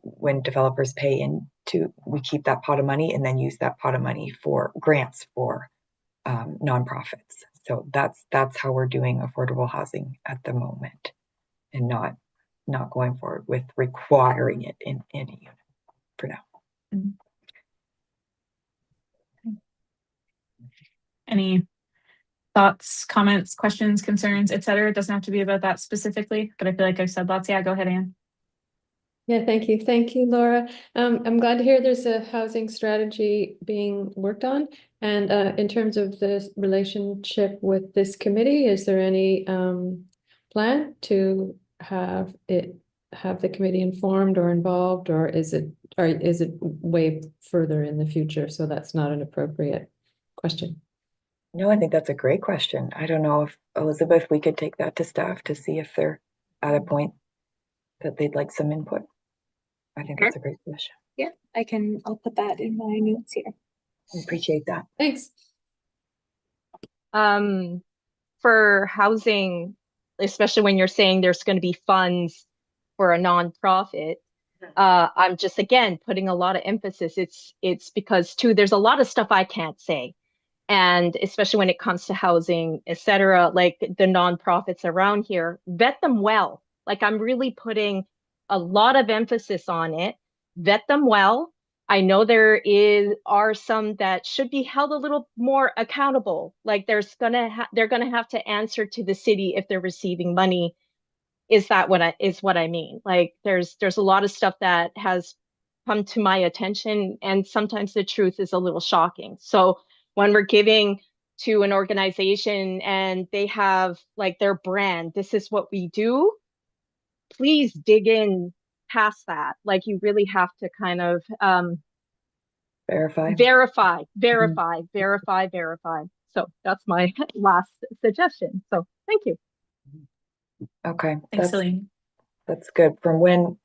when developers pay into, we keep that pot of money and then use that pot of money for grants for nonprofits. So that's how we're doing affordable housing at the moment, and not going forward with requiring it in a unit for now. Any thoughts, comments, questions, concerns, etc.? It doesn't have to be about that specifically, but I feel like I've said lots. Yeah, go ahead, Anne. Yeah, thank you. Thank you, Laura. I'm glad to hear there's a housing strategy being worked on. And in terms of the relationship with this committee, is there any plan to have the committee informed or involved, or is it way further in the future? So that's not an appropriate question. No, I think that's a great question. I don't know if, Elizabeth, we could take that to staff to see if they're at a point that they'd like some input. I think that's a great question. Yeah, I'll put that in my notes here. I appreciate that. Thanks. For housing, especially when you're saying there's going to be funds for a nonprofit, I'm just, again, putting a lot of emphasis. It's because too, there's a lot of stuff I can't say. And especially when it comes to housing, etc., like the nonprofits around here, vet them well. Like, I'm really putting a lot of emphasis on it. Vet them well. I know there are some that should be held a little more accountable. Like, they're gonna have to answer to the city if they're receiving money. Is what I mean? Like, there's a lot of stuff that has come to my attention, and sometimes the truth is a little shocking. So when we're giving to an organization and they have like their brand, this is what we do, please dig in past that. Like, you really have to kind of verify. So that's my last suggestion. So thank you. Okay. Thanks, Celine. That's good. From when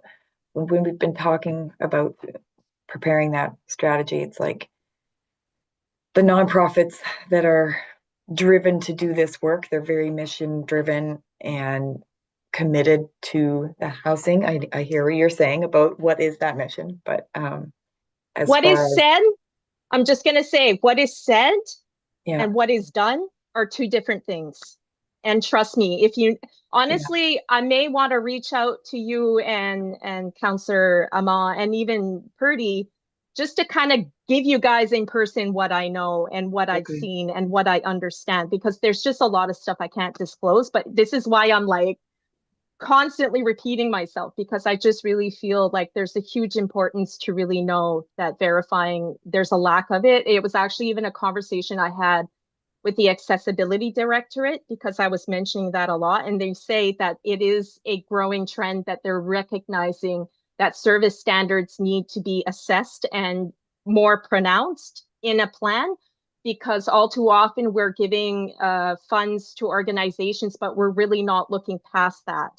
we've been talking about preparing that strategy, it's like the nonprofits that are driven to do this work, they're very mission driven and committed to the housing. I hear what you're saying about what is that mission, but what is said, I'm just going to say what is said and what is done are two different things. And trust me, if you honestly, I may want to reach out to you and Councillor Ama and even Purdy, just to kind of give you guys in person what I know and what I've seen and what I understand, because there's just a lot of stuff I can't disclose. But this is why I'm like constantly repeating myself, because I just really feel like there's a huge importance to really know that verifying, there's a lack of it. It was actually even a conversation I had with the Accessibility Directorate, because I was mentioning that a lot. And they say that it is a growing trend that they're recognizing that service standards need to be assessed and more pronounced in a plan, because all too often we're giving funds to organizations, but we're really not looking past that.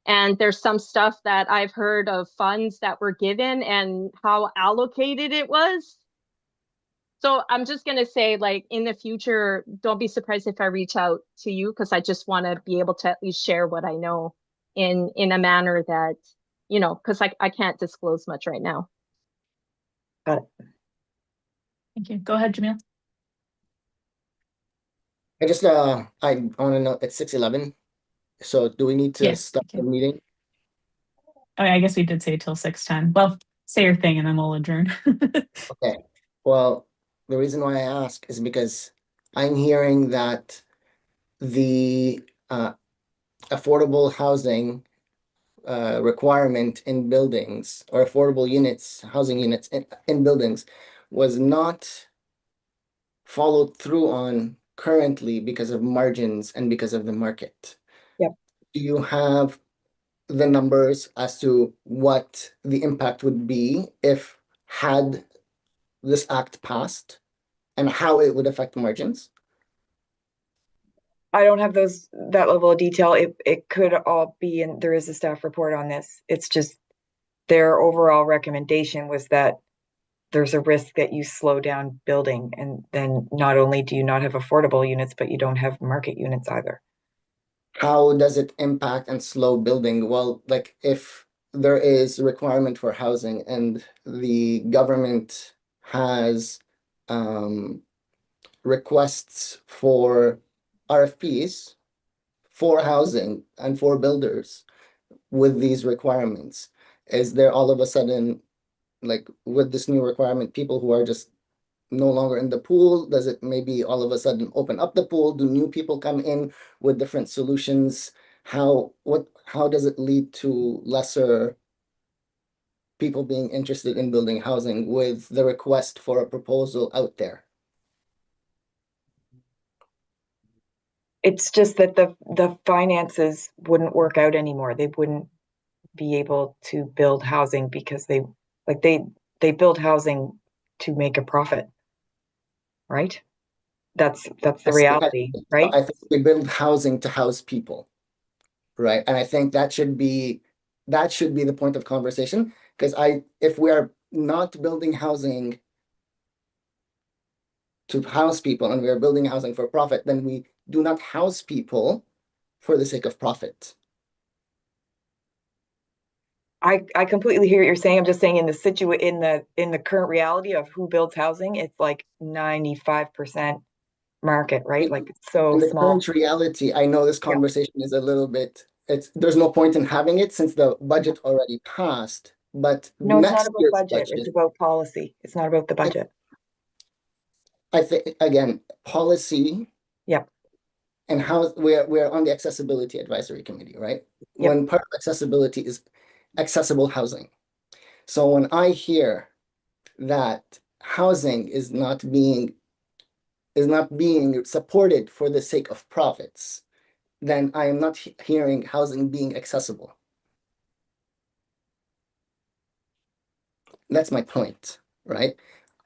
And there's some stuff that I've heard of funds that were given and how allocated it was. So I'm just going to say, like, in the future, don't be surprised if I reach out to you, because I just want to be able to at least share what I know in a manner that, you know, because I can't disclose much right now. Got it. Thank you. Go ahead, Jamil. I want to know, it's 6:11. So do we need to stop the meeting? Oh, I guess we did say till 6:10. Well, say your thing and then we'll adjourn. Okay. Well, the reason why I ask is because I'm hearing that the affordable housing requirement in buildings, or affordable units, housing units in buildings, was not followed through on currently because of margins and because of the market. Yep. Do you have the numbers as to what the impact would be if had this act passed, and how it would affect margins? I don't have that level of detail. It could all be in, there is a staff report on this. It's just their overall recommendation was that there's a risk that you slow down building, and then not only do you not have affordable units, but you don't have market units either. how does it impact and slow building? Well, like if there is a requirement for housing and the government has requests for RFPs for housing and for builders with these requirements, is there all of a sudden, like with this new requirement, people who are just no longer in the pool? Does it maybe all of a sudden open up the pool? Do new people come in with different solutions? How does it lead to lesser people being interested in building housing with the request for a proposal out there? It's just that the finances wouldn't work out anymore. They wouldn't be able to build housing because they build housing to make a profit, right? That's the reality, right? I think we build housing to house people, right? And I think that should be the point of conversation, because if we are not building housing to house people and we are building housing for profit, then we do not house people for the sake of profit. I completely hear what you're saying. I'm just saying in the current reality of who builds housing, it's like 95% market, right? Like it's so In the small. current reality, I know this conversation is a little bit, there's no point in having it since the budget already passed, but No, it's not next about year's budget. It's about policy. It's not about the budget. I think, again, policy. Yep. And how we're on the accessibility advisory committee, right? Yep. When part of accessibility is accessible housing. So when I hear that housing is not being supported for the sake of profits, then I am not hearing housing being accessible. That's my point, right?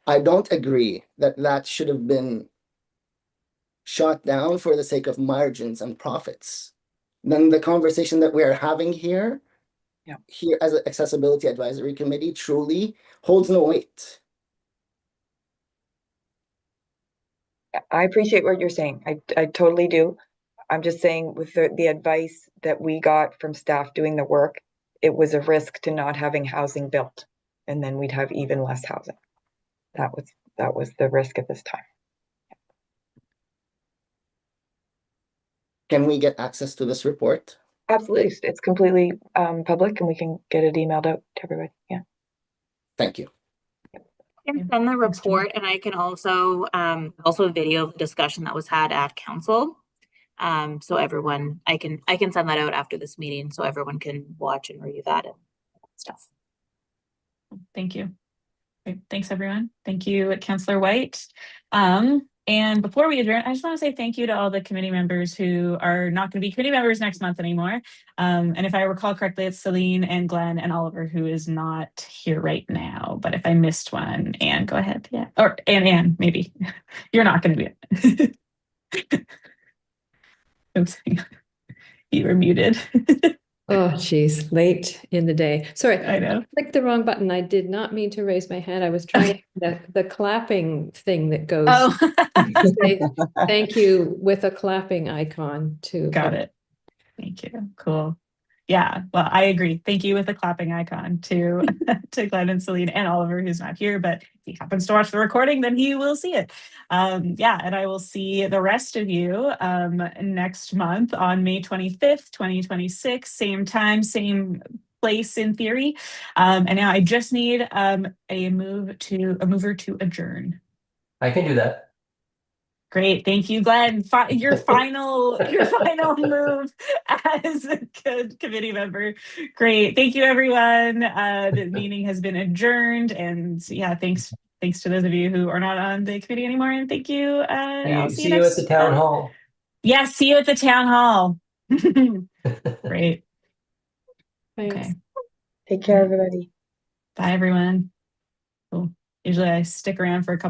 I don't agree that that should have been shot down for the sake of margins and profits. Then the conversation that we are having here as an accessibility advisory committee truly holds no weight. I appreciate what you're saying. I totally do. I'm just saying with the advice that we got from staff doing the work, it was a risk to not having housing built, and then we'd have even less housing. That was the risk at this time. Can we get access to this report? Absolutely. It's completely public and we can get it emailed out to everybody. Yeah. Thank you. I can send the report, and I can also a video of the discussion that was had at council. So everyone, I can send that out after this meeting so everyone can watch and review that and stuff. Thank you. Great. Thanks, everyone. Thank you, Councillor White. And before we adjourn, I just want to say thank you to all the committee members who are not going to be committee members next month anymore. And if I recall correctly, it's Celine and Glenn and Oliver who is not here right now. But if I missed one, Anne, go ahead. Yeah. Or Anne, maybe. You're not going to be it. Oops. You were muted. Oh, geez, late in the day. Sorry, I know. clicked the wrong button. I did not mean to raise my hand. I was trying the clapping thing that goes. Oh, Say thank you with a clapping icon too. got it. Thank you. Cool. Yeah, well, I agree. Thank you with the clapping icon to Glenn and Celine and Oliver, who's not here, but if he happens to watch the recording, then he will see it. Yeah, and I will see the rest of you next month on May 25th, 2026, same time, same place in theory. And now I just need a mover to adjourn. I can do that. Great, thank you, Glenn. Your final move as a committee member. Great, thank you, everyone. The meeting has been adjourned, and yeah, thanks to those of you who are not on the committee anymore, and thank you. I'll See you at the town hall. Yeah, see you at the town hall. Great. Thanks. Okay. Take care, everybody. Bye, everyone. Cool. Usually I stick around for a couple